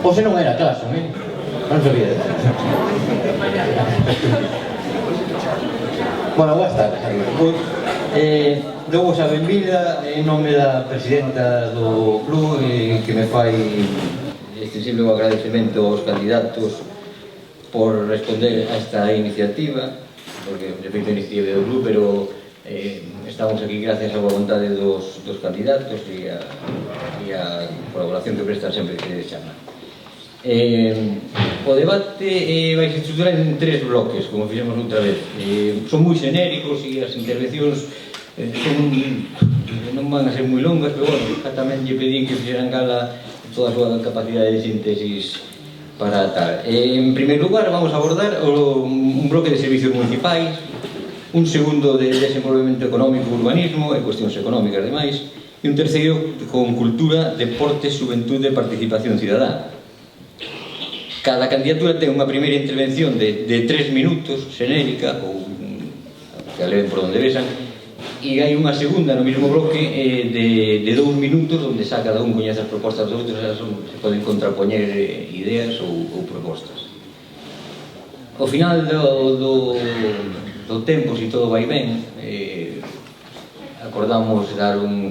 Ou se non era clase, non sabía. Bueno, boas tardes. Dou-vos a benvida en nome da presidenta do club, que me fai extensible o agradecemento aos candidatos por responder a esta iniciativa, porque de feito a iniciativa do club, pero estamos aquí gracias á vontade dos candidatos e a colaboración que prestan sempre que chaman. O debate vai se estruturar en 3 bloques, como fixemos outra vez. Son moi xenéricos e as intervencións non van a ser moi longas, pero bueno, tamén lle pedín que fixeran gala toda a súa capacidade de síntesis para tal. En primer lugar, vamos a abordar un bloque de servicios municipais, un segundo de desenvolvemento económico e urbanismo e cuestións económicas demais, e un terceiro con cultura, deportes, xuventude e participación cidadá. Cada candidatura ten unha primeira intervención de 3 minutos, xenérica, ou que leven por onde besan, e hai unha segunda no mesmo bloque de 2 minutos, onde xa cada un coñece as propostas dos outros, se poden contrapoñer ideas ou propostas. Ao final do tempo, se todo vai ben, acordamos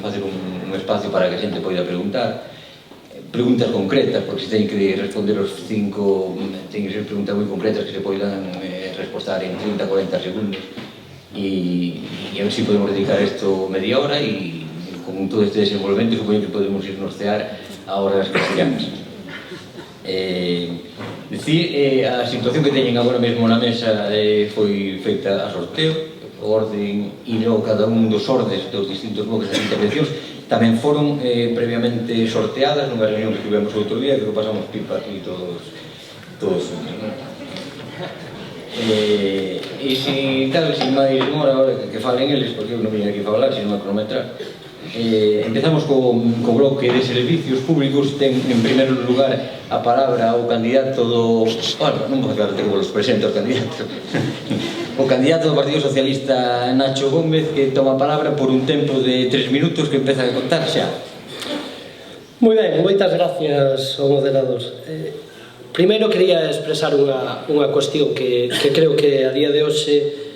facer un espacio para que a xente poida preguntar preguntas concretas, porque se teñen que responder os 5, teñen que ser preguntas moi concretas que se poidan respostar en 30-40 segundos, e a ver se podemos dedicar isto media hora, e con todo este desenvolvemento supoño que podemos irnos cear a horas cristianas. A situación que teñen agora mesmo na mesa foi feita a sorteo, o orden e logo cada un dos ordes dos distintos bloques das intervencións tamén foron previamente sorteadas nunha reunión que tivemos outro día, que lo pasamos pipa aquí todos e sin máis demora ahora que falen eles, porque eu non vim aquí a falar, sino a cronometrar. Empezamos co bloque de servicios públicos. Ten en primeiro lugar a palabra o candidato do... Bueno, non vou falar que vos presento o candidato. O candidato do Partido Socialista, Nacho Gómez, que toma a palabra por un tempo de 3 minutos que empeza a contar xa. Moi ben, moitas gracias ao moderador. Primeiro quería expresar unha cuestión que creo que a día de hoxe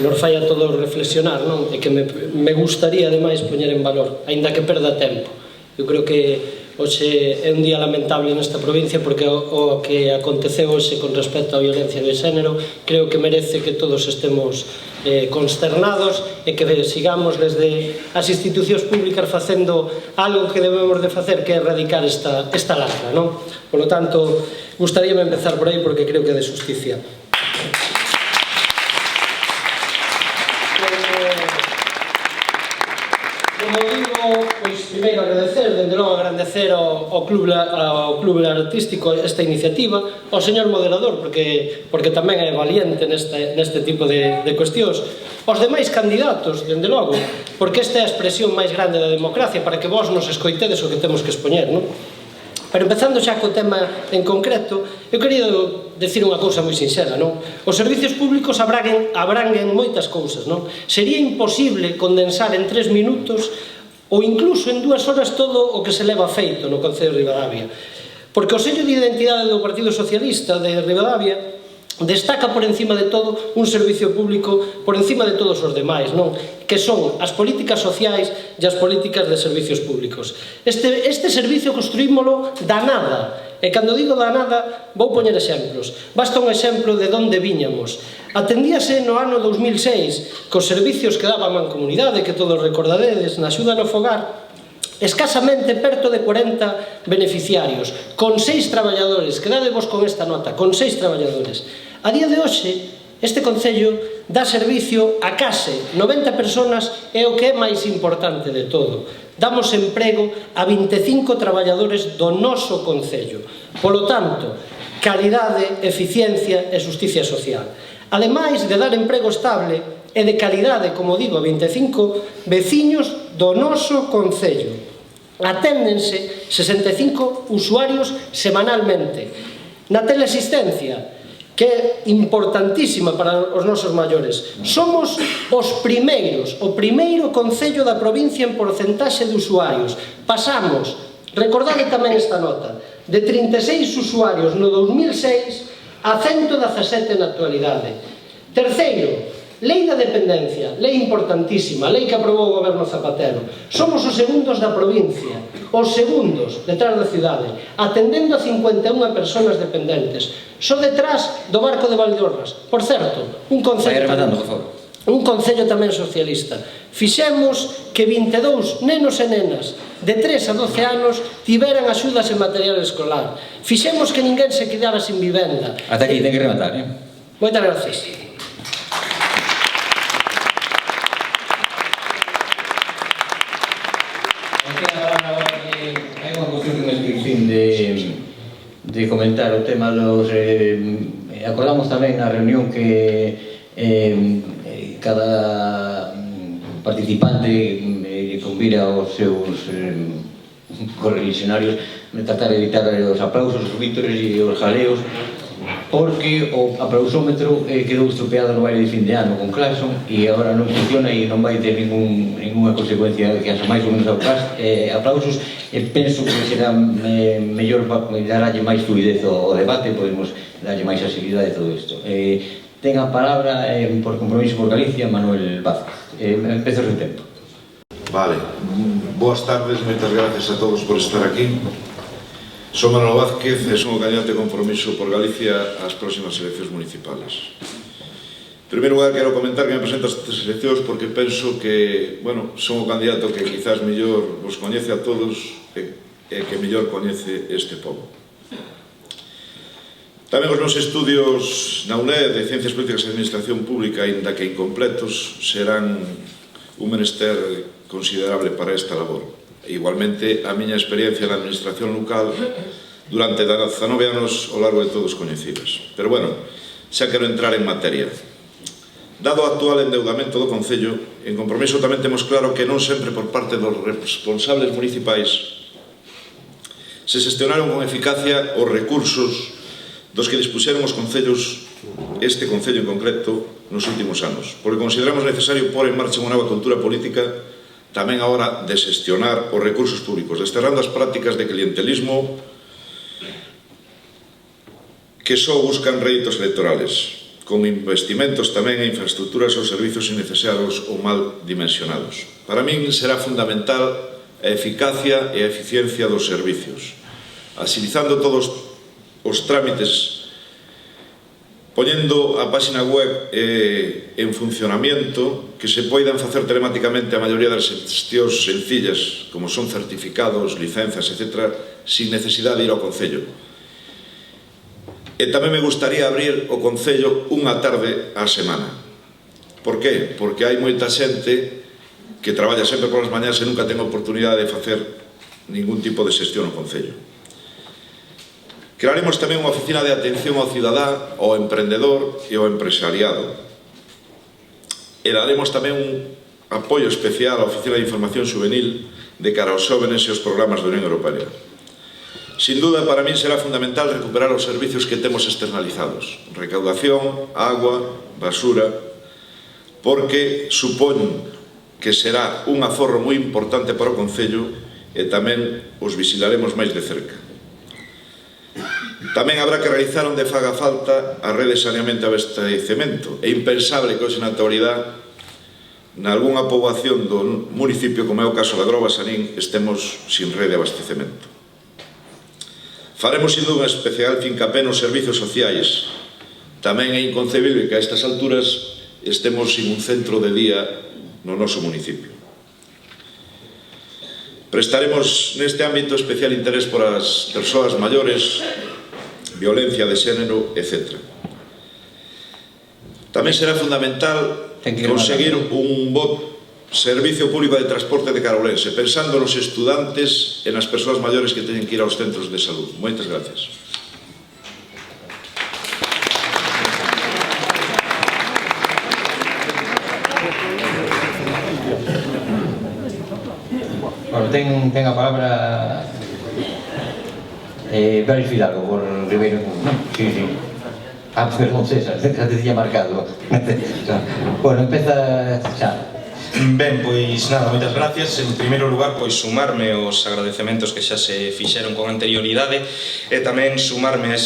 nos fai a todos reflexionar, non? E que me gustaría ademais poñer en valor, aínda que perda tempo. Eu creo que hoxe é un día lamentable nesta provincia, porque o que aconteceu hoxe con respecto á violencia de xénero creo que merece que todos estemos consternados e que sigamos desde as institucións públicas facendo algo que debemos de facer, que é erradicar esta lacra, non? Por lo tanto, gustaríame empezar por aí porque creo que é de xusticia. Como digo, pois primeiro agradecer, dende logo agradecer ao club artístico esta iniciativa, ao señor moderador, porque tamén é valiente neste tipo de cuestións, aos demais candidatos, dende logo, porque esta é a expresión máis grande da democracia, para que vós nos escoitedes o que temos que expoñer, non? Pero empezando xa co tema en concreto, eu quería decir unha cousa moi sinxela, non? Os servicios públicos abranguen moitas cousas, non? Sería imposible condensar en 3 minutos ou incluso en 2 horas todo o que se leva feito no Concello de Ribadavia. Porque o sello de identidade do Partido Socialista de Ribadavia destaca por encima de todo un servicio público por encima de todos os demais, non? Que son as políticas sociais e as políticas de servicios públicos. Este servicio construímolo da nada, e cando digo da nada vou poñer exemplos. Basta un exemplo de onde viñamos. Atendíase no ano 2006 cos servicios que daba a Mancomunidade, que todos recordadedes, na axuda no fogar, escasamente perto de 40 beneficiarios, con 6 traballadores, quedadevos con esta nota, con 6 traballadores. A día de hoxe, este Concello dá servicio a case 90 personas e o que é máis importante de todo, damos emprego a 25 traballadores do noso Concello. Polo tanto, calidade, eficiencia e xusticia social. Ademais de dar emprego estable e de calidade, como digo, a 25 veciños do noso Concello. Aténdense 65 usuarios semanalmente. Na teleasistencia, que é importantísima para os nosos maiores. Somos os primeiros, o primeiro concello da provincia en porcentaxe de usuarios. Pasamos, recordade tamén esta nota, de 36 usuarios no 2006 a 117 na actualidade. Terceiro, lei da dependencia, lei importantísima, lei que aprobou o goberno Zapatero. Somos os segundos da provincia, os segundos detrás da cidade, atendendo a 51 personas dependentes. Só detrás do barco de Valdeorras. Por certo, un concello tamén socialista. Fixemos que 22 nenos e nenas de 3 a 12 anos tiveran axudas en material escolar. Fixemos que ninguén se quedara sin vivenda. Ata aquí ten que rematar, Moitas gracias. Hai unha cuestión que me esquecín de comentar o tema dos... acordamos tamén na reunión que cada participante convira aos seus correligionarios tratar de evitar os aplausos, os vítores e os jaleos, porque o aplausómetro quedou estropeado no baile de fin de ano con Claxon e agora non funciona e non vai ter ninguna consecuencia que haxa máis ou menos aplausos, e penso que será mellor darlle máis fluidez ao debate, podemos darlle máis asibilidade a todo isto. Ten a palabra, por Compromiso por Galicia, Manuel Vázquez. Empezo o seu tempo. Vale, boas tardes, moitas gracias a todos por estar aquí. Son Manuel Vázquez e son o candidato de Compromiso por Galicia ás próximas eleccións municipales. En primeiro lugar, quero comentar que me presento a estas eleccións porque penso que, bueno, son o candidato que quizás mellor vos coñece a todos e que mellor coñece este pobo. Tamén os meus estudios na UNED de Ciencias Políticas e Administración Pública, aínda que incompletos, serán un menester considerable para esta labor. Igualmente, a miña experiencia na administración local durante 19 anos ao largo de todos coñecidas. Pero, bueno, xa quero entrar en materia. Dado o actual endeudamento do Concello, en Compromiso tamén temos claro que non sempre por parte dos responsables municipais se xestionaron con eficacia os recursos dos que dispuxeron os concellos, este concello en concreto, nos últimos anos, porque consideramos necesario pôr en marcha unha nova cultura política tamén a hora de xestionar os recursos públicos, desterrando as prácticas de clientelismo que só buscan réditos electorales, con investimentos tamén en infraestructuras ou servizos innecesarios ou mal dimensionados. Para min será fundamental a eficacia e a eficiencia dos servizos, agilizando todos os trámites, poñendo a página web en funcionamiento, que se poidan facer telemáticamente a maioría das xestións sencillas, como son certificados, licenzas, etc., sin necesidade de ir ao Concello. E tamén me gustaría abrir o Concello unha tarde á semana. Por qué? Porque hai moita xente que traballa sempre polas mañás e nunca ten a oportunidade de facer ningún tipo de xestión no Concello. Crearemos tamén unha oficina de atención ao cidadá, ao emprendedor e ao empresariado. E daremos tamén un apoio especial á Oficina de Información Juvenil de cara aos xóvenes e aos programas da Unión Europea. Sin duda, para min será fundamental recuperar os servizos que temos externalizados. Recaudación, agua, basura, porque supón que será un aforro moi importante para o Concello e tamén os vigilaremos máis de cerca. Tamén habrá que realizar onde faga falta a rede de saneamento e abastecemento. É impensable que hoxe na actualidade nalgúnha poboación do municipio, como é o caso da Grova Sanín, estemos sin rede de abastecemento. Faremos indo unha especial fincapé nos servizos sociais. Tamén é inconcebible que a estas alturas estemos sin un centro de día no noso municipio. Prestaremos neste ámbito especial interés por as persoas maiores, violencia de xénero, etc. Tamén será fundamental conseguir un bo servicio público de transporte de Caroulense, pensando nos estudantes e nas persoas maiores que teñen que ir aos centros de salud. Moitas gracias. Bueno, ten a palabra Félix Fidalgo por Ribeiro. Sí, sí. Perdón, César, xa te tiña marcado. Bueno, empeza xa. Ben, pois nada, moitas gracias. En primeiro lugar, pois sumarme aos agradecementos que xa se fixeron con anterioridade e tamén sumarme a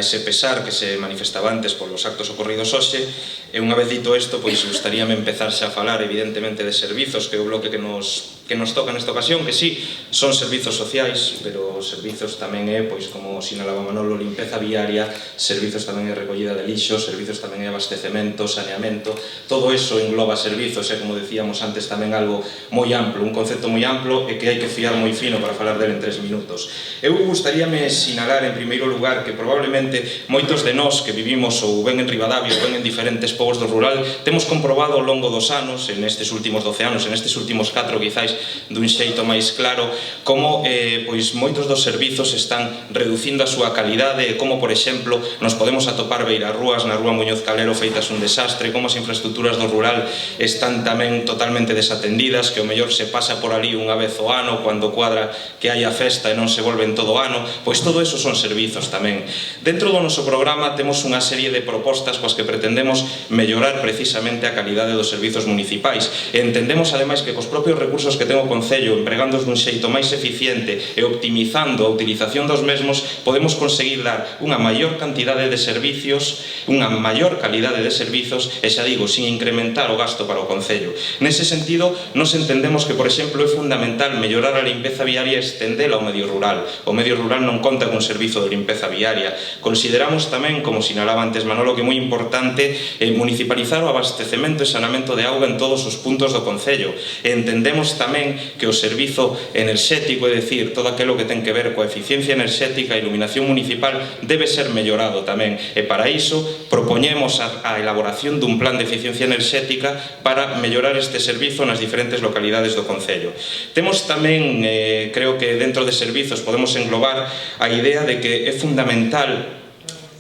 ese pesar que se manifestaba antes polos actos ocorridos hoxe. E unha vez dito isto, pois gustaríame empezar xa a falar evidentemente de servizos, que é o bloque que nos toca nesta ocasión, que sí, son servizos sociais, pero servizos tamén é, pois como sinalaba Manolo, limpeza viaria, servizos tamén é recollida de lixo, servizos tamén é abastecemento, saneamento, todo eso engloba servizos, e como decíamos antes tamén algo moi amplo, un concepto moi amplo e que hai que fiar moi fino para falar dele en 3 minutos. Eu gustaríame sinalar en primeiro lugar que probablemente moitos de nós que vivimos ou ben en Ribadavia ou ben en diferentes povos do rural temos comprobado ao longo dos anos, en estes últimos 12 anos, en estes últimos 4 quizáis dun xeito máis claro, como pois moitos dos servizos están reducindo a súa calidade e como, por exemplo, nos podemos atopar beirarrúas na rúa Muñoz Calero feitas un desastre, como as infraestructuras do rural están tamén totalmente desatendidas, que o mellor se pasa por ali unha vez ao ano cando cuadra que hai a festa e non se volve en todo o ano, pois todo eso son servizos tamén. Dentro do noso programa temos unha serie de propostas coas que pretendemos mellorar precisamente a calidade dos servizos municipais e entendemos ademais que cos propios recursos que ten o Concello, empregándoos dun xeito máis eficiente e optimizando a utilización dos mesmos, podemos conseguir dar unha maior cantidade de servicios, unha maior calidade de servizos e, xa digo, sin incrementar o gasto para o Concello. Nese sentido, nos entendemos que, por exemplo, é fundamental mellorar a limpeza viaria e estendela ao medio rural. O medio rural non conta con servizo de limpeza viaria. Consideramos tamén, como sinalaba antes Manolo, que é moi importante municipalizar o abastecemento e saneamento de auga en todos os puntos do Concello. E entendemos tamén que o servizo enerxético, é dicir, todo aquilo que ten que ver coa eficiencia enerxética e iluminación municipal, debe ser mellorado tamén. E para iso propoñemos a elaboración dun plan de eficiencia enerxética para mellorar este servizo nas diferentes localidades do Concello. Temos tamén, creo que dentro de servizos podemos englobar a idea de que é fundamental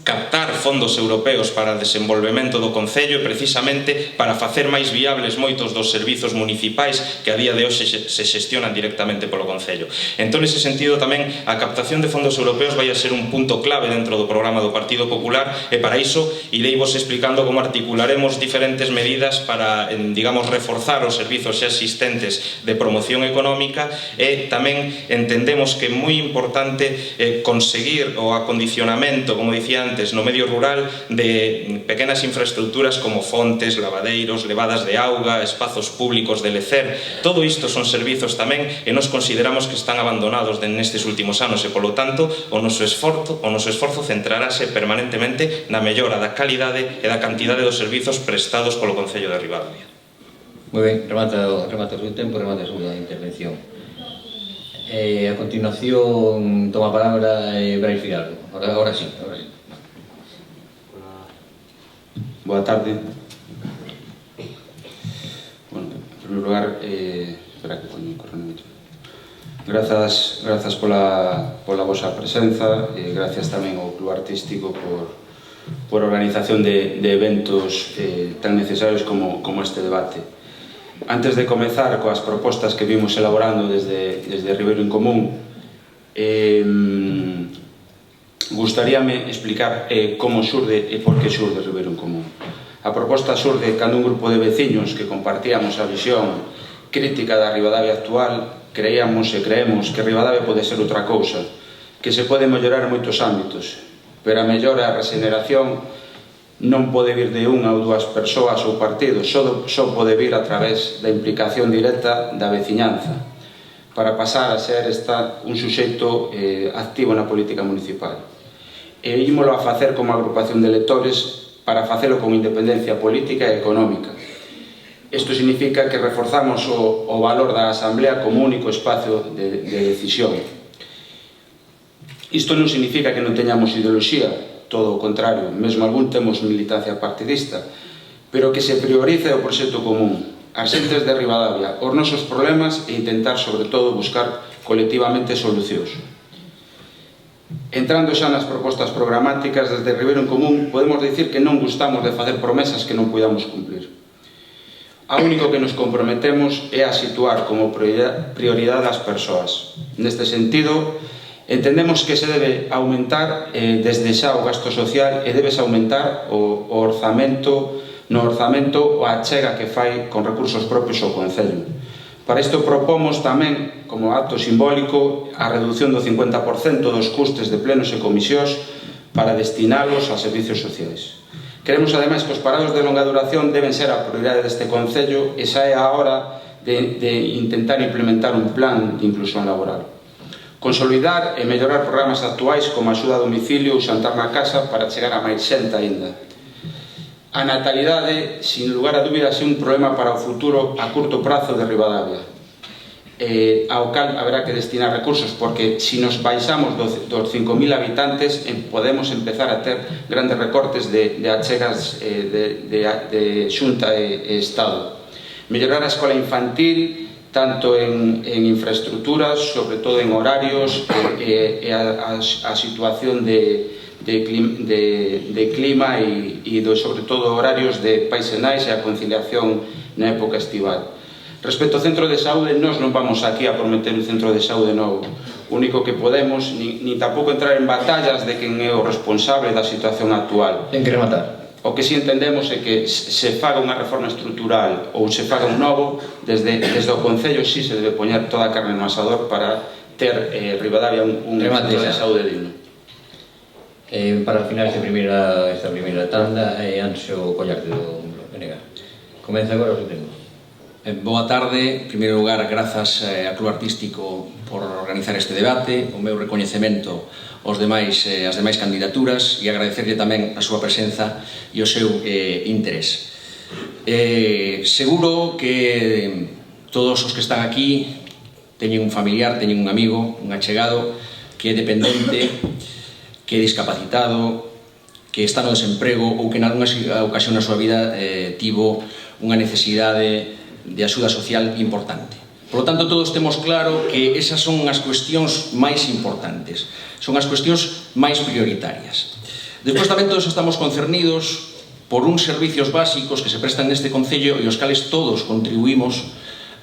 captar fondos europeos para o desenvolvemento do Concello e precisamente para facer máis viables moitos dos servizos municipais que a día de hoxe se xestionan directamente polo Concello. Entón, nese sentido, tamén a captación de fondos europeos vai a ser un punto clave dentro do programa do Partido Popular e para iso irei vos explicando como articularemos diferentes medidas para, digamos, reforzar os servizos xa existentes de promoción económica e tamén entendemos que é moi importante conseguir o acondicionamento, como dicía antes, no medio rural de pequenas infraestructuras como fontes, lavadeiros, levadas de auga, espazos públicos de lecer. Todo isto son servizos tamén e nos consideramos que están abandonados nestes últimos anos e, polo tanto, o noso esforzo centrarase permanentemente na mellora da calidade e da cantidade dos servizos prestados polo Concello de Ribadavia. Moi ben, remata o seu tempo, remata a súa intervención. A continuación toma a palabra Brais Fidalgo. Ahora sí. Boa tarde. Bueno, en primeiro lugar, espera que poño o cronómetro. Grazas pola vosa presenza e gracias tamén ao Club Artístico por organización de eventos tan necesarios como este debate. Antes de comezar coas propostas que vimos elaborando desde Ribeiro en Común, gustaríame explicar como xurde e por que xurde Ribeiro en Común. A proposta xurde cando un grupo de veciños que compartíamos a visión crítica da Ribadavia actual creíamos e creemos que Ribadavia pode ser outra cousa, que se pode mellorar en moitos ámbitos, pero a mellora e a regeneración non pode vir de unha ou dúas persoas ou partidos, só pode vir a través da implicación directa da veciñanza para pasar a ser un suxeito activo na política municipal. E ímolo a facer como agrupación de electores para facelo con independencia política e económica. Isto significa que reforzamos o valor da Asamblea como único espacio de decisión. Isto non significa que non teñamos ideoloxía, todo o contrario, mesmo algún temos militancia partidista, pero que se priorice o proxecto común, as xentes de Ribadavia, os nosos problemas e intentar, sobre todo, buscar colectivamente solucións. Entrando xa nas propostas programáticas, desde Ribeiro en Común podemos dicir que non gustamos de facer promesas que non podamos cumplir. A único que nos comprometemos é a situar como prioridade as persoas. Neste sentido, entendemos que se debe aumentar desde xa o gasto social e debese aumentar o orzamento no orzamento a achega que fai con recursos propios ao Concello. Para isto propomos tamén, como acto simbólico, a reducción do 50% dos custes de plenos e comisións para destinalos a servicios sociais. Queremos, ademais, que os parados de longa duración deben ser a prioridade deste Concello e xa é a hora de intentar implementar un plan de inclusión laboral. Consolidar e mellorar programas actuais como a axuda a domicilio ou xantar na casa para chegar a máis xente aínda. A natalidade, sin lugar a dúbidas, é un problema para o futuro a curto prazo de Ribadavia. Ao cal haberá que destinar recursos, porque se nos baixamos dos 5.000 habitantes podemos empezar a ter grandes recortes de achegas de Xunta e Estado. Mellorar a escola infantil, tanto en infraestructuras, sobre todo en horarios e a situación de clima e sobre todo horarios de pais e nais e a conciliación na época estival. Respecto ao centro de saúde, nós non vamos aquí a prometer un centro de saúde novo. O único que podemos, ni tampouco entrar en batallas de quen é o responsable da situación actual. Ten que rematar. O que si entendemos é que se faga unha reforma estrutural ou se faga un novo, desde o Concello si se debe poñer toda a carne no asador para ter Ribadavia un centro de saúde digno. Para final esta primeira tanda, Anxo Collarte do Venega. Comeza agora o seu tempo. Boa tarde. En primeiro lugar, grazas ao Club Artístico por organizar este debate, o meu recoñecemento aos demais candidaturas e agradecerlle tamén a súa presenza e o seu interés. Seguro que todos os que están aquí teñen un familiar, teñen un amigo, un achegado que é dependente, que é discapacitado, que está no desemprego ou que en algunha ocasión na súa vida tivo unha necesidade de axuda social importante. Por lo tanto, todos temos claro que esas son as cuestións máis importantes, son as cuestións máis prioritarias. Despois tamén todos estamos concernidos por uns servicios básicos que se prestan neste Concello e os cales todos contribuímos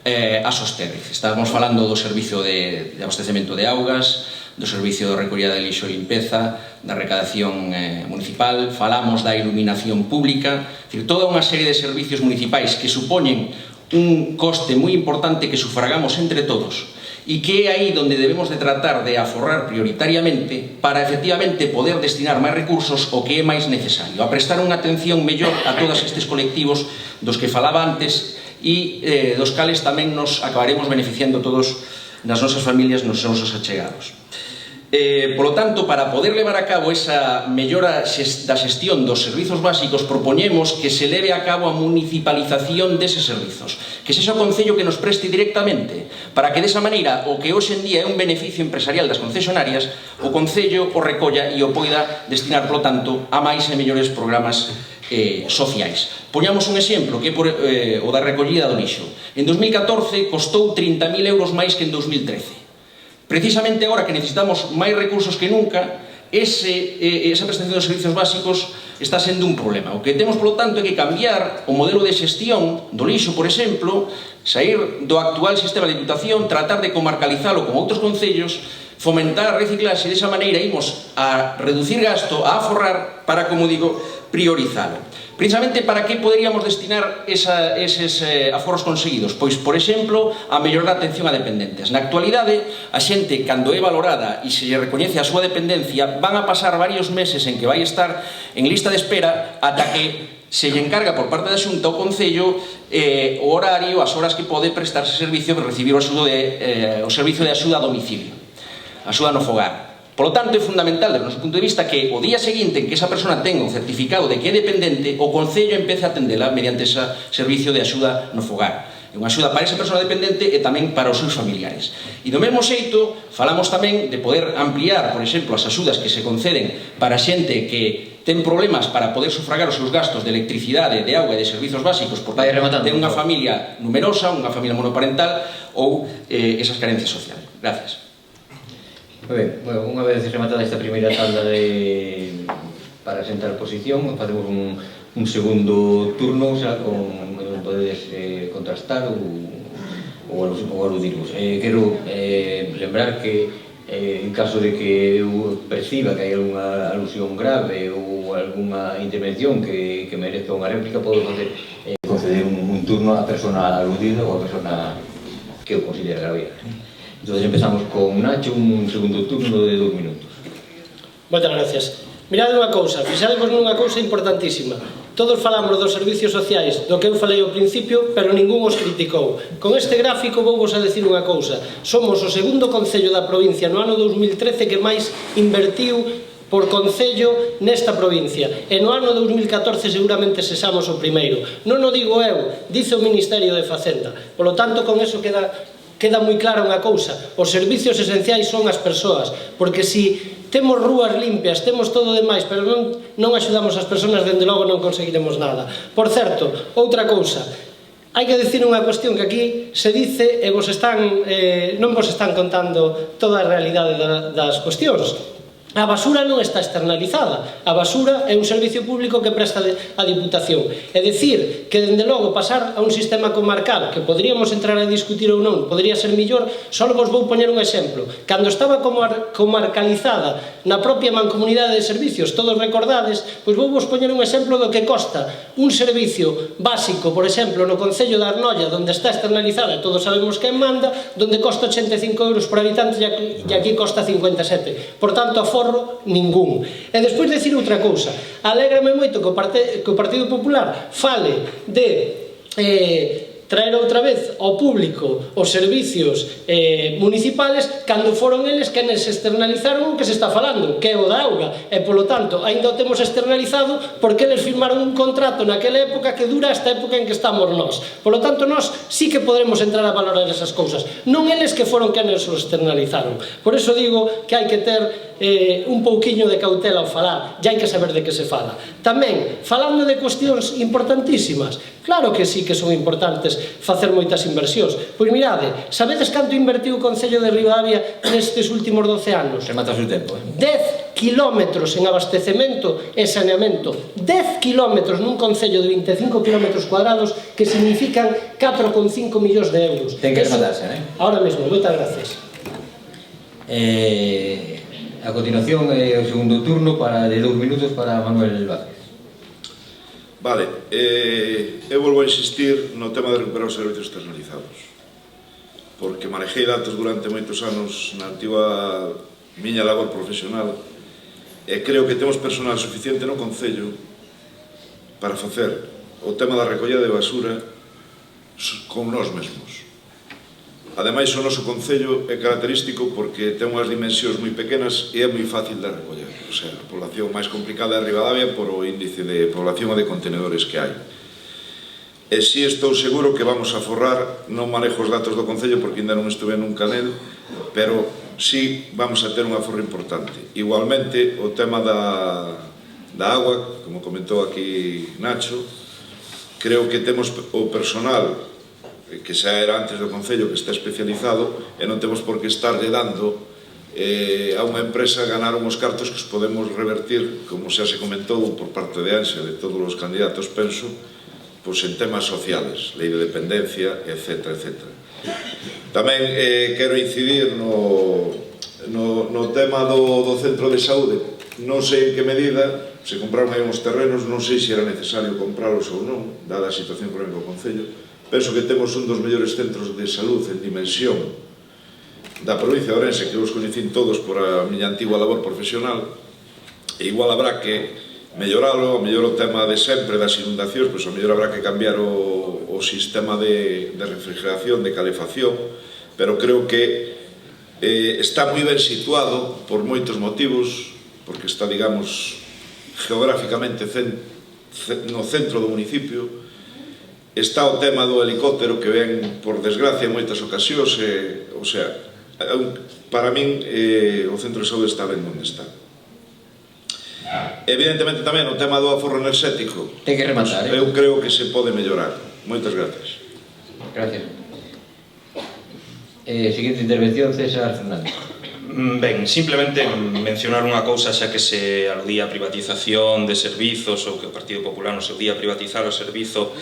a soster. Estamos falando do servicio de abastecemento de augas, do servicio de recollida de lixo e limpeza, da recadación municipal, falamos da iluminación pública, toda unha serie de servicios municipais que supoñen un coste moi importante que sufragamos entre todos e que é aí onde debemos de tratar de aforrar prioritariamente para efectivamente poder destinar máis recursos ao que é máis necesario, a prestar unha atención mellor a todos estes colectivos dos que falaba antes e dos cales tamén nos acabaremos beneficiando todos nas nosas familias, nos nosos achegados. Por lo tanto, para poder levar a cabo esa mellora da xestión dos servizos básicos, propoñemos que se leve a cabo a municipalización deses servizos, que sexa o Concello que nos preste directamente, para que desa maneira o que hoxe en día é un beneficio empresarial das concesionarias, o Concello o recolla e o poida destinar, por lo tanto, a máis e mellores programas sociais. Poñamos un exemplo, que é o da recollida do lixo. En 2014 costou 30.000 euros máis que en 2013. Precisamente agora que necesitamos máis recursos que nunca, esa prestación dos servicios básicos está sendo un problema. O que temos, polo tanto, é que cambiar o modelo de xestión do lixo, por exemplo, sair do actual sistema de diputación, tratar de comarcalizalo con outros concellos, fomentar a reciclaxe, e desa maneira imos a reducir gasto, a aforrar, para, como digo, priorizalo. Precisamente, para que poderíamos destinar eses aforros conseguidos? Pois, por exemplo, a mellorar a atención a dependentes. Na actualidade, a xente, cando é valorada e se lle recoñece a súa dependencia, van a pasar varios meses en que vai estar en lista de espera ata que se lle encarga por parte da Xunta ao Concello o horario, as horas que pode prestarse servicio para recibir o servicio de axuda a domicilio, axuda no fogar. Por lo tanto, é fundamental, desde o noso punto de vista, que o día seguinte en que esa persona tenga un certificado de que é dependente, o Concello empece a atendela mediante ese servicio de axuda no fogar. É unha axuda para esa persona dependente e tamén para os seus familiares. E do mesmo xeito, falamos tamén de poder ampliar, por exemplo, as axudas que se conceden para xente que ten problemas para poder sufragar os seus gastos de electricidade, de auga e de servizos básicos porque ten unha familia numerosa, unha familia monoparental ou esas carencias sociales. Gracias. Moi ben, unha vez rematada esta primeira tanda para sentar posición, facemos un segundo turno xa con podedes contrastar ou aludirvos. Quero lembrar que En caso de que eu perciba que hai algunha alusión grave ou algunha intervención que mereza unha réplica, podo conceder un turno á persona aludida ou á persona que eu considere grave. Entón empezamos con Nacho, un segundo turno de 2 minutos. Moitas gracias. Mirade unha cousa, fixadevos nunha cousa importantísima. Todos falamos dos servicios sociais, do que eu falei ao principio, pero ningún os criticou. Con este gráfico vou vos a decir unha cousa. Somos o segundo concello da provincia no ano 2013 que máis invertiu por concello nesta provincia. E no ano 2014 seguramente sexamos o primeiro. Non o digo eu, dice o Ministerio de Facenda. Por lo tanto, con eso queda moi clara unha cousa. Os servicios esenciais son as persoas, porque si temos rúas limpias, temos todo demais, pero non axudamos as persoas, dende logo non conseguiremos nada. Por certo, outra cousa, hai que dicir unha cuestión que aquí se dice e non vos están contando toda a realidade das cuestións. A basura non está externalizada, a basura é un servicio público que presta a Diputación. É dicir, que dende logo pasar a un sistema comarcal, que poderíamos entrar a discutir ou non, podría ser millor, só vos vou poñer un exemplo. Cando estaba comarcalizada na propia mancomunidade de servicios, todos recordades, pois vou vos poñer un exemplo do que costa un servicio básico, por exemplo, no Concello de Arnoia, onde está externalizada, todos sabemos quen manda, onde costa 85 euros por habitante e aquí costa 57. Por tanto, aforro ningún. E despois decir outra cousa, alégrame moito que o Partido Popular fale de traer outra vez ao público os servicios municipales cando foron eles quenes externalizaron o que se está falando, que é o da auga, e polo tanto ainda o temos externalizado porque eles firmaron un contrato naquela época que dura esta época en que estamos nós. Polo tanto, nós sí que podremos entrar a valorar esas cousas, non eles que foron quenes os externalizaron. Por eso digo que hai que ter un pouquiño de cautela ao falar, e hai que saber de que se fala. Tamén, falando de cuestións importantísimas, claro que sí que son importantes facer moitas inversións. Pois mirade, sabedes canto invertiu o Concello de Ribadavia nestes últimos 12 anos? Remata o seu tempo. 10 kilómetros en abastecemento e saneamento. 10 kilómetros nun concello de 25 kilómetros cuadrados que significan 4,5 millóns de euros. Ten que rematarse, Ahora mesmo, moitas gracias. A continuación, o segundo turno de 2 minutos para Manuel Vázquez. Vale, eu volvo a insistir no tema de recuperar os servicios externalizados, porque manejei datos durante moitos anos na antigua miña labor profesional e creo que temos personal suficiente no Concello para facer o tema da recollida de basura con nós mesmos. Ademais, o noso Concello é característico porque ten unhas dimensións moi pequenas e é moi fácil de recoller. O sea, a población máis complicada é Ribadavia por o índice de población e de contenedores que hai. E si estou seguro que vamos a forrar, non manejo os datos do Concello porque ainda non estuve nunca nel, pero si vamos a ter un aforro importante. Igualmente, o tema da agua, como comentou aquí Nacho, creo que temos o personal que xa era antes do Concello, que está especializado, e non temos por que estarlle dando a unha empresa ganar uns cartos que os podemos revertir, como xa se comentou por parte de Anxa, de todos os candidatos, penso, pois en temas sociales, lei de dependencia, etc. Tamén quero incidir no tema do centro de saúde. Non sei en que medida, se compraron aí uns terrenos, non sei se era necesario compralos ou non, dada a situación económica do Concello. Penso que temos un dos mellores centros de salud en dimensión da provincia de Ourense, que os coñecín todos por a miña antigua labor profesional, e igual habrá que melloralo, a mellor o tema de sempre das inundacións, pois a mellor habrá que cambiar o sistema de refrigeración, de calefacción, pero creo que está moi ben situado por moitos motivos, porque está, digamos, geográficamente no centro do municipio. Está o tema do helicóptero que ven, por desgracia, en moitas ocasións, o sea, para min o centro de saúde está ben onde está. Evidentemente tamén o tema do aforro enerxético. Ten que rematar, eu creo que se pode mellorar. Moitas gracias. Gracias. Siguiente intervención, César Fernández. Ben, simplemente mencionar unha cousa xa que se aludía a privatización de servizos ou que o Partido Popular no seu día privatizar o servizo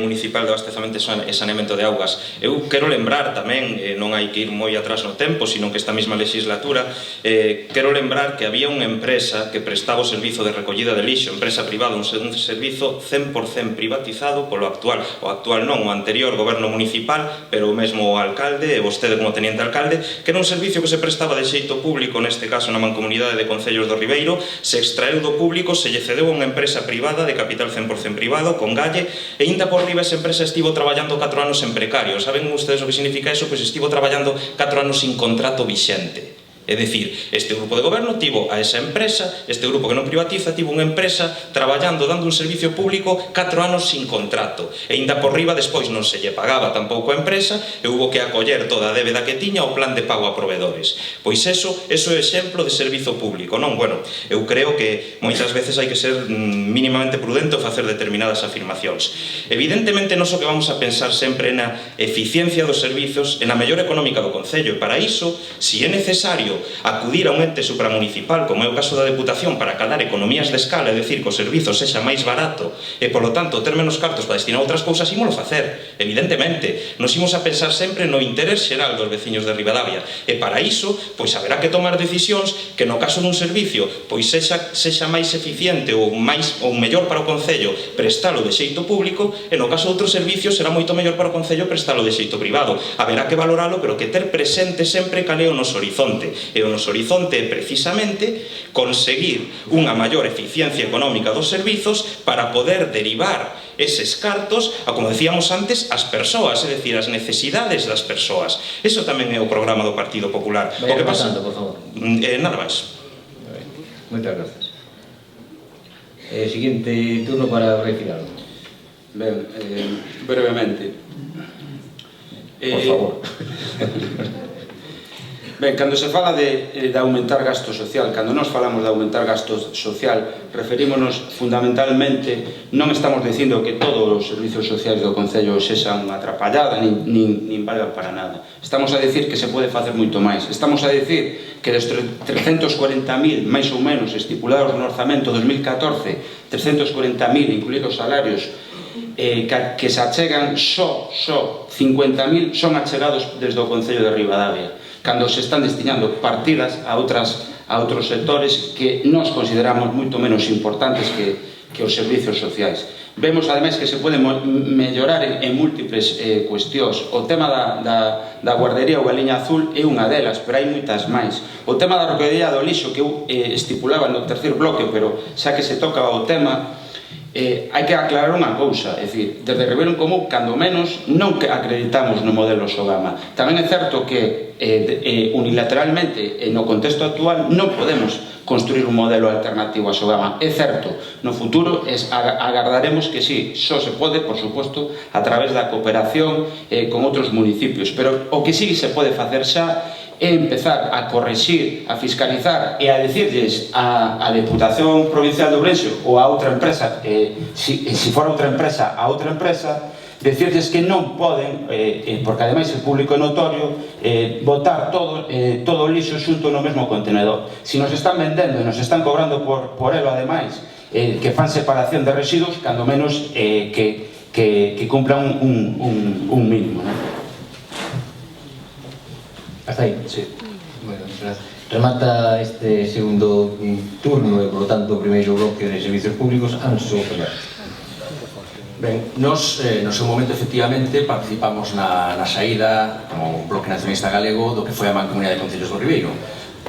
municipal de abastecamento e saneamento de augas. Eu quero lembrar tamén, non hai que ir moi atrás no tempo, sino que esta mesma legislatura quero lembrar que había unha empresa que prestaba o servizo de recollida de lixo, empresa privada, un servizo 100% privatizado polo actual, o actual non, o anterior goberno municipal, pero o mesmo alcalde e vostede como teniente alcalde, que era un servicio que se prestaba de xeito público, neste caso na Mancomunidade de Concellos do Ribeiro, se extraeu do público, se lle cedeu a unha empresa privada de capital 100% privado, con galle, e inda por riba esa empresa estivo traballando 4 anos en precario. Saben ustedes o que significa eso? Pois estivo traballando 4 anos sin contrato vixente. É dicir, este grupo de goberno tivo a esa empresa, este grupo que non privatiza tivo unha empresa traballando, dando un servicio público 4 anos sin contrato, e inda por riba despois non se lle pagaba tampouco a empresa e hubo que acoller toda a débeda que tiña ao plan de pago a proveedores. Pois eso é exemplo de servizo público, non? Bueno, eu creo que moitas veces hai que ser mínimamente prudente ou facer determinadas afirmacións. Evidentemente, non só que vamos a pensar sempre na eficiencia dos servizos e na mellora económica do Concello, e para iso, se é necesario acudir a un ente supramunicipal, como é o caso da Deputación, para calar economías de escala, é dicir, que o servizo sexa máis barato e, polo tanto, ter menos cartos para destinar a outras cousas, ímolo facer, evidentemente. Nos imos a pensar sempre no interés xeral dos veciños de Ribadavia, e para iso, pois haberá que tomar decisións que no caso dun servicio, pois sexa máis eficiente ou mellor para o Concello prestalo de xeito público, e no caso de outro servicio será moito mellor para o Concello prestalo de xeito privado. Haberá que valoralo, pero que ter presente sempre cal é o noso horizonte. E o noso horizonte é precisamente conseguir unha maior eficiencia económica dos servizos para poder derivar eses cartos a, como decíamos antes, as persoas, é dicir, as necesidades das persoas. Eso tamén é o programa do Partido Popular. Vaya repasando, por favor. Nada máis. Moitas gracias. Seguinte turno para retirarlo. Ben, brevemente. Por favor. Ben, cando se fala de aumentar gasto social, cando nos falamos de aumentar gasto social, referímonos fundamentalmente, non estamos dicindo que todos os servizos sociais do Concello sexan unha atrapallada, nin valgan para nada. Estamos a dicir que se pode facer moito máis. Estamos a dicir que dos 340.000, máis ou menos, estipulados no orzamento 2014, 340.000, incluídos salarios, que se achegan só 50.000 son achegados desde o Concello de Ribadavia, cando se están destinando partidas a outros sectores que nós consideramos moito menos importantes que os servizos sociais. Vemos, ademais, que se pode mellorar en múltiples cuestións. O tema da guardería ou a liña azul é unha delas, pero hai moitas máis. O tema da recollida do lixo, que eu estipulaba no terceiro bloque, pero xa que se toca o tema, hai que aclarar unha cousa, é dicir, desde Ribeiro en Común, cando menos, non acreditamos no modelo Sogama. Tamén é certo que unilateralmente, no contexto actual, non podemos construir un modelo alternativo a Sogama. É certo, no futuro agardaremos que sí, só se pode, por suposto, a través da cooperación con outros municipios, pero o que sí se pode facer xa é empezar a correxir, a fiscalizar e a decirles a Deputación Provincial de Ourense ou a outra empresa, se fora outra empresa, a outra empresa, decirles que non poden, porque ademais o público é notorio, botar todo o lixo xunto no mesmo contenedor. Se nos están vendendo e nos están cobrando por elo, ademais, que fan separación de residuos, cando menos que cumplan un mínimo, non? Hasta aí? Sí. Bueno, gracias. Remata este segundo turno e, por lo tanto, o primeiro bloque de servicios públicos. Anxo Fernández. Ben, nos, no seu momento, efectivamente, participamos na saída como Bloque Nacionalista Galego do que foi a Mancomunidade de Concellos do Ribeiro.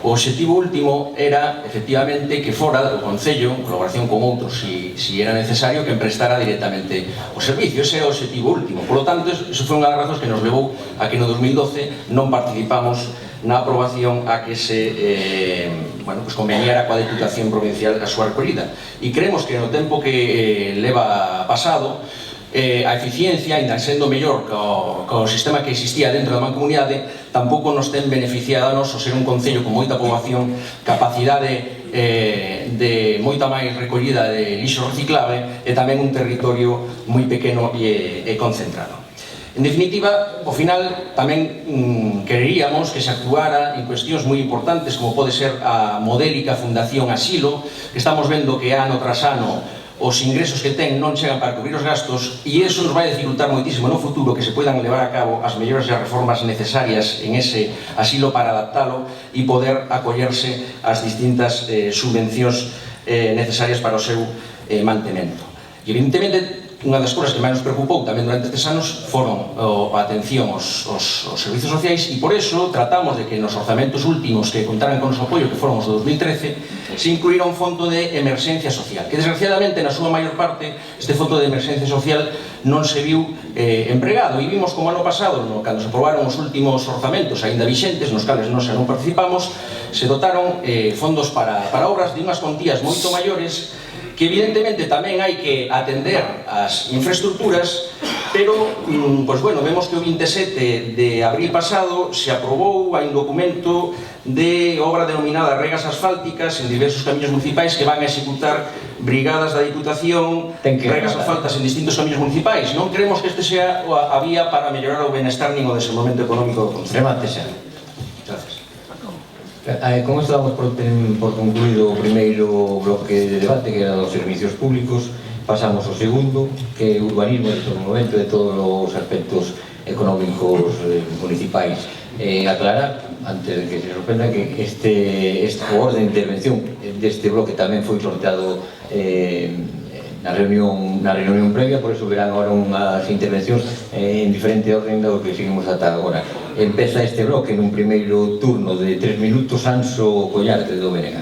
O obxectivo último era, efectivamente, que fora do Concello, en colaboración con outros, se era necesario, que emprestara directamente o servicio. Ese é o obxectivo último. Por lo tanto, iso foi unha das razóns que nos levou a que no 2012 non participamos na aprobación a que se conveniara coa Deputación Provincial a súa recollida. E creemos que no tempo que leva pasado, a eficiencia, ainda sendo mellor co sistema que existía dentro da mancomunidade, tampouco nos ten beneficiados o ser un concello con moita poboación, capacidade de moita máis recollida de lixo reciclable e tamén un territorio moi pequeno e concentrado. En definitiva, ao final tamén quereríamos que se actuara en cuestións moi importantes como pode ser a modélica Fundación Asilo, que estamos vendo que ano tras ano os ingresos que ten non chegan para cubrir os gastos e iso nos vai dificultar moitísimo no futuro que se poidan levar a cabo as mellores e as reformas necesarias en ese asilo para adaptalo e poder acollerse ás distintas subvencións necesarias para o seu mantemento. E evidentemente unha das cousas que máis nos preocupou tamén durante estes anos foron a atención aos servizos sociais e por eso tratamos de que nos orzamentos últimos que contaran con o noso apoio, que foron os de 2013, se incluíra un fondo de emerxencia social, que desgraciadamente na súa maior parte este fondo de emerxencia social non se viu empregado e vimos como ano pasado, cando se aprobaron os últimos orzamentos aínda vixentes, nos cales nós xa non participamos, se dotaron fondos para obras de unhas contías moito maiores que evidentemente tamén hai que atender as infraestructuras, pero, pois bueno, vemos que o 27 de abril pasado se aprobou un documento de obra denominada regas asfálticas en diversos camiños municipais que van a executar brigadas da Diputación, regas asfaltas en distintos camiños municipais. Non creemos que este sea a vía para mellorar o benestar nin o desenvolvemento económico do concello. Remate xa. Gracias. Con isto damos por concluído o primeiro bloque de debate, que era dos servicios públicos. Pasamos ao segundo, que é o urbanismo e o desenvolvemento de todos os aspectos económicos municipais. Aclarar, antes de que se sorprenda, que este orden de intervención deste bloque tamén foi sorteado na reunión previa, por eso verán agora unhas intervencións en diferente orden do que seguimos ata agora. Empeza este bloque nun primeiro turno de 3 minutos. Anso Collarte, do BNG.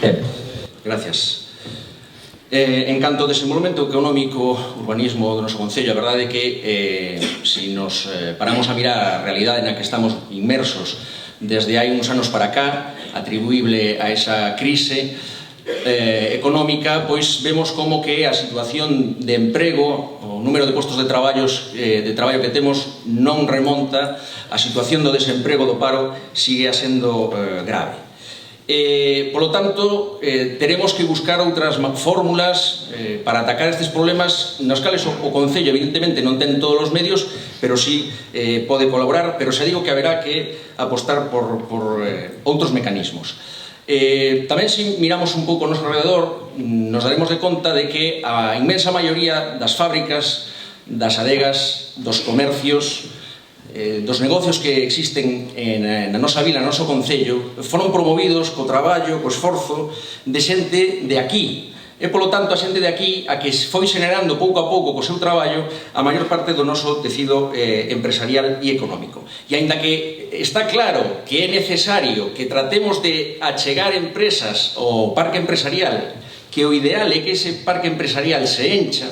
Tempo. Gracias. En canto ao desenvolvemento económico, urbanismo do noso concello, a verdade é que se nos paramos a mirar a realidade na que estamos inmersos desde hai uns anos para cá, atribuible a esa crise económica, pois vemos como que a situación de emprego, o número de postos de traballo que temos non remonta, a situación do desemprego, do paro, sigue sendo grave. Polo tanto, teremos que buscar outras fórmulas para atacar estes problemas nos cales o Concello evidentemente non ten todos os medios, pero sí pode colaborar, pero xa digo que haberá que apostar por outros mecanismos. Tamén se miramos un pouco ao noso alrededor, nos daremos de conta de que a inmensa maioría das fábricas, das adegas, dos comercios, dos negocios que existen na nosa vila, no noso concello, foron promovidos co traballo, co esforzo de xente de aquí. E, polo tanto, a xente de aquí a que foi generando pouco a pouco co seu traballo a maior parte do noso tecido empresarial e económico. E aínda que está claro que é necesario que tratemos de achegar empresas ao parque empresarial, que o ideal é que ese parque empresarial se encha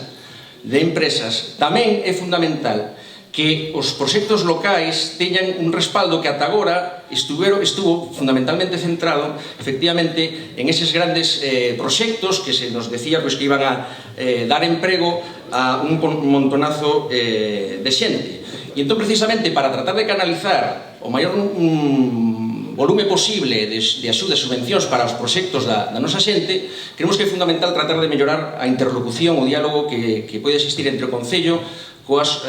de empresas, tamén é fundamental que os proxectos locais teñan un respaldo que ata agora estuvo fundamentalmente centrado efectivamente en eses grandes proxectos que se nos decía que iban a dar emprego a un montonazo de xente. E entón precisamente para tratar de canalizar o maior volume posible de axudas e subvencións para os proxectos da nosa xente, creemos que é fundamental tratar de mellorar a interlocución, o diálogo que pode existir entre o Concello coas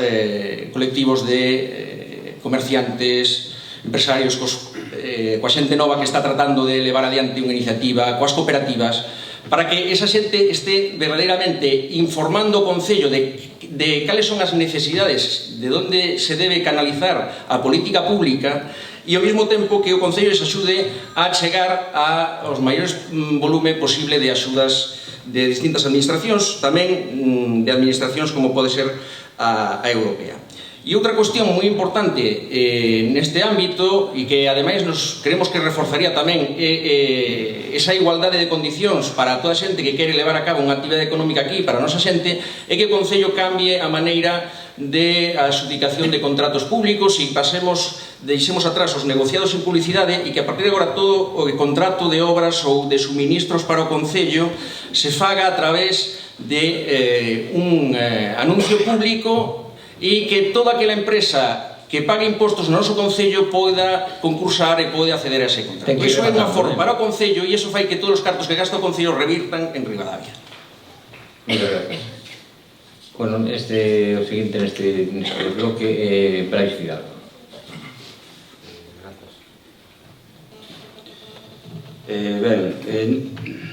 colectivos de comerciantes, empresarios, coa xente nova que está tratando de levar adiante unha iniciativa, coas cooperativas, para que esa xente este verdadeiramente informando o Concello de cales son as necesidades, de onde se debe canalizar a política pública e ao mesmo tempo que o Concello se axude a chegar aos maiores volume posible de axudas de distintas administracións, tamén de administracións como pode ser a europea. E outra cuestión moi importante neste ámbito e que ademais nos creemos que reforzaría tamén esa igualdade de condicións para toda a xente que quere levar a cabo unha actividade económica aquí para a nosa xente é que o Concello cambie a maneira de adxudicación de contratos públicos e deixemos atrás os negociados en publicidade e que a partir de agora todo o contrato de obras ou de suministros para o Concello se faga a través de un anuncio público e que toda aquela empresa que pague impostos no noso Concello poida concursar e pode acceder a ese contrato. Iso é unha forma para o Concello e iso fai que todos os cartos que gasta o Concello revirtan en Ribadavia. Moitas gracias. Bueno, o seguinte neste bloque, Brais Fidalgo.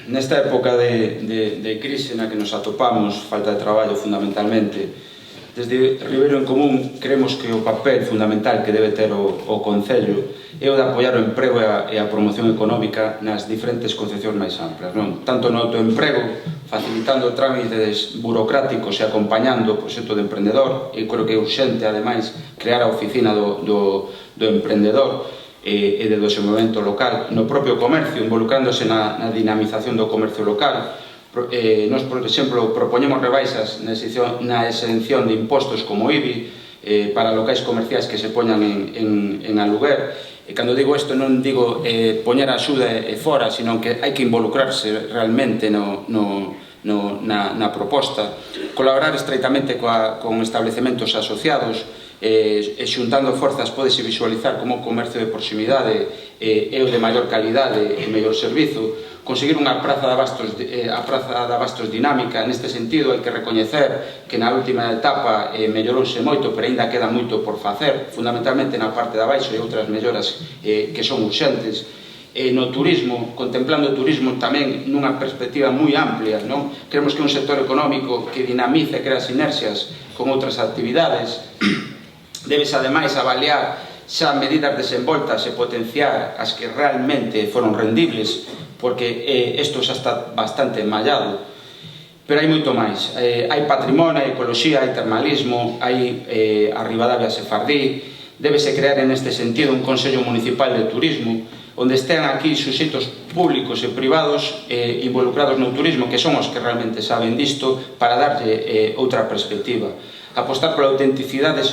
Nesta época de crise na que nos atopamos, falta de traballo fundamentalmente, desde Ribeiro en Común creemos que o papel fundamental que debe ter o Concello é o de apoiar o emprego e a promoción económica nas diferentes concepcións máis amplas, non? Tanto no autoemprego, facilitando trámites burocráticos e acompañando o proxecto de emprendedor, e creo que é urxente, ademais, crear a oficina do emprendedor e de desenvolvemento local no propio comercio, involucrándose na dinamización do comercio local. Nos, por exemplo, propoñemos rebaixas na exención de impostos como IBI para locais comerciais que se poñan en aluguer. E cando digo isto non digo poñer a axuda fora, sino que hai que involucrarse realmente na proposta, colaborar estreitamente con establecementos asociados, e xuntando forzas podese visualizar como o comercio de proximidade é o de maior calidade e mellor servizo, conseguir unha praza de abastos dinámica. Neste sentido hai que recoñecer que na última etapa mellorouse moito, pero ainda queda moito por facer, fundamentalmente na parte de abaixo, e outras melloras que son urxentes. No turismo, contemplando o turismo tamén nunha perspectiva moi amplia, non? Creemos que é un sector económico que dinamiza e crea sinerxias con outras actividades. Debes ademais avaliar xa medidas desenvoltas e potenciar as que realmente foron rendibles, porque isto xa está bastante enmallado. Pero hai moito máis. Hai patrimonio, hai ecoloxía, hai termalismo, hai a Ribadavia Sefardí. Débese crear en este sentido un Consello Municipal de Turismo, onde estean aquí suxeitos públicos e privados involucrados no turismo, que son os que realmente saben disto, para darlle outra perspectiva. Apostar pola autenticidade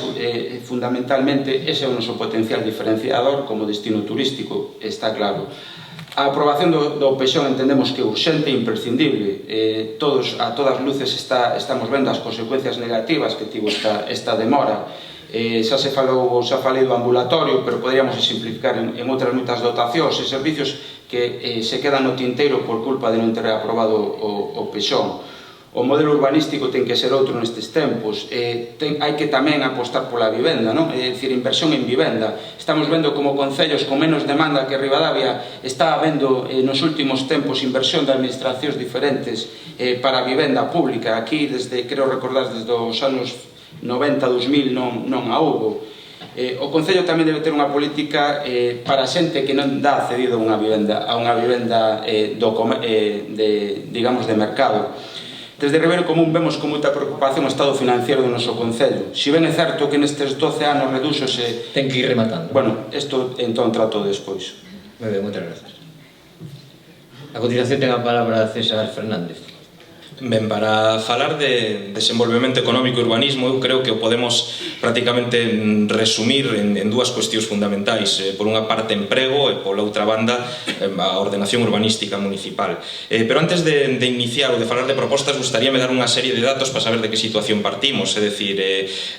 fundamentalmente, ese é o noso potencial diferenciador como destino turístico, está claro. A aprobación do Pexón entendemos que é urxente e imprescindible. A todas luces estamos vendo as consecuencias negativas que tivo esta demora. Xa falei do ambulatorio, pero poderíamos simplificar en outras moitas dotacións e servicios que se quedan no tinteiro por culpa de non ter aprobado o Pexón. O modelo urbanístico ten que ser outro nestes tempos. Hai que tamén apostar pola vivenda, non? É dicir, inversión en vivenda. Estamos vendo como concellos con menos demanda que Ribadavia está habendo nos últimos tempos inversión de administracións diferentes para a vivenda pública. Aquí, creo recordar, desde os anos 90-2000 non a houbo. O Concello tamén debe ter unha política para a xente que non dá cedido a unha vivenda digamos de mercado. Desde Ribeiro Común vemos con moita preocupación o estado financiero do noso Concello. Si ben é certo que nestes 12 anos redúxose... Ten que ir rematando. Bueno, isto entón trato despois. Moi ben, moitas grazas. A continuación ten a palabra César Fernández. Ben, para falar de desenvolvemento económico e urbanismo, eu creo que o podemos prácticamente resumir en dúas cuestións fundamentais. Por unha parte, emprego, e pola outra banda, a ordenación urbanística municipal. Pero antes de iniciar ou de falar de propostas, gustaríame dar unha serie de datos para saber de que situación partimos. É dicir,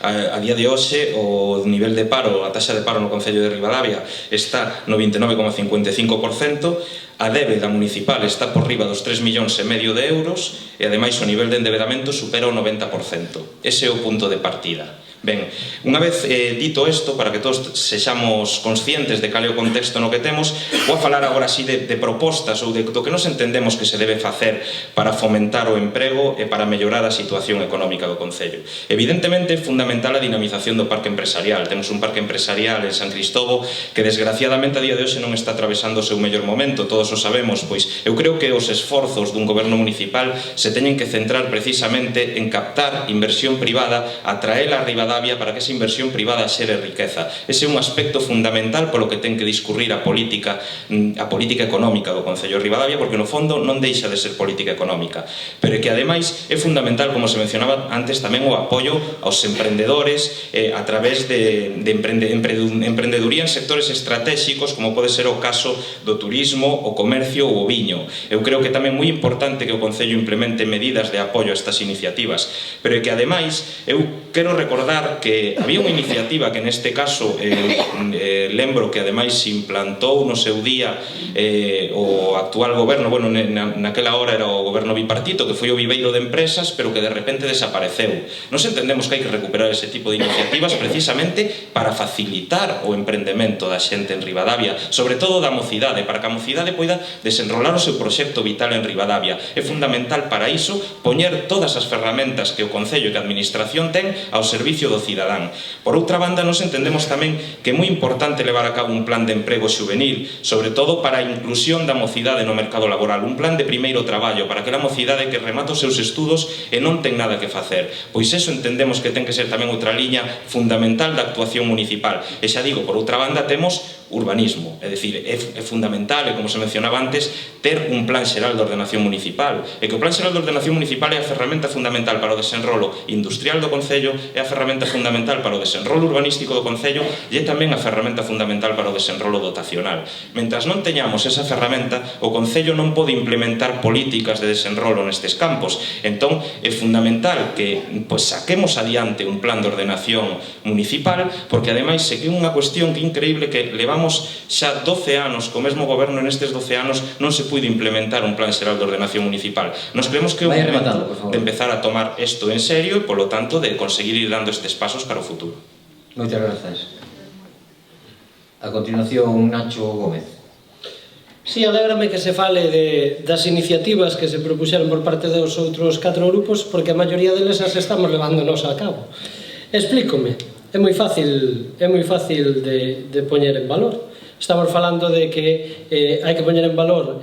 a día de hoxe, o nivel de paro, a taxa de paro no Concello de Ribadavia está no 29,55%, a débeda municipal está por riba dos 3,5 millóns de euros e ademais o nivel de endebedamento supera o 90%. Ese é o punto de partida. Ben, unha vez dito isto, para que todos sexamos conscientes de cal é o contexto no que temos, vou falar agora así de propostas ou do que nos entendemos que se debe facer para fomentar o emprego e para mellorar a situación económica do Concello. Evidentemente é fundamental a dinamización do parque empresarial. Temos un parque empresarial en San Cristobo que desgraciadamente a día de hoxe non está atravesando o seu mellor momento, todos o sabemos, pois eu creo que os esforzos dun goberno municipal se teñen que centrar precisamente en captar inversión privada, atraela a Ribadavia para que esa inversión privada xere riqueza. Ese é un aspecto fundamental polo que ten que discurrir a política económica do Concello de Ribadavia, porque no fondo non deixa de ser política económica, pero que ademais é fundamental, como se mencionaba antes, tamén o apoio aos emprendedores a través de emprendeduría en sectores estratégicos, como pode ser o caso do turismo, o comercio ou o viño. Eu creo que tamén moi importante que o Concello implemente medidas de apoio a estas iniciativas, pero que ademais eu quero recordar sinalar que había unha iniciativa que neste caso lembro que ademais se implantou no seu día o actual goberno, bueno, naquela hora era o goberno bipartito, que foi o Viveiro de Empresas, pero que de repente desapareceu. Nos entendemos que hai que recuperar ese tipo de iniciativas precisamente para facilitar o emprendemento da xente en Ribadavia, sobre todo da mocidade, para que a mocidade poida desenrolar o seu proxecto vital en Ribadavia. É fundamental para iso poñer todas as ferramentas que o Concello e que a Administración ten ao servicio do cidadán. Por outra banda, nos entendemos tamén que é moi importante levar a cabo un plan de emprego xuvenil, sobre todo para a inclusión da mocidade no mercado laboral, un plan de primeiro traballo para aquela mocidade que remata os seus estudos e non ten nada que facer. Pois eso entendemos que ten que ser tamén outra liña fundamental da actuación municipal. E xa digo, por outra banda, temos urbanismo, é dicir, é fundamental, e como se mencionaba antes, ter un plan xeral de ordenación municipal, e que o plan xeral de ordenación municipal é a ferramenta fundamental para o desenrolo industrial do Concello, é a ferramenta fundamental para o desenrolo urbanístico do Concello e é tamén a ferramenta fundamental para o desenrolo dotacional. Mentras non teñamos esa ferramenta, o Concello non pode implementar políticas de desenrolo nestes campos. Entón, é fundamental que saquemos adiante un plan de ordenación municipal, porque ademais é que é unha cuestión que é increíble que levamos xa 12 anos co mesmo goberno, e nestes 12 anos non se puide implementar un plan xeral de ordenación municipal. Nos creemos que é o momento de empezar a tomar isto en serio e, polo tanto, de conseguir ir dando estes pasos para o futuro. Moitas grazas. A continuación, Nacho Gómez. Si, alégrame que se fale das iniciativas que se propuxeron por parte dos outros 4 grupos, porque a maioría deles as estamos levándonos a cabo. Explícome. É moi fácil de poñer en valor. Estamos falando de que hai que poñer en valor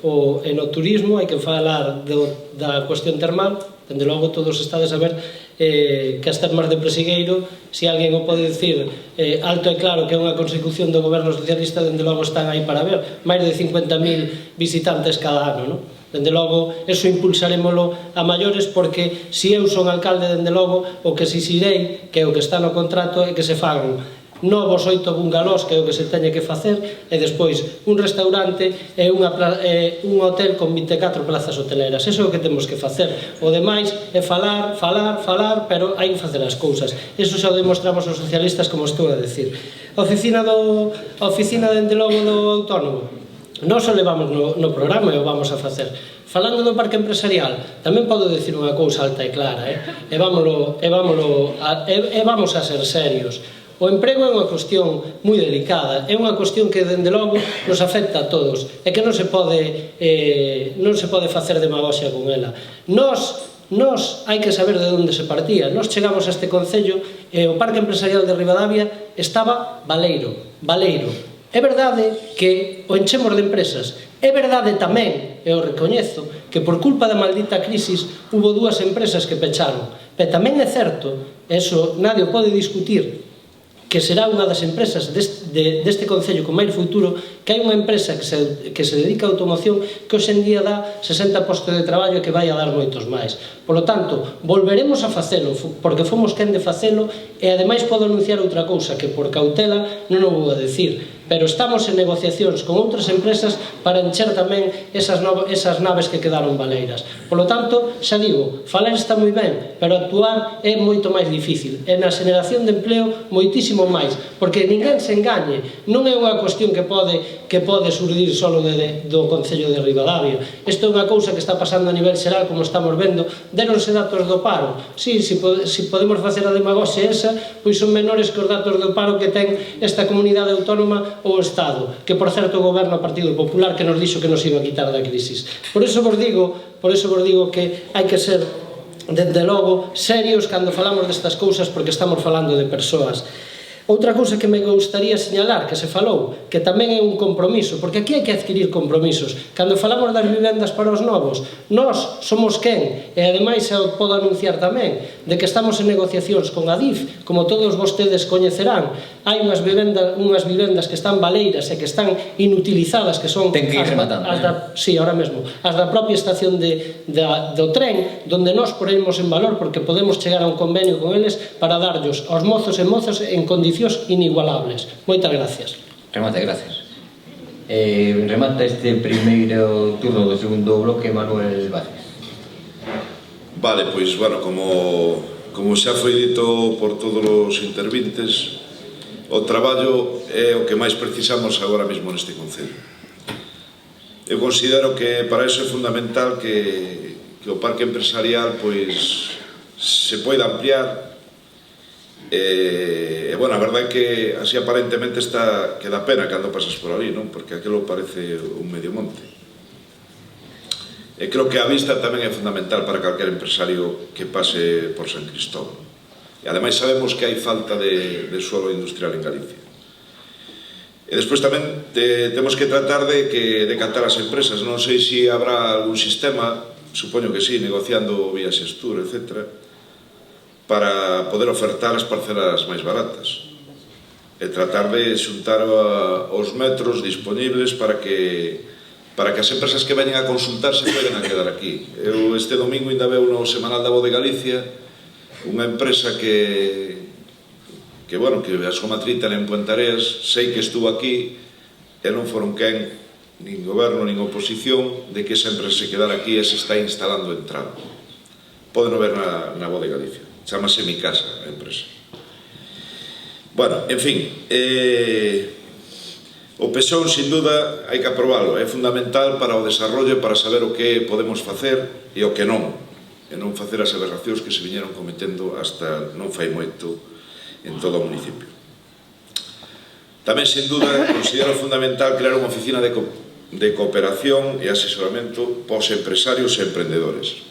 o enoturismo, hai que falar da cuestión termal. Dende logo todos estades a ver que as termas de Presigueiro, se alguén o pode dicir alto e claro que é unha consecución do goberno socialista, dende logo están aí para ver máis de 50.000 visitantes cada ano, non? Dende logo, eso impulsarémolo a maiores, porque se eu son alcalde, dende logo, o que exixirei, que é o que está no contrato, é que se fagan novos 8 bungalós, que é o que se teñe que facer, e despois un restaurante e un hotel con 24 plazas hoteleras. Eso é o que temos que facer. O demais é falar, pero hai que facer as cousas. Eso xa o demostramos os socialistas, como estou a decir. A oficina, dende logo, do autónomo, non só levamos no programa e o vamos a facer. Falando do parque empresarial, tamén podo dicir unha cousa alta e clara, e vamos a ser serios. O emprego é unha cuestión moi delicada, é unha cuestión que, dende logo, nos afecta a todos, e que non se pode facer demagoxia con ela. Nós hai que saber de onde se partía. Nós chegamos a este Concello e o parque empresarial de Ribadavia estaba baleiro. É verdade que o enchemos de empresas. É verdade tamén, e o recoñezo, que por culpa da maldita crisis hubo 2 empresas que pecharon. Pero tamén é certo, eso nadie o pode discutir, que será unha das empresas deste Concello con máis futuro, que hai unha empresa que se dedica a automoción que hoxe en día dá 60 postos de traballo e que vai a dar moitos máis. Por lo tanto, volveremos a facelo, porque fomos quen de facelo, e ademais podo anunciar outra cousa, que por cautela non o vou a decir, pero estamos en negociacións con outras empresas para encher tamén esas naves que quedaron baleiras. Por lo tanto, xa digo, falar está moi ben, pero actuar é moito máis difícil. E na xeración de empleo, moitísimo máis, porque ninguén se engañe, non é unha cuestión que pode surdir solo do Concello de Ribadavia. Isto é unha cousa que está pasando a nivel xeral, como estamos vendo. Déronse datos do paro. Si podemos facer a demagoxia esa, pois son menores que os datos do paro que ten esta comunidade autónoma ou o Estado, que por certo goberna o Partido Popular, que nos dixo que nos iba a quitar da crisis. Por eso vos digo que hai que ser, dende logo, serios cando falamos destas cousas, porque estamos falando de persoas. Outra cousa que me gustaría señalar, que se falou, que tamén é un compromiso, porque aquí hai que adquirir compromisos. Cando falamos das vivendas para os novos, nós somos quen, e ademais eu podo anunciar tamén, de que estamos en negociacións con Adif, como todos vostedes coñecerán. Hai unhas vivendas que están baleiras e que están inutilizadas, que son... Ten que ir rematando. Sí, ahora mesmo. As da propia estación do tren, donde nós poremos en valor, porque podemos chegar a un convenio con eles para darllos aos mozos e mozas en condicións inigualables. Moitas gracias. Remate, gracias. Remata este primeiro turno do segundo bloque Manuel Vázquez. Vale, pois, bueno, como como xa foi dito por todos os intervintes, o traballo é o que máis precisamos agora mesmo neste concello. Eu considero que para iso é fundamental que o parque empresarial pois se poida ampliar. Bueno, a verdade é que así aparentemente está que dá pena cando pasas por ali, non? Porque aquilo parece un medio monte. E creo que a vista tamén é fundamental para calquer empresario que pase por San Cristóbal. E ademais sabemos que hai falta de suelo industrial en Galicia. E despois tamén temos que tratar de decantar as empresas. Non sei se habrá algún sistema, supoño que sí, negociando vía Xestur, etc., para poder ofertar as parcelas máis baratas e tratar de xuntar os metros disponibles para que as empresas que veñen a consultar se poden a quedar aquí. Eu este domingo ainda veu no Semanal da Voz de Galicia unha empresa que a súa matriz ten en Puentareas, sei que estuvo aquí e non foron quen, nin goberno, nin oposición, de que esa empresa se quedara aquí e se está instalando en Tralo. Poden ver na Voz de Galicia. Chámase Mi Casa a empresa. Bueno, en fin, o PSOE, sin duda, hai que aprobalo. É fundamental para o desarrollo, para saber o que podemos facer e o que non. E non facer as aberracións que se viñeron cometendo hasta non fai moito en todo o municipio. Tamén, sin duda, considero fundamental crear unha oficina de cooperación e asesoramento pos empresarios e emprendedores.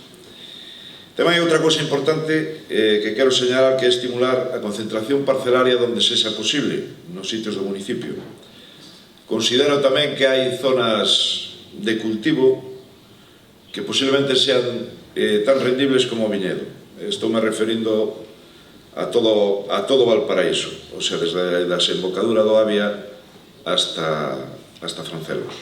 Tamén hai outra cousa importante que quero señalar, que é estimular a concentración parcelaria onde sexa posible nos sitios do municipio. Considero tamén que hai zonas de cultivo que posiblemente sean tan rendibles como o viñedo. Estou me referindo a todo Valparaíso, o sea, desde a desembocadura do Avia hasta Francelos.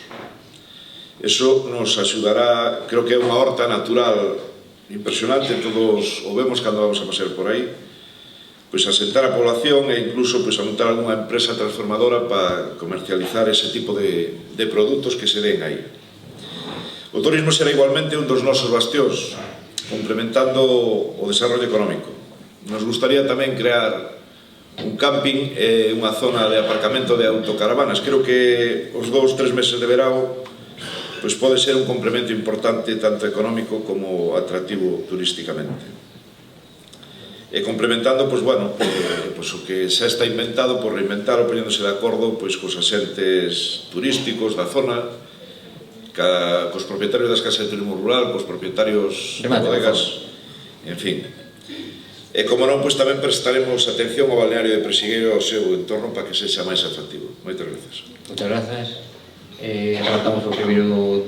Eso nos axudará, creo que é unha horta natural impresionante, todos o vemos cando vamos a pasear por aí, pois a sentar a población e incluso pois a montar algunha empresa transformadora para comercializar ese tipo de produtos que se den aí. O turismo será igualmente un dos nosos bastións, complementando o desarrollo económico. Nos gustaría tamén crear un camping e unha zona de aparcamento de autocaravanas. Creo que os 2-3 meses de verao pois pode ser un complemento importante tanto económico como atractivo turísticamente. E complementando, pois, bueno, pois o que xa está inventado, por reinventalo, poñéndose de acordo pois cos axentes turísticos da zona, cos propietarios das casas de turismo rural, cos propietarios de bodegas, en fin. E como non, pois tamén prestaremos atención ao balneario de Presigueiro e ao seu entorno para que sexa máis atractivo. Moitas gracias. Moitas grazas. Rematamos o primeiro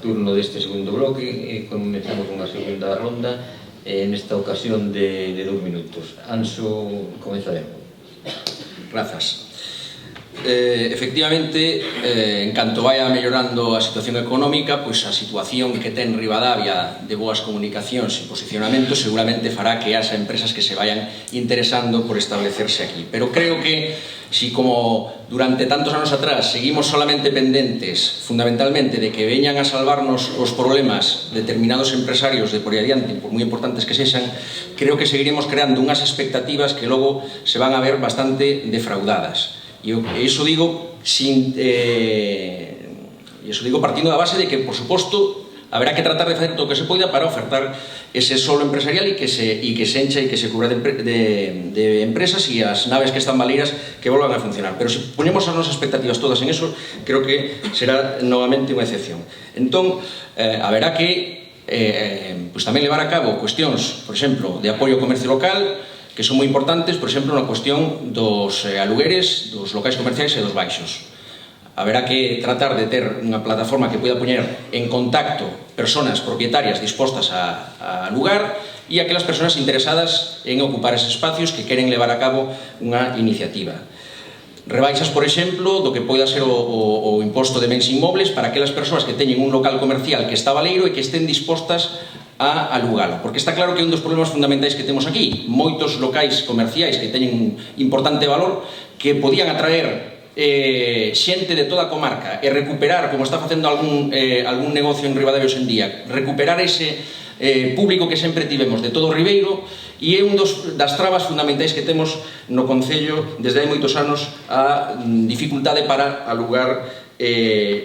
turno deste segundo bloque e comenzamos unha segunda ronda. Nesta ocasión de 2 minutos. Anxo, comenzaremos. Grazas. Efectivamente, en canto vaya mellorando a situación económica, pois a situación que ten Ribadavia de boas comunicacións e posicionamento seguramente fará que haxa empresas que se vayan interesando por establecerse aquí. Pero creo que si como durante tantos anos atrás seguimos solamente pendentes fundamentalmente de que veñan a salvarnos os problemas determinados empresarios de por aí adiante, por moi importantes que sexan, creo que seguiremos creando unhas expectativas que logo se van a ver bastante defraudadas. E iso digo partindo da base de que, por suposto, haberá que tratar de facer todo o que se poida para ofertar ese solo empresarial e que se encha e que se cubra de empresas e as naves que están baleiras que volvan a funcionar. Pero se ponemos as nosas expectativas todas en eso, creo que será novamente unha excepción. Entón, haberá que pois tamén levar a cabo cuestións, por exemplo, de apoio ao comercio local, que son moi importantes, por exemplo, na cuestión dos alugueres, dos locais comerciais e dos baixos. Haberá que tratar de ter unha plataforma que poida poñer en contacto persoas propietarias dispostas a alugar e aquelas persoas interesadas en ocupar eses espacios que queren levar a cabo unha iniciativa. Rebaixas, por exemplo, do que poida ser o imposto de bens inmobles para aquelas persoas que teñen un local comercial que está baleiro e que estén dispostas a alugalo, porque está claro que un dos problemas fundamentais que temos aquí, moitos locais comerciais que teñen un importante valor, que podían atraer xente de toda a comarca e recuperar, como está facendo algún negocio en Ribadavia hoxe en día, recuperar ese público que sempre tivemos de todo o Ribeiro e é un das trabas fundamentais que temos no Concello desde hai moitos anos a dificultade para alugar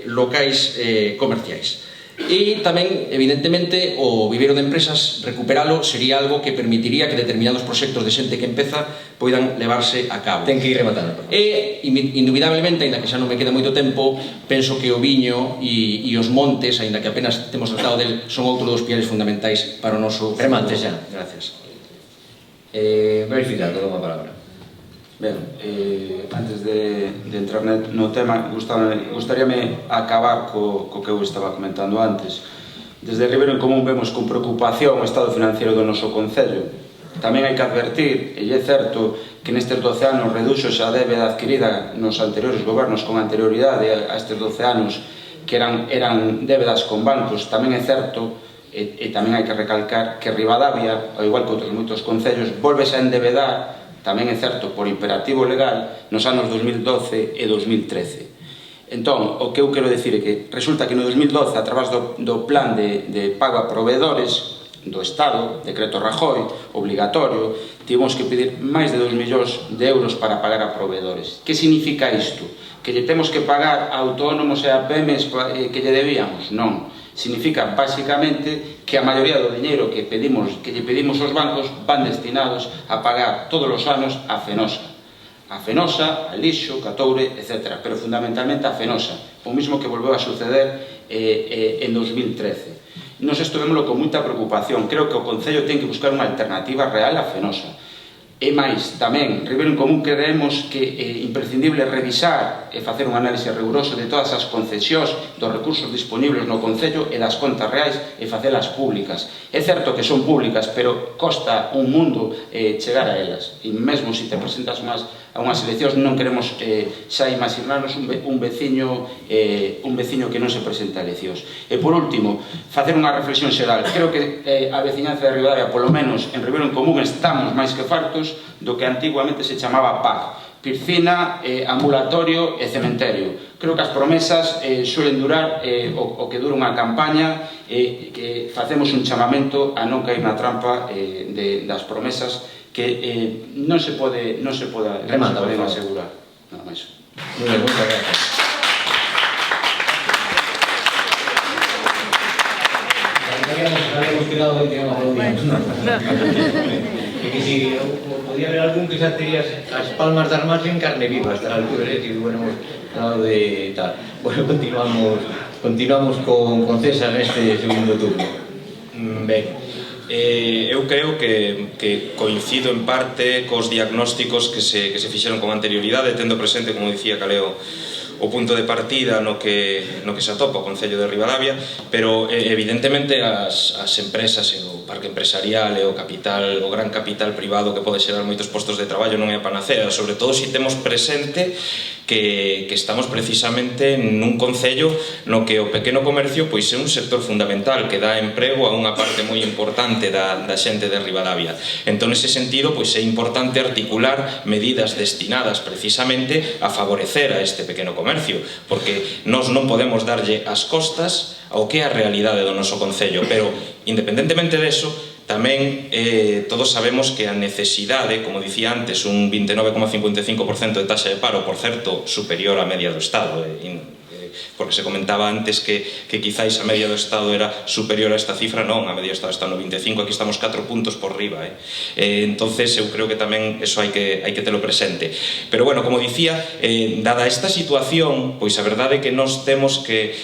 locais comerciais. E tamén, evidentemente, o vivero de empresas, recuperalo sería algo que permitiría que determinados proxectos de xente que empeza poidan levarse a cabo. Ten que ir rematando. E, indubidablemente, ainda que xa non me queda moito tempo, penso que o viño e os montes, ainda que apenas temos tratado del, son outro dos pilares fundamentais para o noso... Remate xa. Gracias. Verificar, toda unha palabra. Ben, antes de entrar no tema, gustaríame acabar co que eu estaba comentando antes. Desde Ribeiro en Común vemos con preocupación o estado financiero do noso Concello. Tamén hai que advertir, e é certo, que nestes 12 anos reduxo xa a débeda adquirida nos anteriores gobernos con anterioridade a estes 12 anos que eran débedas con bancos. Tamén é certo, e tamén hai que recalcar, que Ribadavia, ao igual que outros moitos concellos, volvese a endebedar, tamén é certo, por imperativo legal, nos anos 2012 e 2013. Entón, o que eu quero dicir é que resulta que no 2012, a través do plan de pago a proveedores do Estado, decreto Rajoy, obligatorio, tivemos que pedir máis de 2 millóns de euros para pagar a proveedores. Que significa isto? Que lle temos que pagar a autónomos e a PEMES que lle debíamos? Non. Significa, basicamente, que a maioría do diñeiro que lle pedimos aos bancos van destinados a pagar todos os anos a Fenosa. A Fenosa, a Lixo, Catoure, etc. Pero fundamentalmente a Fenosa. O mismo que volveu a suceder en 2013. Nos estuvémoslo con moita preocupación. Creo que o Concello ten que buscar unha alternativa real a Fenosa. E máis, tamén, Ribeiro en Común creemos que é imprescindible revisar e facer un análise riguroso de todas as concesións dos recursos disponibles no Concello e das contas reais e facelas públicas. É certo que son públicas, pero costa un mundo chegar a elas. E mesmo se te presentas a unhas eleccións non queremos xa imaginarnos un veciño que non se presenta a eleccións. E por último, facer unha reflexión xeral. Creo que a veciñanza de Ribadavia, polo menos en Ribeiro en Común, estamos máis que fartos do que antiguamente se chamaba PAC, piscina, ambulatorio e cementerio. Creo que as promesas suelen durar o que dura unha campaña e que facemos un chamamento a non caer na trampa das promesas que non se pode asegurar. Nada máis. Muy bien, muchas gracias. Hemos quedado 20 anos que si podía haber algún que xa terías as palmas de armas en carne viva hasta a altura, que hubiéramos hablado de tal. Bueno, continuamos con César neste segundo turno. Ben, eu creo que coincido en parte cos diagnósticos que se fixeron con anterioridade, tendo presente, como dicía Caleo, o punto de partida no que se atopa o Concello de Ribadavia, pero evidentemente as empresas e o parque empresarial e o gran capital privado que pode xerar moitos postos de traballo non é a panacea, sobre todo se temos presente que estamos precisamente nun concello no que o pequeno comercio pois é un sector fundamental que dá emprego a unha parte moi importante da xente de Ribadavia. Entón, nese sentido, pois é importante articular medidas destinadas precisamente a favorecer a este pequeno comercio, porque nós non podemos darlle as costas ao que é a realidade do noso concello, pero independentemente deso, tamén todos sabemos que a necesidade, como dicía antes, un 29,55% de taxa de paro, por certo, superior á media do Estado, porque se comentaba antes que quizáis a media do Estado era superior a esta cifra. Non, a media do Estado está no 25, aquí estamos 4 puntos por riba. Entonces eu creo que tamén eso hai que telo presente. Pero bueno, como dicía, dada esta situación, pois a verdade é que nós temos que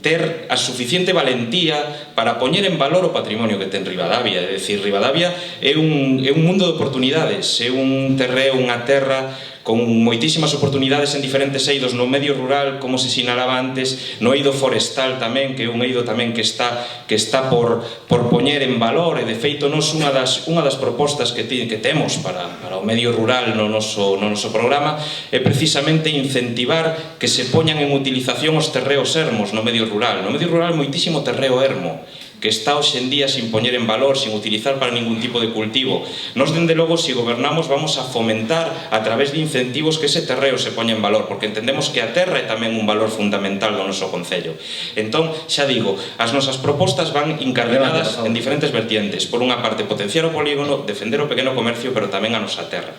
ter a suficiente valentía para poñer en valor o patrimonio que ten Ribadavia. É dicir, Ribadavia é un mundo de oportunidades, é un terreo, unha terra con moitísimas oportunidades en diferentes eidos no medio rural, como se sinalaba antes, no eido forestal tamén, que é un eido tamén que está por poñer en valor, e de feito nos unha das propostas que temos para o medio rural no noso programa é precisamente incentivar que se poñan en utilización os terreos ermos no medio rural. No medio rural moitísimo terreo ermo que está hoxe en día sin poñer en valor, sin utilizar para ningún tipo de cultivo. Nos, dende logo, se gobernamos, vamos a fomentar a través de incentivos que ese terreo se poña en valor, porque entendemos que a terra é tamén un valor fundamental do noso concello. Entón, xa digo, as nosas propostas van incardinadas en diferentes vertientes. Por unha parte, potenciar o polígono, defender o pequeno comercio, pero tamén a nosa terra.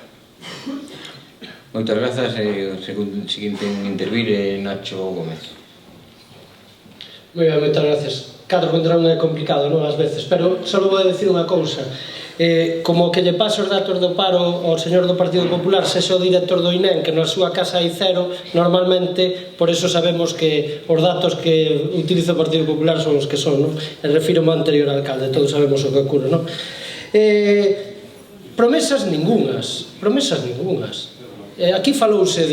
Moitas grazas. O seguinte en intervir é Nacho Gómez. Moi ben, moitas gracias. Claro, contra non é complicado, non, ás veces, pero só vou decir unha cousa. Como que lle pasa os datos do paro ao señor do Partido Popular, sexa o director do INEM, que na súa casa hai cero, normalmente, por eso sabemos que os datos que utiliza o Partido Popular son os que son, non? E refiro ao anterior alcalde, todos sabemos o que ocurre, non? Promesas ningunhas. Aquí falouse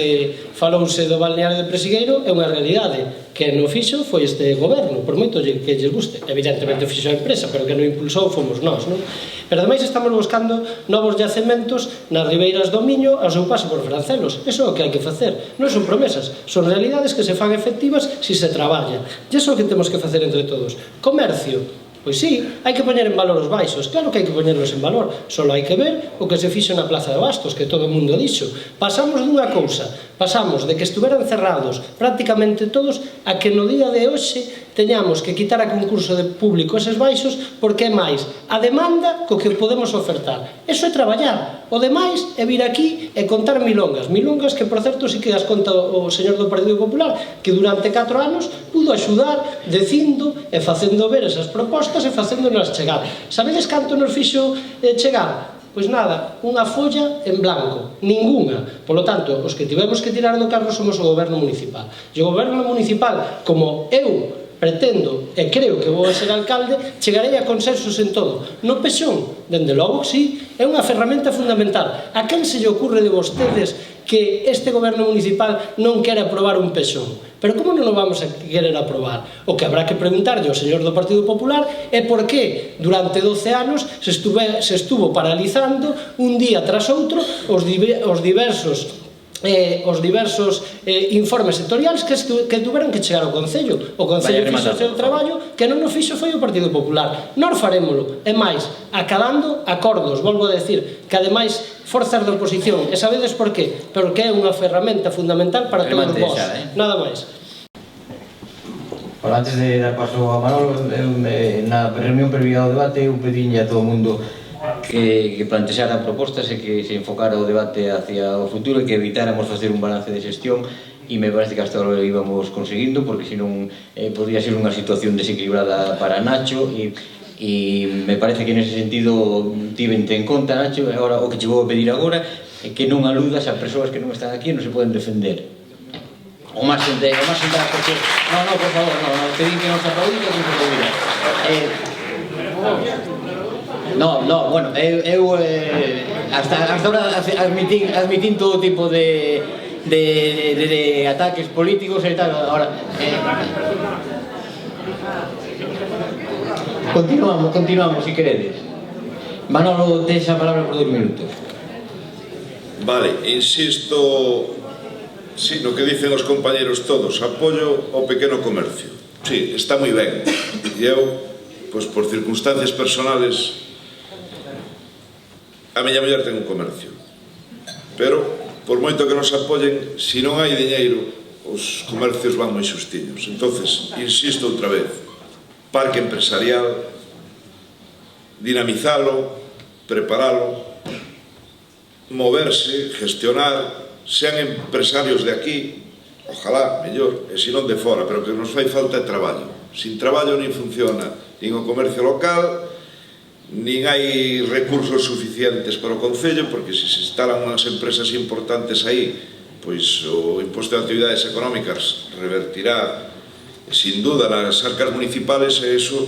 do balneario de Presigueiro, é unha realidade que non fixo foi este goberno, por moito que lles guste. Evidentemente fixo a empresa, pero que non impulsou fomos nós, non? Pero ademais estamos buscando novos yacementos nas ribeiras do Miño ao seu paso por Francelos. Eso é o que hai que facer. Non son promesas, son realidades que se fan efectivas se se traballa. E iso é o que temos que facer entre todos. Comercio. Pois sí, hai que poñer en valor os baixos, claro que hai que poñerlos en valor, só hai que ver o que se fixo na Plaza de Bastos, que todo o mundo dixo. Pasamos dunha cousa, pasamos de que estuveran cerrados prácticamente todos a que no día de hoxe teñamos que quitar a concurso de público eses baixos porque é máis a demanda co que podemos ofertar. Eso é traballar. O demais é vir aquí e contar milongas que por certo sí que as conta o señor do Partido Popular, que durante 4 anos pudo axudar dicindo e facendo ver esas propostas e facéndonos chegar. Sabedes canto nos fixo chegar? Pois nada, unha folla en blanco, ningunha. Por lo tanto, os que tivemos que tirar do carro somos o goberno municipal. E o goberno municipal, como eu pretendo e creo que vou a ser alcalde, chegarei a consensos en todo. No pexón, dende logo, sí, é unha ferramenta fundamental. A quen se lle ocurre de vostedes que este goberno municipal non quere aprobar un pexón? Pero como non o vamos a querer aprobar? O que habrá que preguntarlle ao señor do Partido Popular é por que durante 12 anos se estuvo paralizando un día tras outro os diversos informes sectoriais que tuveron que chegar ao Concello. O Concello fixo o seu traballo, que non o fixo foi o Partido Popular. Nós farémolo, e máis, acadando acordos, volvo a decir, que ademais forzas de oposición, e sabedes por qué? Porque é unha ferramenta fundamental para todos vós. Nada máis. Bueno, antes de dar paso a Manolo, na reunión previa ao debate, eu pedinlle a todo o mundo que plantexara propostas e que se enfocara o debate hacia o futuro e que evitáramos facer un balance de xestión, e me parece que hasta agora lo íbamos conseguindo, porque senón podría ser unha situación desequilibrada para Nacho, e me parece que nese sentido tivente en conta, Nacho. Agora o que che vou pedir agora é que non aludas a persoas que non están aquí e non se poden defender. O máis entrar, porque... No, por favor, pedín que non se aplaudir, que non se aplaudirá. Bueno, eu hasta ahora admitín todo tipo de ataques políticos e tal. Ahora continuamos, si queredes. Manolo, tes a palabra por 2 minutos. Vale, insisto, sí, no que dicen os compañeros todos, apoio ao pequeno comercio. Sí, está moi ben. E eu, pois por circunstancias personales, a miña muller ten un comercio, pero por moito que nos apoyen, se non hai diñeiro, os comercios van moi xustiños. Entonces, insisto outra vez, parque empresarial, dinamizalo, preparalo, moverse, gestionar, sean empresarios de aquí, ojalá, mellor, e se non de fora, pero que nos fai falta é traballo. Sin traballo nin funciona nin o comercio local, nin hai recursos suficientes para o Concello, porque se instalan unhas empresas importantes aí, pois o imposto de actividades económicas revertirá sin duda nas arcas municipales, e iso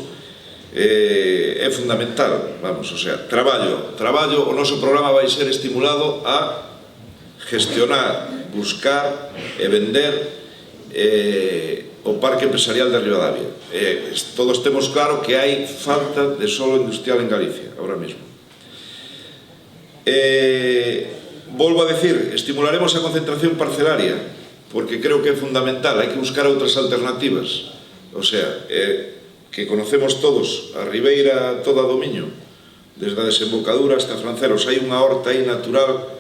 é fundamental. Vamos, o sea, traballo, o noso programa vai ser estimulado a gestionar, buscar e vender o parque empresarial de Ribadavia. Todos temos claro que hai falta de solo industrial en Galicia, ahora mismo. Volvo a decir, estimularemos a concentración parcelaria, porque creo que é fundamental, hai que buscar outras alternativas. O sea, que conocemos todos, a ribeira toda do Miño, desde a desembocadura hasta Franceros, hai unha horta aí natural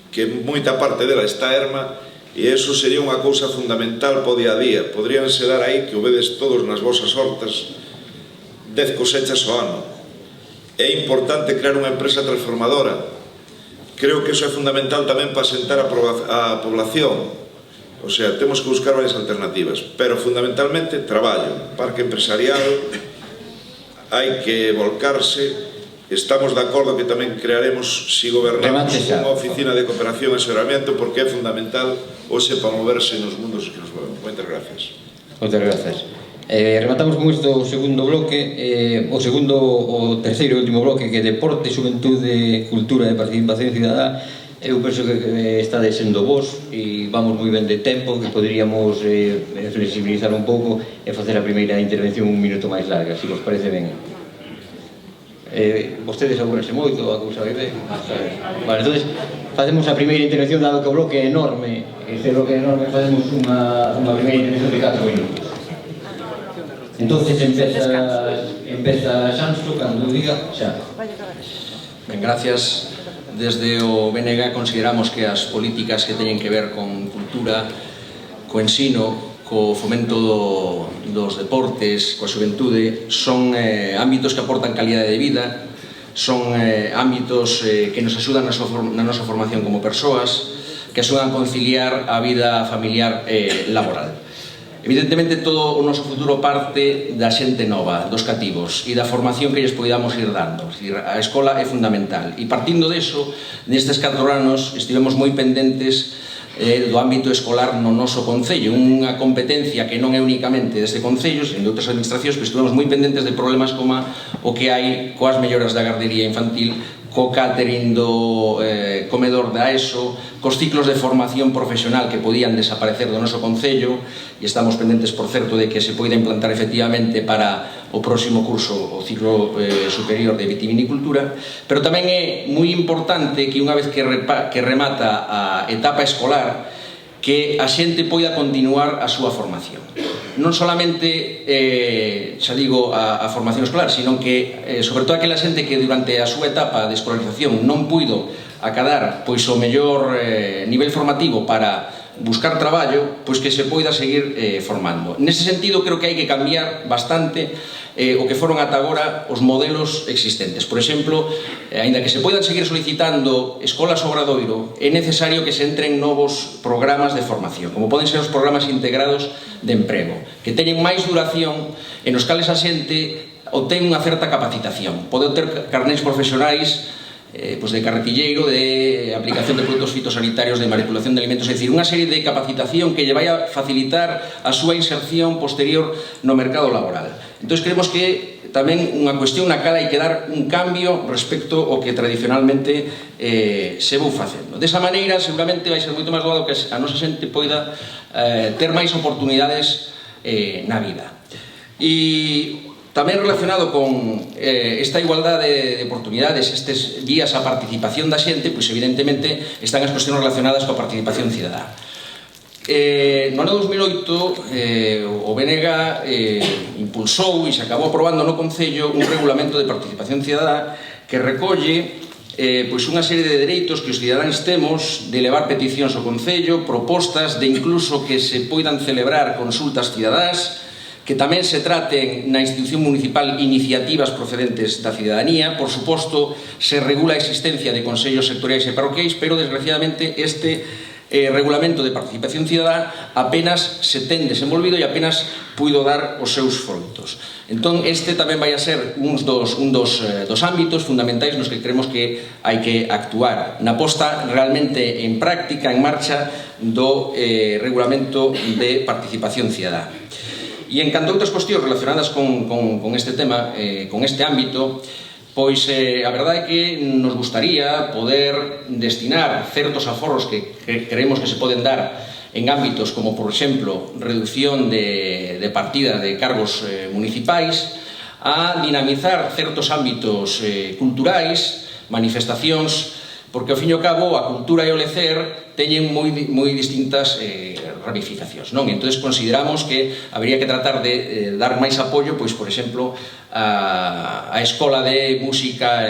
que moita parte dela está erma, e eso sería unha cousa fundamental para o día a día. Podríanse dar aí que o vedes todos nas vosas hortas 10 cosechas ao ano. É importante crear unha empresa transformadora. Creo que eso é fundamental tamén para asentar a población. O sea, temos que buscar varias alternativas, pero fundamentalmente traballo, parque empresarial, hai que volcarse. Estamos de acordo que tamén crearemos, si gobernamos, unha oficina de cooperación e asesoramiento, porque é fundamental hoxe para moverse nos mundos que nos movemos. Moitas gracias. Moitas gracias. Rematamos con isto o segundo bloque, o terceiro e último bloque, que é deporte, xuventude, cultura e participación cidadá. Eu penso que estades sendo vos e vamos moi ben de tempo, que poderíamos flexibilizar un pouco e facer a primeira intervención un minuto máis larga, se vos parece ben. Vostedes aburrense moito, a cousa vai ben. Vale, entón, facemos a primeira intervención, dado que o bloque é enorme, facemos unha primeira intervención de 4 minutos. Entonces empeza Xanxo, cando diga xa. Ben, gracias. Desde o BNG consideramos que as políticas que teñen que ver con cultura, co ensino, co fomento dos deportes, coa xuventude, son ámbitos que aportan calidade de vida, son ámbitos que nos axudan na nosa formación como persoas, que axudan a conciliar a vida familiar e laboral. Evidentemente, todo o noso futuro parte da xente nova, dos cativos, e da formación que lles poidamos ir dando. A escola é fundamental. E partindo deso, nestes 4 anos estivemos moi pendentes do ámbito escolar no noso concello, unha competencia que non é únicamente deste concello, sino de outras administracións, pero estuvemos moi pendentes de problemas como o que hai coas melloras da gardería infantil, co catering do comedor da ESO, cos ciclos de formación profesional que podían desaparecer do noso concello, e estamos pendentes, por certo, de que se poida implantar efectivamente para o próximo curso o ciclo superior de vitivinicultura, pero tamén é moi importante que unha vez que remata a etapa escolar, que a xente poida continuar a súa formación. Non solamente, xa digo, a formación escolar, sino que, sobre todo, aquela xente que durante a súa etapa de escolarización non puido acadar pois o mellor nivel formativo para buscar traballo, pois que se poida seguir formando. Nese sentido, creo que hai que cambiar bastante o que foron ata agora os modelos existentes. Por exemplo, aínda que se poidan seguir solicitando escolas obradoiro, é necesario que se entren novos programas de formación, como poden ser os programas integrados de emprego, que teñen máis duración e nos cales a xente obtén unha certa capacitación. Pode ter carnés profesionais de carretilleiro, de aplicación de produtos fitosanitarios, de manipulación de alimentos, é dicir, unha serie de capacitación que lle vai a facilitar a súa inserción posterior no mercado laboral. Entón, creemos que tamén unha cuestión na cal hai que dar un cambio respecto ao que tradicionalmente se vou facendo. Desa maneira, seguramente vai ser moito máis doado que a nosa xente poida ter máis oportunidades na vida. E tamén relacionado con esta igualdade de oportunidades, estes guías á participación da xente, pois evidentemente están as cuestións relacionadas coa participación cidadá. No ano 2008 o BNG impulsou e se acabou aprobando no Concello un regulamento de participación cidadá que recolle pois unha serie de dereitos que os cidadáns temos de levar peticións ao Concello, propostas de incluso que se poidan celebrar consultas cidadás, que tamén se traten na institución municipal iniciativas procedentes da cidadanía. Por suposto, se regula a existencia de consellos sectoriais e parroquiais, pero desgraciadamente este regulamento de participación cidadá apenas se ten desenvolvido e apenas puido dar os seus froitos. Entón, este tamén vai a ser un dos ámbitos fundamentais nos que creemos que hai que actuar na posta realmente en práctica, en marcha do regulamento de participación cidadá. E en canto a outras cuestións relacionadas con este tema, con este ámbito, pois a verdade é que nos gustaría poder destinar certos aforros que creemos que se poden dar en ámbitos como, por exemplo, reducción de partidas de cargos municipais, a dinamizar certos ámbitos culturais, manifestacións, porque ao fin e ao cabo a cultura e o lecer teñen moi distintas ramificacións, non? Entón, consideramos que habría que tratar de dar máis apoio, pois, por exemplo, a escola de música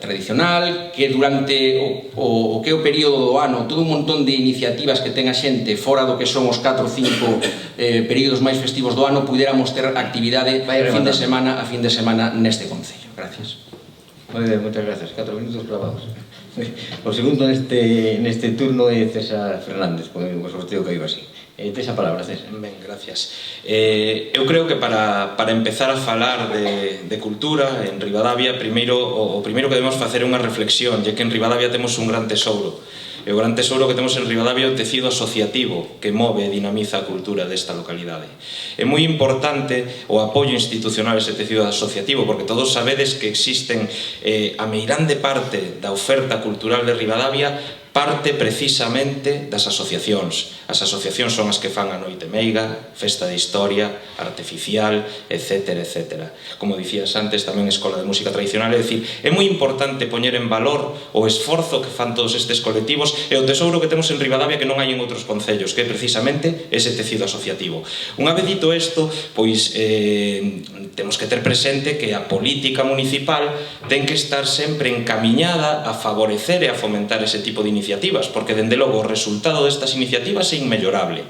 tradicional, que durante o que é o período do ano, todo un montón de iniciativas que ten a xente fora do que son os 4 ou 5 períodos máis festivos do ano, puidéramos ter actividade a fin de semana neste concello. Gracias. Moi ben, moitas gracias. 4 minutos clavados. O segundo neste turno é César Fernández, pois o sorteo que iba así. Tes a palabra, César. Ben, gracias. Eu creo que para empezar a falar de cultura en Ribadavia, o primeiro que debemos facer é unha reflexión, ya que en Ribadavia temos un gran tesouro. E o gran tesouro que temos en Ribadavia é o tecido asociativo que move e dinamiza a cultura desta localidade. É moi importante o apoio institucional a ese tecido asociativo, porque todos sabedes que existen a meirande parte da oferta cultural de Ribadavia parte precisamente das asociacións. As asociacións son as que fan a Noite Meiga, Festa de Historia, Arteficial, etc. etc. Como dicías antes, tamén Escola de Música Tradicional. É dicir, é moi importante poñer en valor o esforzo que fan todos estes colectivos e o tesouro que temos en Ribadavia que non hai en outros concellos, que é precisamente ese tecido asociativo. Unha vez dito isto, pois temos que ter presente que a política municipal ten que estar sempre encamiñada a favorecer e a fomentar ese tipo de iniciativas, porque dende logo o resultado destas iniciativas é inmellorable.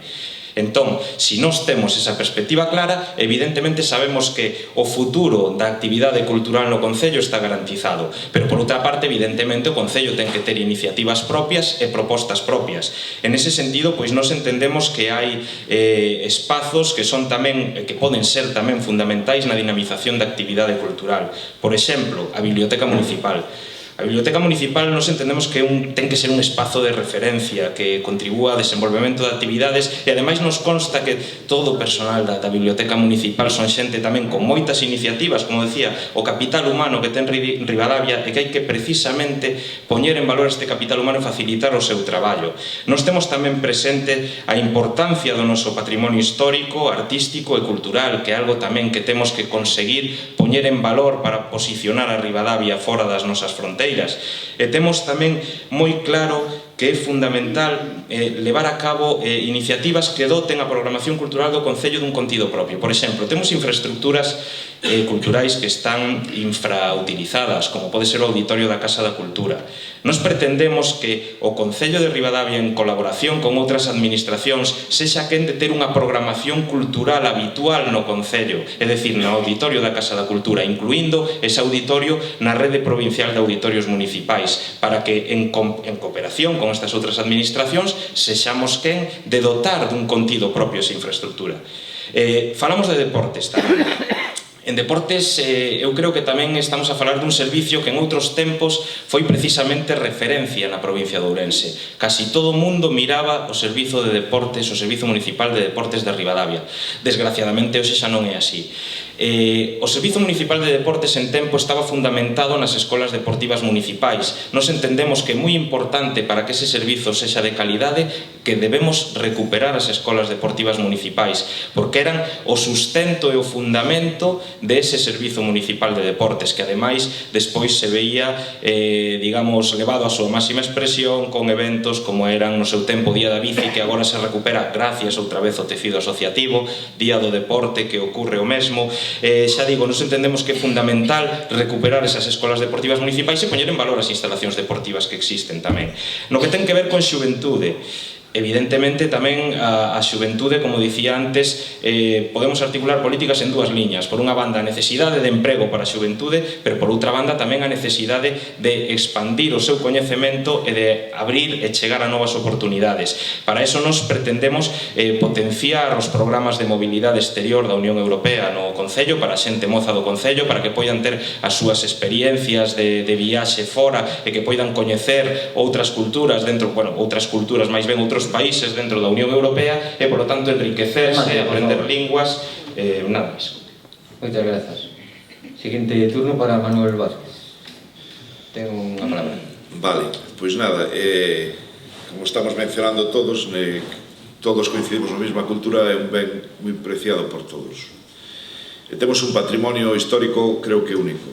Entón, se nós temos esa perspectiva clara, evidentemente sabemos que o futuro da actividade cultural no concello está garantizado, pero por outra parte, evidentemente, o concello ten que ter iniciativas propias e propostas propias. En ese sentido, pois nós entendemos que hai espazos que son tamén, que poden ser tamén fundamentais na dinamización da actividade cultural. Por exemplo, a Biblioteca Municipal. A Biblioteca Municipal nos entendemos que ten que ser un espazo de referencia que contribúa ao desenvolvemento de actividades e ademais nos consta que todo o personal da Biblioteca Municipal son xente tamén con moitas iniciativas, como decía, o capital humano que ten Ribadavia e que hai que precisamente poñer en valor este capital humano e facilitar o seu traballo. Nos temos tamén presente a importancia do noso patrimonio histórico, artístico e cultural, que é algo tamén que temos que conseguir poñer en valor para posicionar a Ribadavia fora das nosas fronteiras. E temos tamén moi claro que é fundamental levar a cabo iniciativas que doten a programación cultural do concello dun contido propio. Por exemplo, temos infraestructuras culturais que están infrautilizadas, como pode ser o Auditorio da Casa da Cultura. Nos pretendemos que o Concello de Ribadavia, en colaboración con outras administracións, sexa quen de ter unha programación cultural habitual no Concello, é dicir, no Auditorio da Casa da Cultura, incluindo ese auditorio na rede provincial de auditorios municipais, para que en cooperación con estas outras administracións sexamos quen de dotar dun contido propio esa infraestructura. Falamos de deportes tamén. En deportes, eu creo que tamén estamos a falar dun servicio que en outros tempos foi precisamente referencia na provincia de Ourense. Casi todo o mundo miraba o servizo de deportes, o Servizo Municipal de Deportes de Ribadavia. Desgraciadamente, hoxe xa non é así. O Servizo Municipal de Deportes en tempo estaba fundamentado nas escolas deportivas municipais. Nos entendemos que é moi importante para que ese servizo sexa de calidade que debemos recuperar as escolas deportivas municipais, porque eran o sustento e o fundamento de ese Servizo Municipal de Deportes, que ademais despois se veía, digamos, levado a súa máxima expresión con eventos como eran no seu tempo Día da Bici, que agora se recupera gracias outra vez ao tecido asociativo, Día do Deporte, que ocorre o mesmo. Xa digo, nos entendemos que é fundamental recuperar esas escolas deportivas municipais e poñer en valor as instalacións deportivas que existen tamén. No que ten que ver con xuventude, evidentemente tamén a xuventude, como dicía antes, podemos articular políticas en dúas liñas. Por unha banda, a necesidade de emprego para a xuventude, pero por outra banda tamén a necesidade de expandir o seu coñecemento e de abrir e chegar a novas oportunidades. Para eso nos pretendemos potenciar os programas de mobilidade exterior da Unión Europea no Concello, para a xente moza do Concello, para que poidan ter as súas experiencias de viaxe fora e que poidan coñecer outras culturas dentro, bueno, outras culturas, máis ben outros países dentro da Unión Europea e, por lo tanto, enriquecerse, aprender linguas, nada máis. Moitas grazas. Seguinte turno para Manuel Vázquez. Ten unha palabra. Vale, pois nada, como estamos mencionando todos, todos coincidimos na mesma cultura, é un ben moi preciado por todos. Temos un patrimonio histórico, creo que único.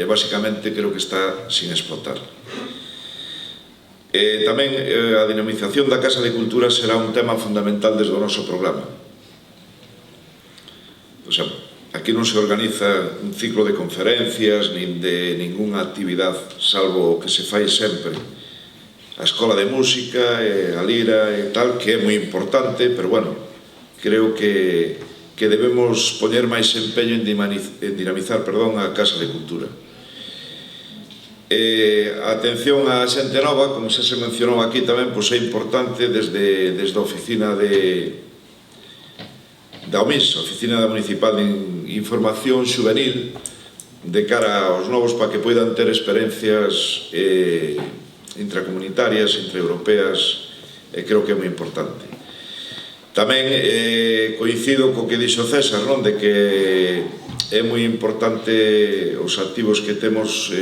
Básicamente, creo que está sin explotar. Tamén a dinamización da Casa de Cultura será un tema fundamental desde o noso programa. O sea, aquí non se organiza un ciclo de conferencias nin de ninguna actividade, salvo o que se fai sempre a Escola de Música, a Lira e tal, que é moi importante, pero bueno, creo que debemos poñer máis empeño en dinamizar a Casa de Cultura. A atención á xente nova, como xa se mencionou aquí tamén, pois é importante desde a oficina da OMIS, a Oficina Municipal de Información Juvenil, de cara aos novos para que poidan ter experiencias intracomunitarias, intraeuropeas, creo que é moi importante. Tamén coincido co que dixo César, non? De que é moi importante os activos que temos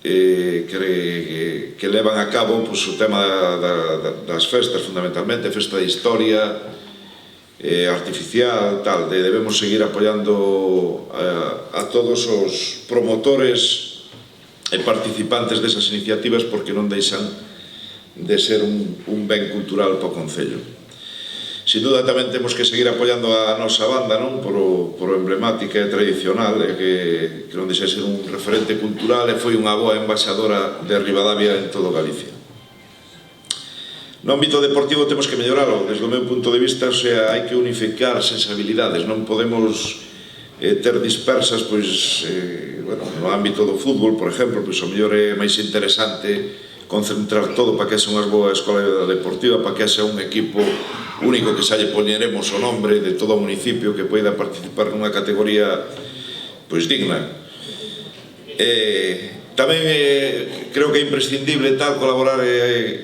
que levan a cabo o tema das festas, fundamentalmente, festa de historia artificial, tal, debemos seguir apoiando a todos os promotores e participantes desas iniciativas, porque non deixan de ser un ben cultural para o Concello. Sin duda tamén temos que seguir apoiando a nosa banda, non? Por o emblemática e tradicional, que non deixa de ser un referente cultural e foi unha boa embaixadora de Ribadavia en todo Galicia. No ámbito deportivo temos que melloralo, desde o meu punto de vista, o sea, hai que unificar sensibilidades, non podemos ter dispersas, pois, no ámbito do fútbol, por exemplo, pois o mellor é máis interesante concentrar todo para que haxa unha boa escola deportiva, para que haxa un equipo único que xa lle poñeremos o nombre de todo o municipio que poida participar nunha categoría pois digna. Tamén creo que é imprescindible tal colaborar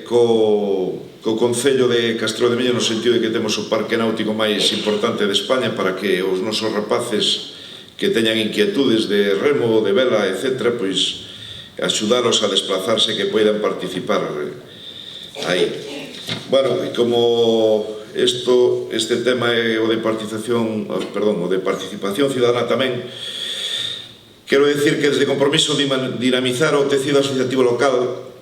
co Concello de Castreo de Miño, no sentido de que temos o parque náutico máis importante de España, para que os nosos rapaces que teñan inquietudes de remo, de vela, etc., pois axudalos a desplazarse, que poidan participar aí. Bueno, e como este tema é o de participación cidadana tamén, quero dicir que desde Compromiso dinamizar o tecido asociativo local,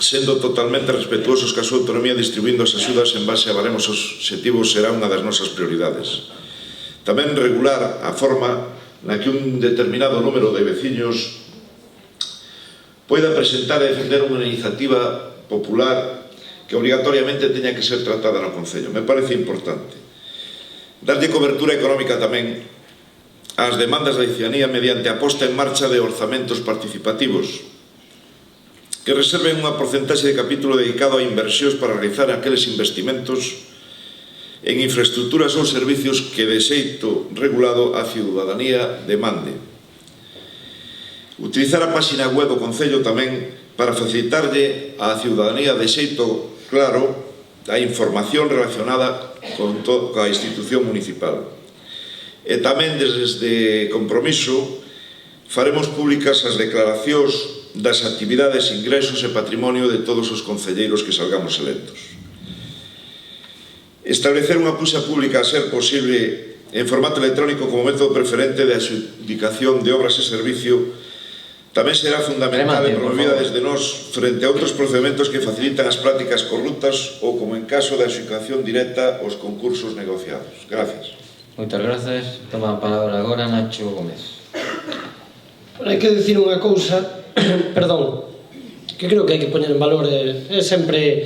sendo totalmente respetuosos ca súa autonomía, distribuindo as axudas en base a baremos obxectivos, será unha das nosas prioridades. Tamén regular a forma na que un determinado número de veciños poida presentar e defender unha iniciativa popular que obrigatoriamente teña que ser tratada no Concello. Me parece importante darlle cobertura económica tamén ás demandas da cidadanía mediante a posta en marcha de orzamentos participativos que reserven unha porcentaxe de capítulo dedicado a inversións para realizar aqueles investimentos en infraestructuras ou servicios que de xeito regulado a ciudadanía demande. Utilizar a páxina web do Concello tamén para facilitarlle á ciudadanía de xeito claro a información relacionada coa institución municipal. E tamén desde Compromiso faremos públicas as declaracións das actividades, ingresos e patrimonio de todos os concelleiros que salgamos electos. Establecer unha puxa pública a ser posible en formato electrónico como método preferente de adxudicación de obras e servicio tamén será fundamental e promovida desde nós frente a outros procedementos que facilitan as prácticas corruptas ou como en caso de adxudicación directa aos concursos negociados. Gracias. Moitas grazas. Toma a palabra agora Nacho Gómez. Hai que dicir unha cousa, perdón, que creo que hai que poñer en valor, é sempre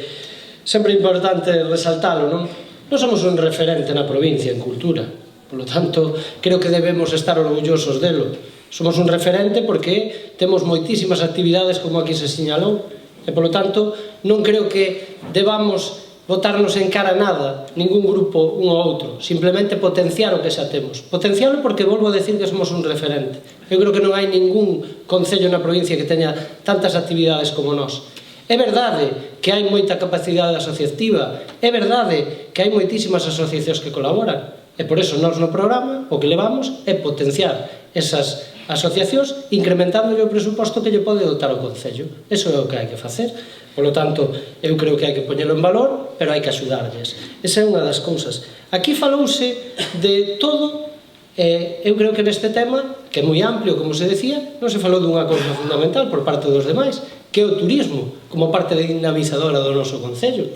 importante resaltalo, non? Non somos un referente na provincia en cultura, polo tanto, creo que debemos estar orgullosos delo. Somos un referente porque temos moitísimas actividades, como aquí se señalou, e polo tanto, non creo que debamos botarnos en cara nada, ningún grupo, un ou outro, simplemente potenciar o que xa temos. Potenciarlo porque volvo a decir que somos un referente. Eu creo que non hai ningún concello na provincia que teña tantas actividades como nós. É verdade que hai moita capacidade asociativa, é verdade que hai moitísimas asociacións que colaboran, e por eso nós no programa o que levamos é potenciar esas asociacións incrementándolle o presuposto que lle pode dotar o Concello. Eso é o que hai que facer. Por lo tanto, eu creo que hai que poñelo en valor, pero hai que axudarlles. Esa é unha das cousas. Aquí falouse de todo Eu creo que neste tema, que é moi amplio, como se decía, non se falou dunha cousa fundamental por parte dos demais, que é o turismo, como parte dinamizadora do noso concello.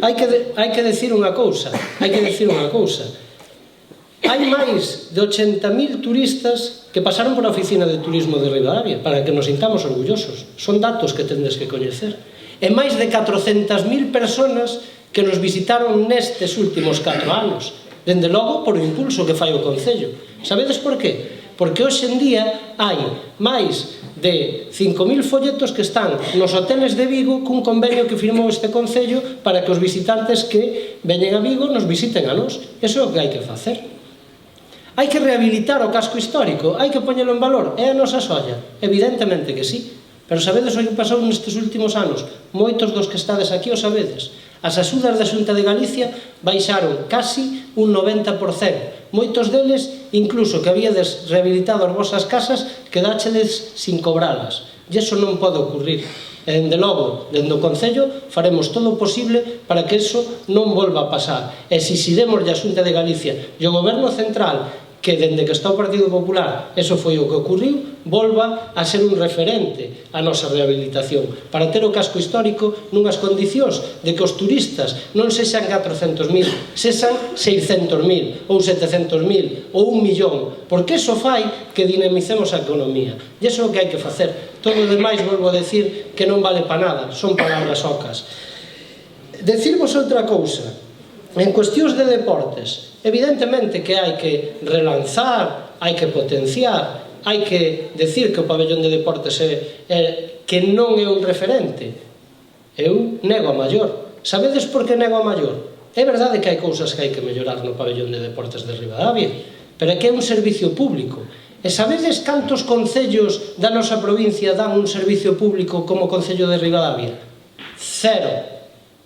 Hai que decir unha cousa, hai máis de 80.000 turistas que pasaron por a oficina de turismo de Ribadavia, para que nos sintamos orgullosos. Son datos que tendes que coñecer. E máis de 400.000 personas que nos visitaron nestes últimos 4 anos. Dende logo, por o impulso que fai o Concello. Sabedes por qué? Porque hoxe en día hai máis de 5.000 folletos que están nos hoteles de Vigo cun convenio que firmou este Concello para que os visitantes que veñen a Vigo nos visiten a nós. Iso é o que hai que facer. Hai que rehabilitar o casco histórico, hai que poñelo en valor. É a nosa xoia? Evidentemente que sí. Pero sabedes o que pasou nestes últimos anos? Moitos dos que estades aquí o sabedes. As axudas da Xunta de Galicia baixaron casi un 90%. Moitos deles, incluso que habíades rehabilitado as vosas casas, quedáchedes sin cobralas. E iso non pode ocurrir. E, dende logo, dende o Concello, faremos todo o posible para que iso non volva a pasar. E exixiremos a Xunta de Galicia e o Goberno Central que dende que está o Partido Popular, eso foi o que ocurriu, volva a ser un referente a nosa rehabilitación, para ter o casco histórico nunhas condicións de que os turistas non sexan 400.000, sexan 600.000, ou 700.000, ou 1 millón, porque eso fai que dinamicemos a economía. E iso é o que hai que facer. Todo o demais, volvo a decir, que non vale para nada, son palabras ocas. Decirvos outra cousa, en cuestións de deportes, evidentemente que hai que relanzar, hai que potenciar, hai que decir que o pabellón de deportes que non é un referente. Eu nego a maior. Sabedes por que nego a maior? É verdade que hai cousas que hai que mellorar no pabellón de deportes de Ribadavia, pero é que é un servicio público. E sabedes cantos concellos da nosa provincia dan un servicio público como o Concello de Ribadavia? 0.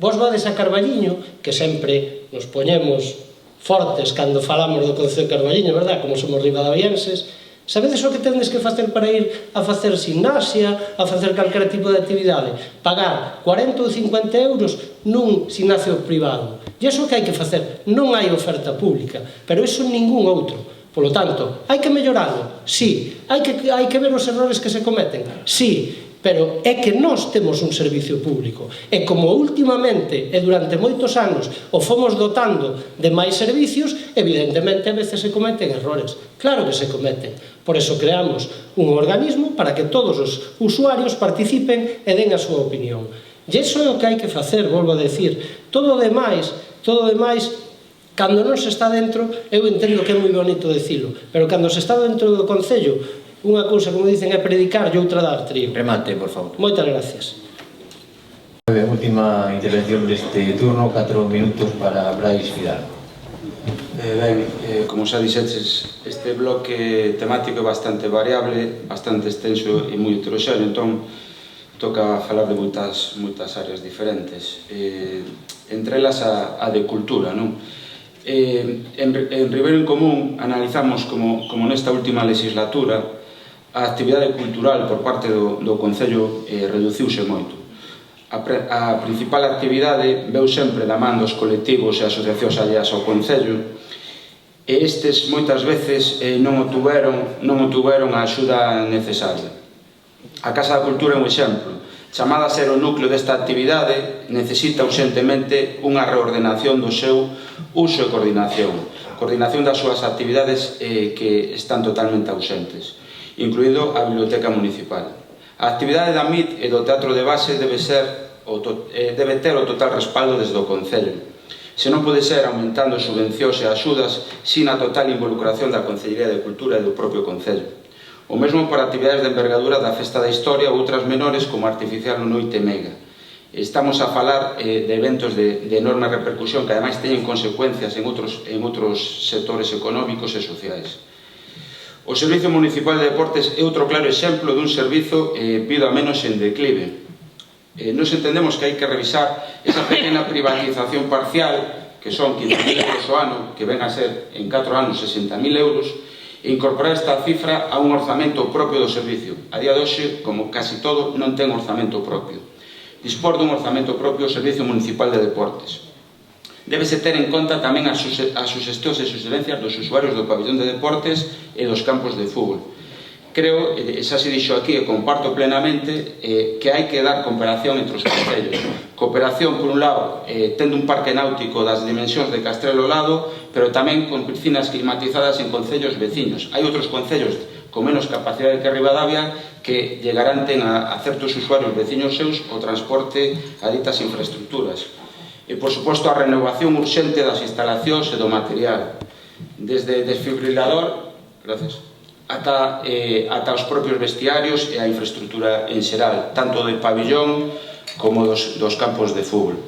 Vos vades a Carballiño, que sempre nos poñemos fortes cando falamos do Concello de Carballiño, verdad? Como somos ribadavienses. Sabedes o que tendes que facer para ir a facer gimnasia, a facer calquera tipo de actividade? Pagar 40 ou 50 euros nun gimnasio privado. E iso que hai que facer? Non hai oferta pública, pero iso ningún outro. Polo tanto, hai que mellorarlo? Sí. Hai que ver os errores que se cometen? Sí. Pero é que nós temos un servicio público e como últimamente e durante moitos anos o fomos dotando de máis servicios, evidentemente a veces se cometen errores. Claro que se cometen. Por eso creamos un organismo para que todos os usuarios participen e den a súa opinión. E iso é o que hai que facer, volvo a decir. Todo o demais, cando non se está dentro, eu entendo que é moi bonito dicilo, pero cando se está dentro do Concello, unha cousa, como dicen, é predicar e outra dar trigo. Remate, por favor. Moitas gracias. Última intervención deste turno, 4 minutos para Brais Fidalgo. Ben, como xa dixeches, este bloque temático é bastante variable, bastante extenso e moi heteroxéneo, entón toca falar de moitas áreas diferentes. Entre elas a de cultura, non? En Ribeiro en Común analizamos como nesta última legislatura a actividade cultural por parte do Concello reduciuse moito. A principal actividade veu sempre da man dos colectivos e asociacións alleas ao Concello e estes moitas veces non obtuveron a axuda necesaria. A Casa da Cultura é un exemplo. Chamada a ser o núcleo desta actividade, necesita urgentemente unha reordenación do seu uso e coordinación das súas actividades que están totalmente ausentes, incluído a Biblioteca Municipal. A actividade da MIT e do Teatro de Base debe ter o total respaldo desde o Concello. Se non pode ser aumentando subvencións e axudas, sin a total involucración da Concellería de Cultura e do propio Concello. O mesmo para actividades de envergadura da Festa da Historia ou outras menores como Artificial no Noite Mega. Estamos a falar de eventos de enorme repercusión que ademais teñen consecuencias en outros sectores económicos e sociais. O Servicio Municipal de Deportes é outro claro exemplo dun servizo pido a menos en declive. Nos entendemos que hai que revisar esa pequena privatización parcial, que son 15.000 euros ao ano, que ven a ser en 4 anos 60.000 euros, e incorporar esta cifra a un orzamento propio do servicio. A día de hoxe, como casi todo, non ten orzamento propio. Dispor dun orzamento propio o Servicio Municipal de Deportes. Débese ter en conta tamén as suxestións e suxerencias dos usuarios do pabillón de deportes e dos campos de fútbol. Creo, e xa se dixo aquí e comparto plenamente, que hai que dar cooperación entre os concellos. Cooperación, por un lado, tendo un parque náutico das dimensións de Castrelo ao lado, pero tamén con piscinas climatizadas en concellos veciños. Hai outros concellos con menos capacidade que Ribadavia que lle garanten a certos usuarios veciños seus o transporte a ditas infraestructuras. E, por suposto, a renovación urxente das instalacións e do material, desde desfibrilador ata os propios vestiarios e a infraestructura en xeral, tanto do pabillón como dos campos de fútbol.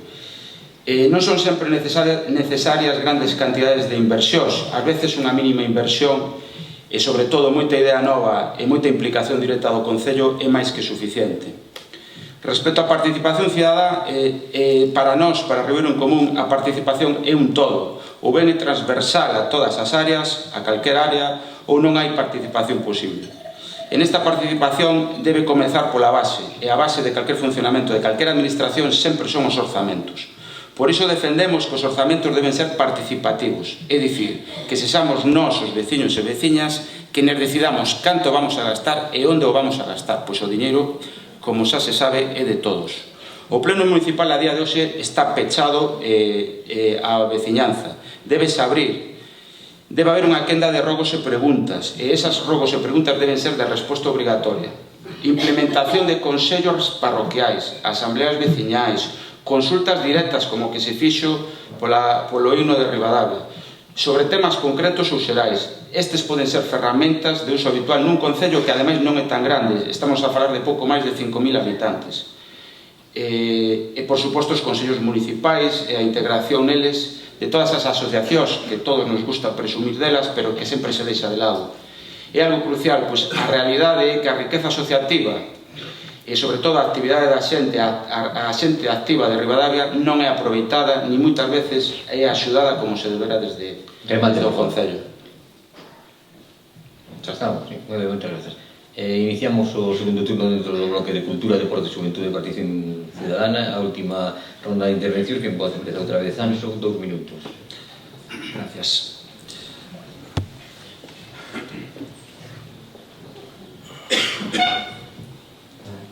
Non son sempre necesarias grandes cantidades de inversións, ás veces unha mínima inversión e, sobre todo, moita idea nova e moita implicación directa do Concello é máis que suficiente. Respecto á participación cidadá, para nós, para Ribeiro en Común, a participación é un todo. Ou ben é transversal a todas as áreas, a calquera área, ou non hai participación posible. En esta participación debe comezar pola base, e a base de calquer funcionamento de calquera administración sempre son os orzamentos. Por iso defendemos que os orzamentos deben ser participativos, é dicir, que sexamos nós, os veciños e veciñas, que nos decidamos canto vamos a gastar e onde o vamos a gastar, pois o diñeiro, como xa se sabe, é de todos. O Pleno Municipal a día de hoxe está pechado á veciñanza. Debese abrir. Debe haber unha quenda de rogos e preguntas, e esas rogos e preguntas deben ser de resposta obrigatoria. Implementación de consellos parroquiais, asambleas veciñais, consultas directas como que se fixo polo himno de Ribadavia, sobre temas concretos ou xerais. Estes poden ser ferramentas de uso habitual nun concello que ademais non é tan grande, estamos a falar de pouco máis de 5.000 habitantes. E, por suposto, os consellos municipais e a integración neles de todas as asociacións que todos nos gusta presumir delas, pero que sempre se deixa de lado. É algo crucial, pois a realidade é que a riqueza asociativa e, sobre todo, a actividade da xente, a xente activa de Ribadavia non é aproveitada, ni moitas veces é axudada como se deberá desde o Concello. Xa estamos, sí. Moitas grazas. Iniciamos o segundo turno dentro do bloque de Cultura, Deporte, Xuventude e Participación Ciudadana. A última ronda de intervencións que pode empezar outra vez. Anxo, 2 minutos. Gracias.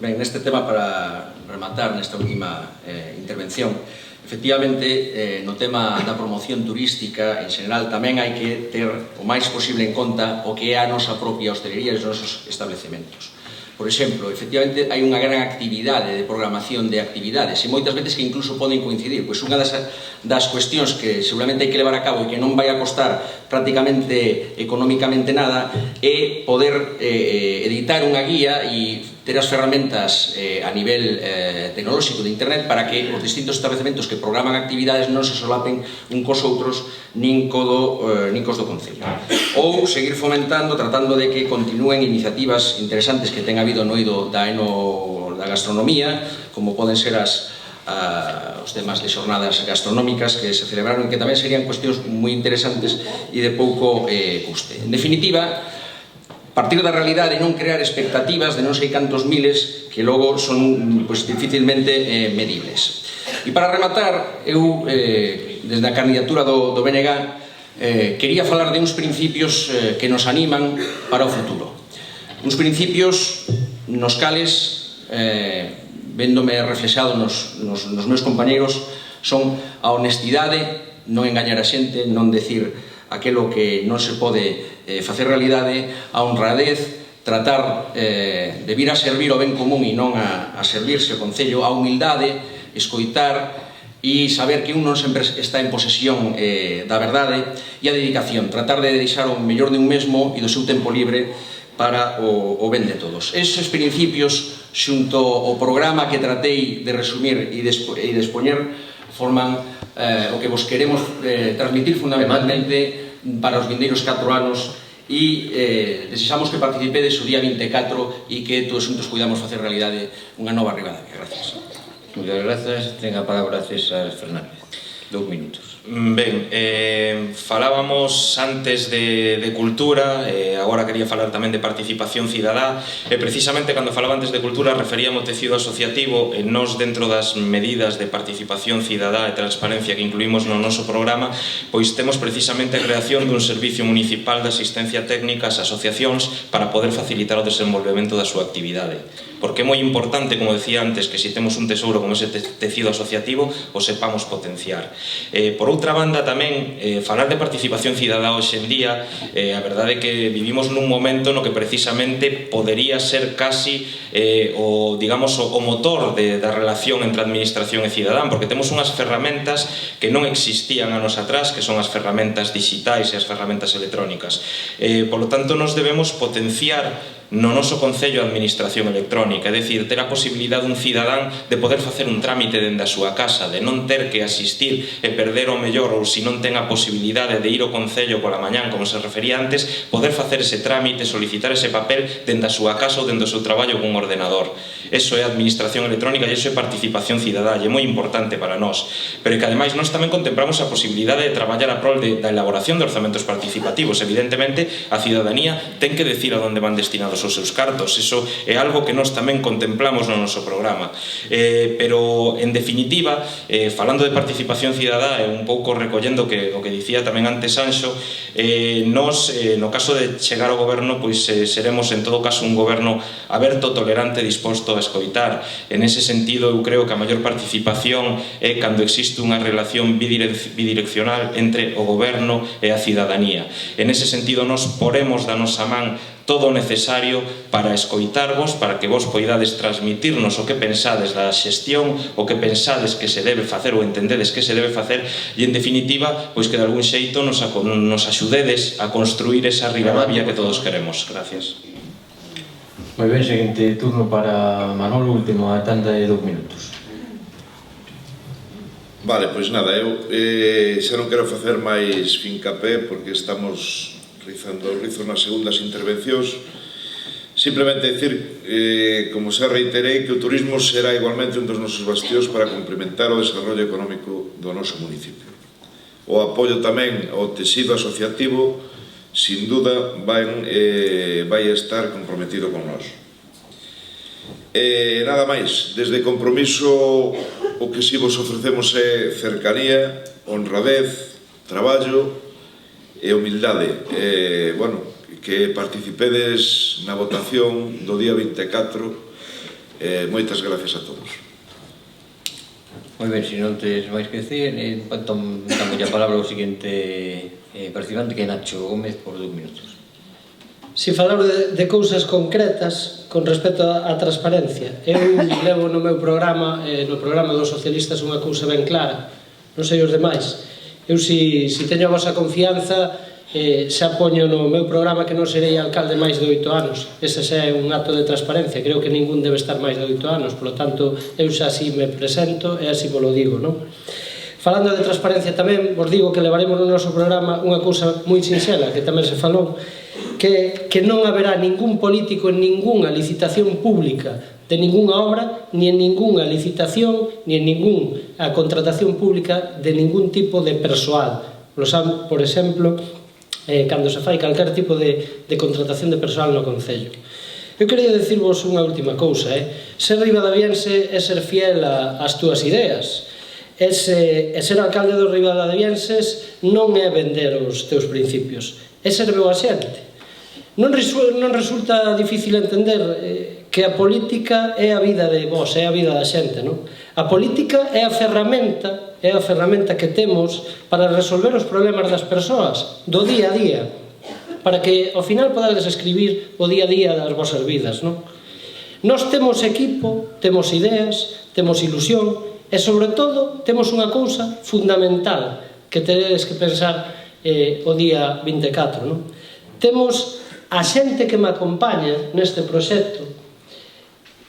Ben, neste tema, para rematar nesta última intervención, efectivamente, no tema da promoción turística, en xeral, tamén hai que ter o máis posible en conta o que é a nosa propia hostelería e os nosos establecementos. Por exemplo, efectivamente, hai unha gran actividade de programación de actividades e moitas veces que incluso poden coincidir. Pois unha das cuestións que seguramente hai que levar a cabo e que non vai a costar prácticamente económicamente nada é poder editar unha guía e ter as ferramentas a nivel tecnolóxico de internet para que os distintos establecementos que programan actividades non se solapen un cos outros nin cos do Concello. Ou seguir fomentando, tratando de que continúen iniciativas interesantes que ten habido no eido da gastronomía, como poden ser os temas de xornadas gastronómicas que se celebraron, que tamén serían cuestións moi interesantes e de pouco custe. En definitiva, partir da realidade e non crear expectativas de non sei cantos miles que logo son dificilmente medibles. E para rematar, eu, desde a candidatura do BNG, quería falar de uns principios que nos animan para o futuro. Uns principios nos cales, véndome reflexado nos meus compañeros, son a honestidade, non engañar a xente, non decir aquelo que non se pode facer realidade, a honradez, tratar de vir a servir o ben común e non a servirse o Concello, a humildade, escoitar e saber que un non sempre está en posesión da verdade, e a dedicación, tratar de deixar o mellor de un mesmo e do seu tempo libre para o ben de todos. Esos principios, xunto ao programa que tratei de resumir e de expoñer, forman o que vos queremos transmitir fundamentalmente para os vindeiros 4 anos e desexamos que participedes o día 24 e que todos xuntos cuidamos facer realidade unha nova Ribadavia. Gracias. Muchas gracias. Ten a palabra César Fernández. 2 minutos. Ben, falábamos antes de cultura, agora quería falar tamén de participación cidadá, e precisamente cando falaba antes de cultura referíamos ao tecido asociativo, e nós dentro das medidas de participación cidadá e transparencia que incluímos no noso programa, pois temos precisamente a creación dun servicio municipal de asistencia técnica ás asociacións para poder facilitar o desenvolvemento da súa actividade. Porque é moi importante, como decía antes, que se temos un tesouro como ese tecido asociativo, o sepamos potenciar. Por outra banda, tamén, falar de participación cidadá hoxe en día, a verdade é que vivimos nun momento no que precisamente podería ser casi o motor da relación entre administración e cidadán, porque temos unhas ferramentas que non existían anos atrás, que son as ferramentas digitais e as ferramentas electrónicas. Por lo tanto, nos debemos potenciar no noso Concello a Administración Electrónica, é dicir, ter a posibilidade un cidadán de poder facer un trámite dende a súa casa, de non ter que asistir e perder o mellor, ou se non ten a posibilidade de ir ao Concello pola mañán, como se refería antes, poder facer ese trámite, solicitar ese papel dende a súa casa ou dende o seu traballo cun ordenador. Eso é Administración Electrónica e eso é participación cidadá, e é moi importante para nós. Pero que ademais nós tamén contemplamos a posibilidade de traballar a prol da elaboración de orzamentos participativos. Evidentemente, a cidadanía ten que decir a onde van destinados os seus cartos, eso é algo que nós tamén contemplamos no noso programa. Pero, en definitiva, falando de participación cidadá e un pouco recollendo o que dicía tamén antes Anxo, nós, no caso de chegar ao goberno, pois seremos en todo caso un goberno aberto, tolerante, disposto a escoitar. En ese sentido, eu creo que a maior participación é cando existe unha relación bidireccional entre o goberno e a cidadanía. En ese sentido, nós poremos da nosa man todo o necesario para escoitarvos, para que vos poidades transmitirnos o que pensades da xestión, o que pensades que se debe facer ou entendedes que se debe facer, e en definitiva, pois que de algún xeito nos axudedes a construir esa Ribadavia que todos queremos. Gracias. Moi ben, seguinte turno para Manolo, último a tanda de 2 minutos. Vale, pois nada, eu xa non quero facer máis fincapé porque estamos rizando os rizos nas segundas intervencións. Simplemente dicir, como xa reiterei, que o turismo será igualmente un dos nosos bastións para complementar o desarrollo económico do noso municipio. O apoio tamén ao tecido asociativo, sin duda, vai estar comprometido con nós. Nada máis, desde Compromiso o que si vos ofrecemos é cercanía, honradez, traballo e humildade. Que participedes na votación do día 24. Moitas gracias a todos. Moi ben, se non tes máis que decir, damos a palabra ao seguinte participante, que é Nacho Gómez, por 2 minutos. Si falar de cousas concretas con respecto á transparencia, eu levo no meu programa, no programa dos socialistas, unha cousa ben clara, non sei os demais. Eu, si teño a vosa confianza, xa poño no meu programa que non serei alcalde máis de 8 anos. Ese xa é un acto de transparencia. Creo que ningún debe estar máis de 8 anos, polo tanto, eu xa así me presento e así vos lo digo, non? Falando de transparencia tamén, vos digo que levaremos no noso programa unha cousa moi sinxela, que tamén se falou, que non haberá ningún político en ningunha licitación pública de ningunha obra, ni en ningunha licitación, ni en ningunha contratación pública de ningún tipo de persoal. Por exemplo, cando se fai calquer tipo de contratación de persoal no Concello. Eu quería dicirvos unha última cousa, ser ribadaviense é ser fiel ás túas ideas, e ser alcalde dos ribadavienses non é vender os teus principios, é ser boa xente. Non resulta difícil entender que a política é a vida de vos, é a vida da xente, non? A política é a ferramenta que temos para resolver os problemas das persoas, do día a día, para que ao final podades escribir o día a día das vosas vidas, non? Nós temos equipo, temos ideas, temos ilusión e, sobre todo, temos unha cousa fundamental que teredes que pensar o día 24, non? Temos a xente que me acompaña neste proxecto,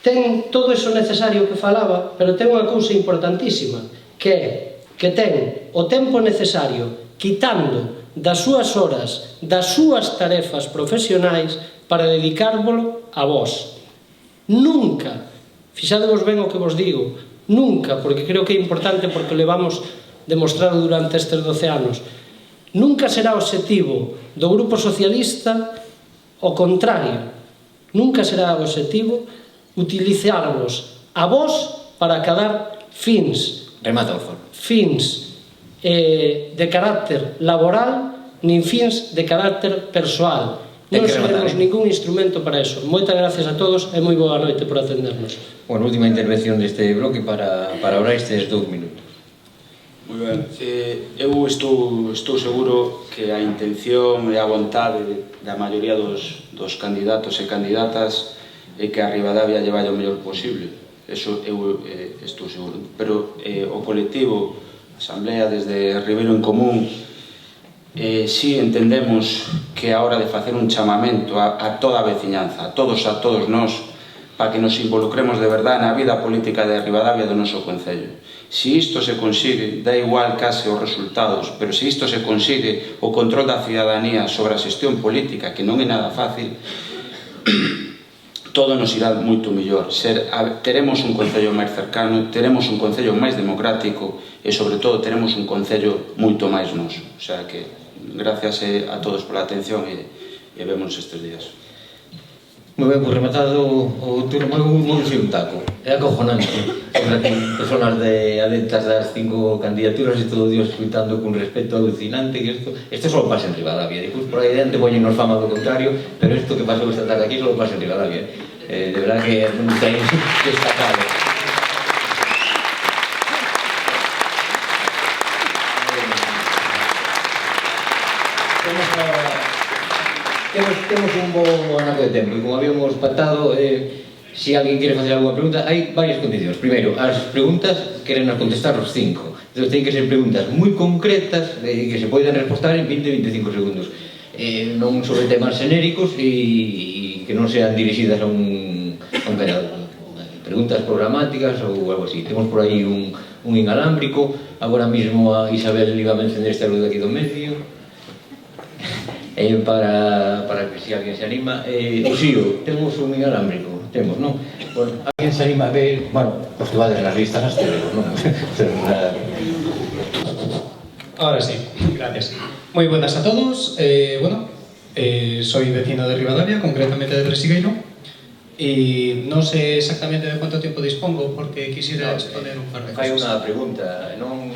ten todo iso necesario que falaba, pero ten unha cousa importantísima, que ten o tempo necesario quitando das súas horas, das súas tarefas profesionais para dedicárvolo a vos. Nunca, fixadevos ben o que vos digo, nunca, porque creo que é importante porque levamos demostrado durante estes 12 anos. Nunca será obxectivo do Grupo Socialista o contrario. Nunca será obxectivo utilizarvos a vos para acadar fins de carácter laboral nin fins de carácter persoal. Non seremos ningún instrumento para eso. Moitas gracias a todos e moi boa noite por atendernos. Bueno, última intervención deste bloque para orar estes 2 minutos. Moi ben. Eu estou seguro que a intención e a vontade da maioría dos candidatos e candidatas é que a Ribadavia lle vaya o mellor posible. Eso eu estou seguro. Pero o colectivo, a Asamblea desde Ribeiro en Común, si entendemos que é a hora de facer un chamamento a toda a veciñanza, a todos nós, para que nos involucremos de verdade na vida política de Ribadavia do noso concello. Se isto se consigue, dá igual case os resultados, pero se isto se consigue o control da cidadanía sobre a xestión política, que non é nada fácil, todo nos irá moito mellor. Teremos un concello máis cercano, teremos un concello máis democrático e, sobre todo, teremos un concello moito máis noso. O sea que, gracias a todos pola atención e vémonos estes días. Moi ben, pues rematado o turno, moi un taco. É acojonante. Sobre aquí, personas adeptas das 5 candidaturas e todo Dios escutando con respeto alucinante, que isto só pasa en Ribadavia. Despois por aí dentro poñenos fama do contrario, pero isto que pasou esta tarde aquí só pasa en Ribadavia. De verdad que non ten destacado. Temos un bo anaco de tempo e como habíamos pactado, se alguén quere facer alguna pregunta, hai varias condicións. Primeiro, as preguntas queren contestar os 5. Entón, ten que ser preguntas moi concretas que se poden respostar en 20-25 segundos. Non sobre temas xenéricos e que non sean dirixidas a un candidato. Preguntas programáticas ou algo así. Temos por aí un inalámbrico. Agora mesmo a Isabel iba a mencionar esta luz aquí do medio. Para que si alguén se anima, o Xío, temos un inalámbrico, temos, non? Bueno, alguén se anima a ver, bueno, os que vades nas listas nas teles, non? Ahora sí, gracias. Muy buenas a todos, soy vecino de Ribadavia, concretamente de Tresigueiro, y no sé exactamente de cuánto tiempo dispongo porque quisiera exponer un par de cosas. Hai unha pregunta, non,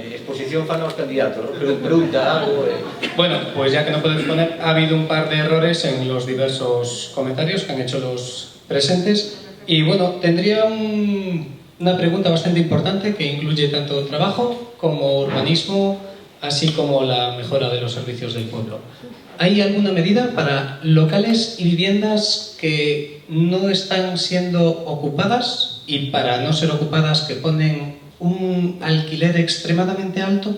exposición fan aos candidatos, pregunta algo. Bueno, pues ya que no puedo exponer, ha habido un par de errores en los diversos comentarios que han hecho los presentes y bueno, tendría una pregunta bastante importante que incluye tanto trabajo como urbanismo, así como la mejora de los servicios del pueblo. ¿Hay alguna medida para locales y viviendas que no están siendo ocupadas y para no ser ocupadas que ponen un alquiler extremadamente alto?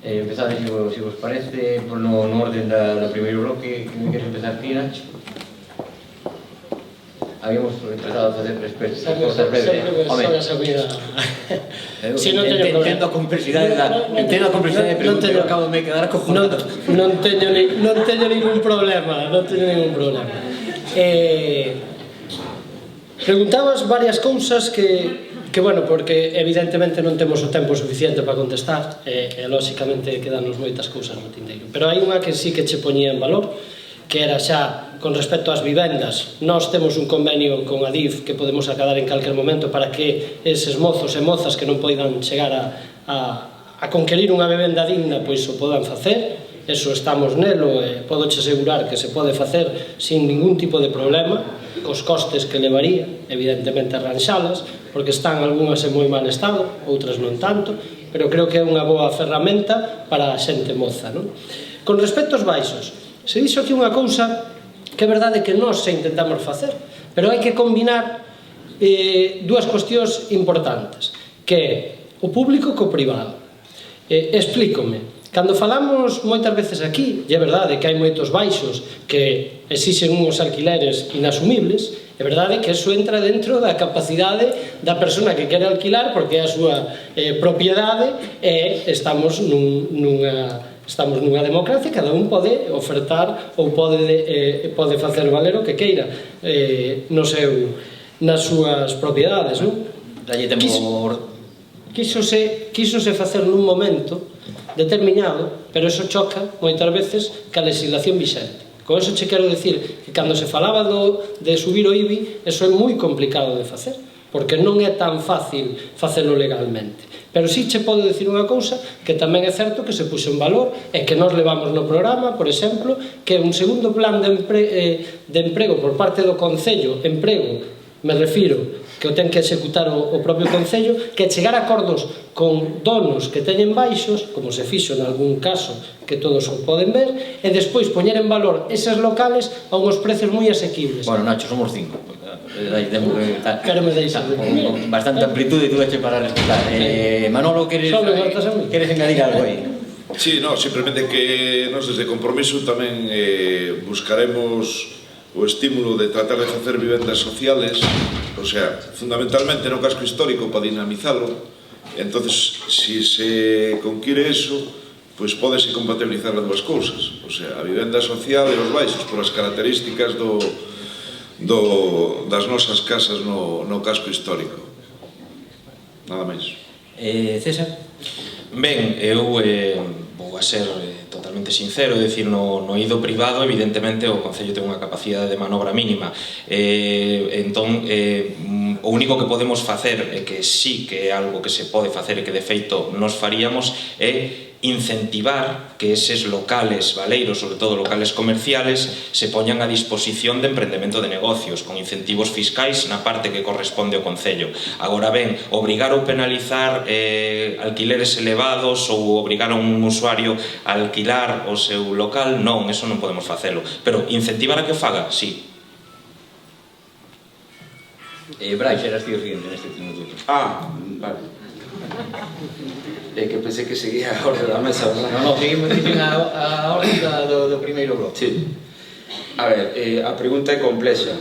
Empezade, se vos parece, no orden do primeiro bloque, que me queres empezar ti, Nacho? Habíamos tratado de facer respostas breves. Entendo a complexidade pero acabo de me quedar acojonado. Non teño ningún problema. Preguntabas varias cousas que bueno, porque evidentemente non temos o tempo suficiente para contestar e lóxicamente quedanos moitas cousas no tinteiro, pero hai unha que sí que che poñía en valor, que era xa con respecto ás vivendas. Nós temos un convenio con Adif que podemos acadar en calquer momento para que eses mozos e mozas que non poidan chegar a conquerir unha vivenda digna, pois o podan facer. Eso estamos nelo e podoche asegurar que se pode facer sin ningún tipo de problema, cos costes que levaría, evidentemente, arranxalas, porque están algunhas en moi mal estado, outras non tanto, pero creo que é unha boa ferramenta para a xente moza, non? Con respecto aos baixos, se dixo aquí unha cousa que é verdade que nós se intentamos facer, pero hai que combinar dúas cuestións importantes, que é o público co privado. Explícome. Cando falamos moitas veces aquí, e é verdade que hai moitos baixos que exixen uns alquileres inasumibles, é verdade que eso entra dentro da capacidade da persona que quere alquilar porque é a súa propiedade e estamos nunha democracia, cada un pode ofertar ou pode facer valer o que queira nas súas propiedades, non? Dalle tempo quíxose facer nun momento determinado, pero eso choca moitas veces ca legislación vixente. Con eso che quero dicir que cando se falaba de subir o IBI, eso é moi complicado de facer, porque non é tan fácil facelo legalmente. Pero si che podo dicir unha cousa que tamén é certo que se puxo en valor e que nós levamos no programa, por exemplo, que un segundo plan de emprego por parte do Concello, emprego, me refiro, que o ten que executar o propio Concello, que chegar a acordos con donos que teñen baixos, como se fixo en algún caso que todos o poden ver, e despois poñer en valor eses locales a unhos precios moi asequibles. Bueno, Nacho, somos 5. Quero me deixar con bastante amplitud e tú eche para respetar. Manolo, queres engadir algo aí? Sí, no, simplemente que nos desde Compromiso tamén buscaremos o estímulo de tratar de facer vivendas sociales, o sea, fundamentalmente no casco histórico para dinamizalo. Entonces, si se conquire eso, pois pódese compatibilizar as dúas cousas, o sea, a vivenda social e os baixos por as características das nosas casas no casco histórico. Nada máis. César? Ben, eu vou a ser totalmente sincero, é dicir, no eido privado, evidentemente, o Concello ten unha capacidade de manobra mínima. Entón, o único que podemos facer, e que sí que é algo que se pode facer e que de feito nos faríamos, é incentivar que eses locales valeiros, sobre todo locales comerciales, se poñan a disposición de emprendemento de negocios, con incentivos fiscais na parte que corresponde ao Concello. Agora ben, obrigar ou penalizar alquileres elevados ou obrigar a un usuario a alquilar o seu local, non, eso non podemos facelo. Pero incentivar a que o faga, sí. Brais, eras ti o seguinte neste minuto. Vale. É que pensei que seguía a orde da mesa, verdad? Non, seguimos a orde do primeiro bloque. Sí. A ver, a pregunta é complexa.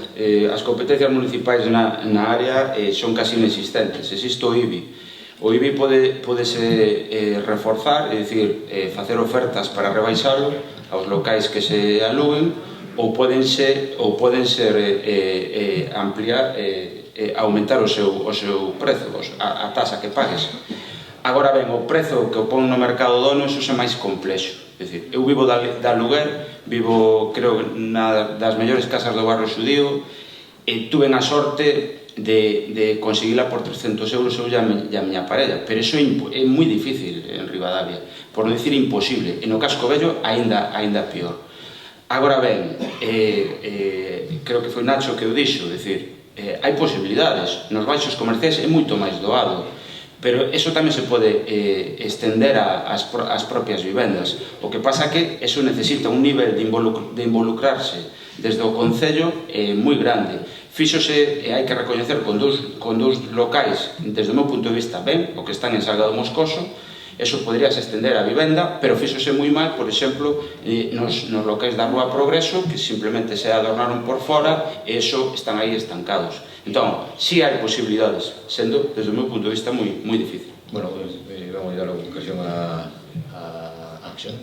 As competencias municipais na área son casi inexistentes. Existe o IBI. O IBI podese reforzar, é dicir, facer ofertas para rebaixalo aos locais que se aluguen, ou poden ser ampliar, aumentar o seu prezo, a tasa que pagues. Agora ben, o prezo que o pon no mercado dono, eso é máis complexo. É dicir, eu vivo de aluguer, vivo, creo, na das mellores casas do barrio xudío, e tuve a sorte de conseguila por 300 euros eu e a miña parella, pero iso é moi difícil en Ribadavia, por non dicir imposible, e no casco vello aínda pior. Agora ben, creo que foi Nacho que o dixo, dicir, hai posibilidades, nos baixos comerciais é moito máis doado, pero eso tamén se pode estender ás propias vivendas. O que pasa é que eso necesita un nivel de involucrarse desde o Concello moi grande. Fíxose, e hai que recoñecer, con dous locais, desde o meu punto de vista, ben, o que están en Salgado Moscoso, eso podríase estender a vivenda, pero fíxose moi mal, por exemplo, nos locais da Rúa Progreso, que simplemente se adornaron por fora, e eso están aí estancados. Entón, si hai posibilidades, sendo, desde o meu punto de vista, moi difícil. Bueno, vamos a dar ocasión a Axel.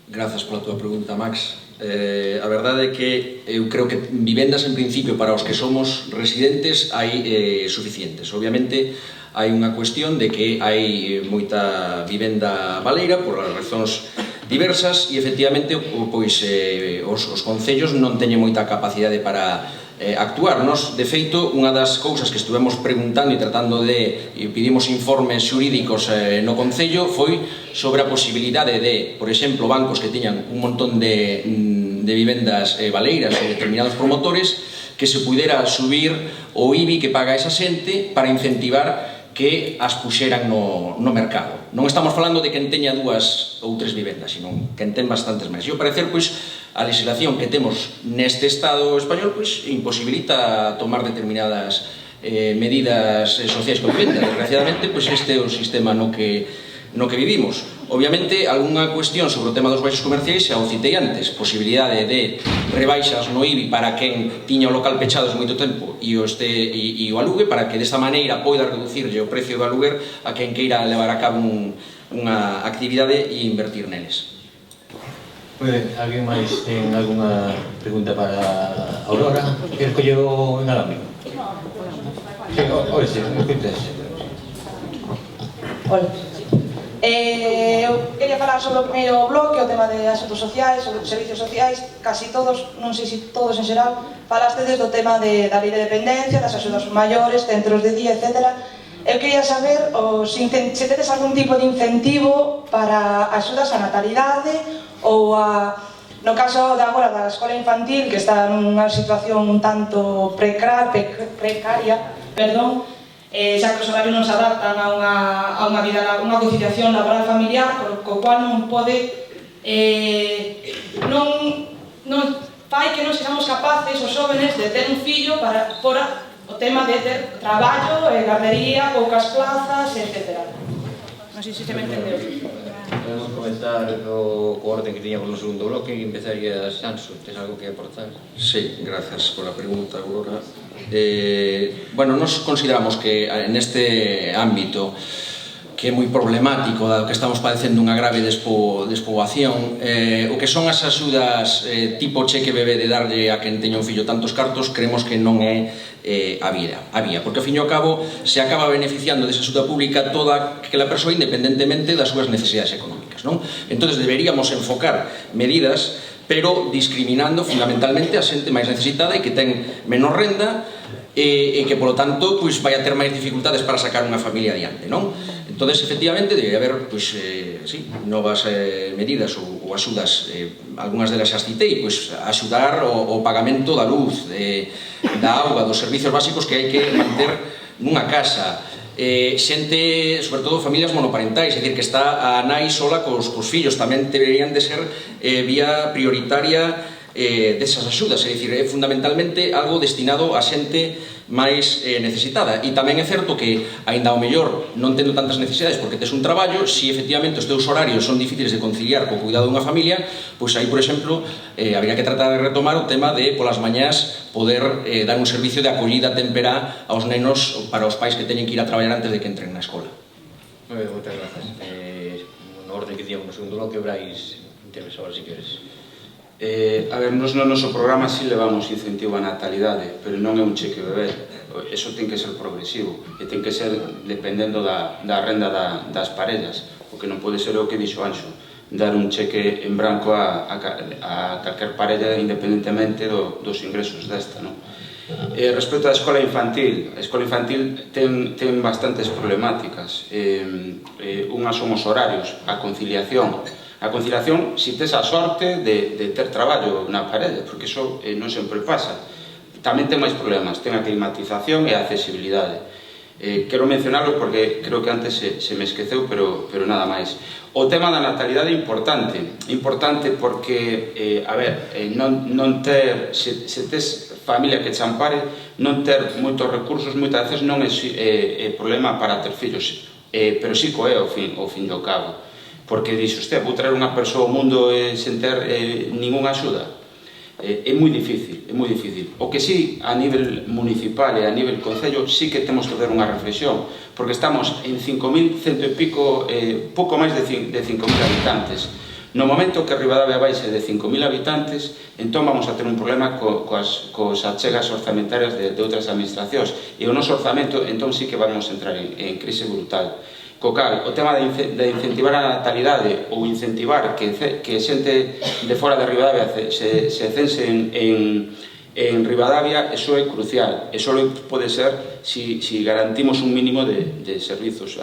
Grazas pola túa pregunta, Max. A verdade é que eu creo que vivendas en principio para os que somos residentes hai suficientes. Obviamente hai unha cuestión de que hai moita vivenda baleira por as razóns diversas e efectivamente pois os concellos non teñen moita capacidade para actuar. Nos, de feito, unha das cousas que estuvemos preguntando e tratando de pedimos informes xurídicos no Concello foi sobre a posibilidade de, por exemplo, bancos que tiñan un montón de vivendas baleiras ou determinados promotores que se pudera subir o IBI que paga esa xente para incentivar que as puxeran no mercado. Non estamos falando de quen teña 2 ou 3 vivendas, sino quen ten bastantes máis. E ao parecer, pois, a legislación que temos neste Estado español pois imposibilita tomar determinadas medidas sociais con vivenda. Desgraciadamente, pois este é o sistema no que vivimos. Obviamente, algunha cuestión sobre o tema dos baixos comerciais xa o citei antes, posibilidade de rebaixas no IBI para quen tiña o local pechado moito tempo e o alugue, para que desta maneira poida reducirlle o precio do aluguer a quen queira levar a cabo unha actividade e invertir neles. Alguén máis ten algunha pregunta para Aurora? Queres coller o inalámbrico? Ora sí, me escutas. Hola. Eu quería falar sobre o primeiro bloque, o tema de asuntos sociais, sobre os servicios sociais. Casi todos, non sei se todos en xeral, falaste desde o tema da lei de dependencia, das axudas maiores, centros de día, etc. Eu quería saber se tedes algún tipo de incentivo para axudas á natalidade ou no caso de agora da escola infantil, que está nunha situación un tanto precaria, xa que os horarios non se adaptan a unha conciliación laboral familiar, co cual non pode non fai que non sexamos capaces os jóvenes de ter un fillo por o tema de ter traballo, gardería, poucas plazas, etc. Non sei se me entendeu. Podemos comenzar co orden que tiñamos no segundo bloque e empezaría Sanso. Tens algo que aportar? Sí, gracias por la pregunta, Aurora. Bueno, nos consideramos que neste ámbito que é moi problemático, dado que estamos padecendo unha grave despoboación, o que son as axudas tipo cheque bebé de darlle a quen teña un fillo tantos cartos, creemos que non é a vía, porque ao fin e ao cabo se acaba beneficiando desa axuda pública toda aquela persoa independentemente das súas necesidades económicas, non? Entón, deberíamos enfocar medidas, pero discriminando fundamentalmente a xente máis necesitada e que ten menor renda e que, polo tanto, vai a ter máis dificultades para sacar unha familia adiante, non? Entón, efectivamente, debe haber novas medidas ou axudas, algunhas delas xa citei, axudar o pagamento da luz, da auga, dos servicios básicos que hai que manter nunha casa, xente, sobre todo familias monoparentais, é dicir, que está a nai sola cos fillos, tamén deberían de ser vía prioritaria desas axudas, é dicir, é fundamentalmente algo destinado a xente máis necesitada. E tamén é certo que, aínda ao mellor non tendo tantas necesidades porque tes un traballo, se efectivamente os teus horarios son difíciles de conciliar co cuidado dunha familia, pois aí, por exemplo, habría que tratar de retomar o tema de polas mañás poder dar un servicio de acollida temperá aos nenos para os pais que teñen que ir a traballar antes de que entren na escola. Moi ben, moitas grazas. No orden que tiñamos no segundo bloque, Brais, interves agora se queres. A ver, nos no noso programa si levamos incentivo á natalidade, pero non é un cheque bebé. Eso ten que ser progresivo e ten que ser dependendo da renda das parellas, porque non pode ser o que dixo Anxo, dar un cheque en branco a calquer parella independentemente dos ingresos desta, non? Respecto á escola infantil, a escola infantil ten bastantes problemáticas. Unhas son os horarios, a conciliación. A conciliación, si tes a sorte de ter traballo na parella, porque iso non sempre pasa. Tamén ten máis problemas, ten a climatización e a accesibilidade. Quero mencionarlo porque creo que antes se me esqueceu, pero nada máis. O tema da natalidade é importante porque, a ver, non ter, se tes familia que te ampare, non ter moitos recursos moitas veces non é problema para ter fillos, pero sí que é ao fin do cabo. Porque dixo, vou traer unha persoa ao mundo sen ter ningunha axuda. É moi difícil, é moi difícil. O que sí, a nivel municipal e a nivel concello, sí que temos que fazer unha reflexión, porque estamos en 5.100 e pico, pouco máis de 5.000 habitantes. No momento que Ribadavia baixe de 5.000 habitantes, entón vamos a ter un problema coas achegas orzamentarias de outras administracións. E o noso orzamento, entón sí que vamos a entrar en crise brutal. Co cal, o tema de incentivar a natalidade ou incentivar que xente de fora de Ribadavia se cense en Ribadavia, eso é crucial. E só pode ser si garantimos un mínimo de servizos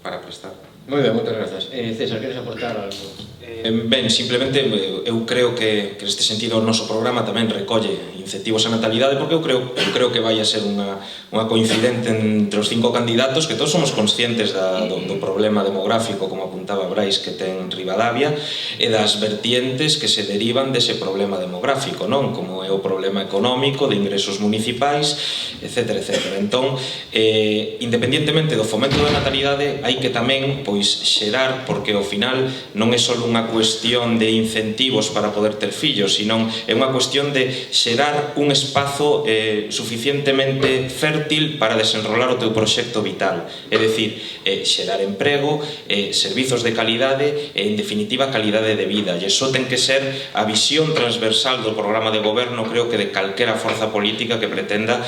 para prestar. Moi ben, moitas grazas. César, queres aportar algo? Ben, simplemente eu creo que neste sentido o noso programa tamén recolle incentivos á natalidade, porque eu creo que vai a ser unha coincidente entre os 5 candidatos, que todos somos conscientes do problema demográfico, como apuntaba Brais, que ten Ribadavia, e das vertientes que se derivan dese problema demográfico, non? Como é o problema económico, de ingresos municipais, etc. Entón, independientemente do fomento da natalidade, hai que tamén xerar, porque ao final non é só un unha cuestión de incentivos para poder ter fillos, senón é unha cuestión de xerar un espazo suficientemente fértil para desenrolar o teu proxecto vital. É dicir, xerar emprego, servizos de calidade e, en definitiva, calidade de vida. E iso ten que ser a visión transversal do programa de goberno, creo que de calquera forza política que pretenda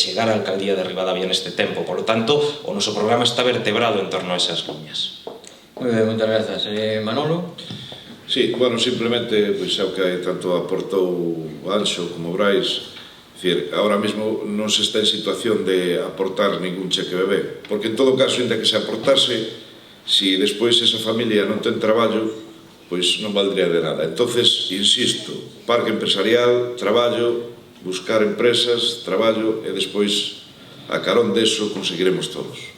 chegar á alcaldía de Ribadavia neste tempo. Por lo tanto, o noso programa está vertebrado en torno a esas liñas. Moi ben, moitas grazas. Manolo? Sí, bueno, simplemente, pois, é o que tanto aportou Anxo como Brais. Dicir, ahora mesmo non se está en situación de aportar ningún cheque bebé, porque en todo caso, ainda que se aportase, si despois esa familia non ten traballo, pois non valdría de nada. Entonces, insisto, parque empresarial, traballo, buscar empresas, traballo, e despois, a carón deso, conseguiremos todos.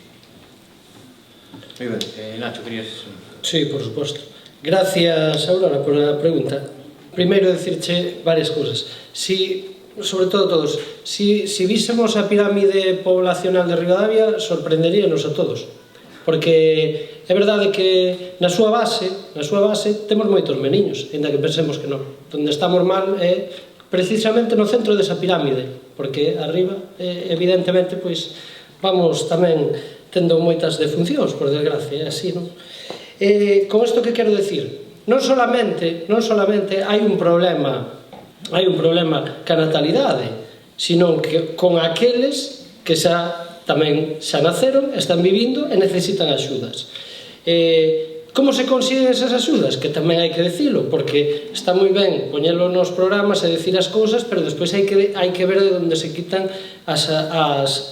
Moi ben. Nacho, querías... Sí, por suposto. Gracias, Aurora, por a pregunta. Primeiro, decirche varias cousas. Sobre todo todos, si vísemos a pirámide poblacional de Ribadavia, sorprenderíanos a todos. Porque é verdade que na súa base temos moitos meniños, ainda que pensemos que non. Donde estamos mal é precisamente no centro desa pirámide, porque arriba, evidentemente, pois, vamos tamén tendo moitas defuncións, por desgracia, é así, non? Con isto que quero decir? Non solamente hai un problema ca natalidade, sino que con aqueles que tamén xa naceron, están vivindo e necesitan axudas. Como se consiguen esas axudas? Que tamén hai que dicilo, porque está moi ben poñelo nos programas e dicir as cousas, pero despois hai que ver de onde se quitan as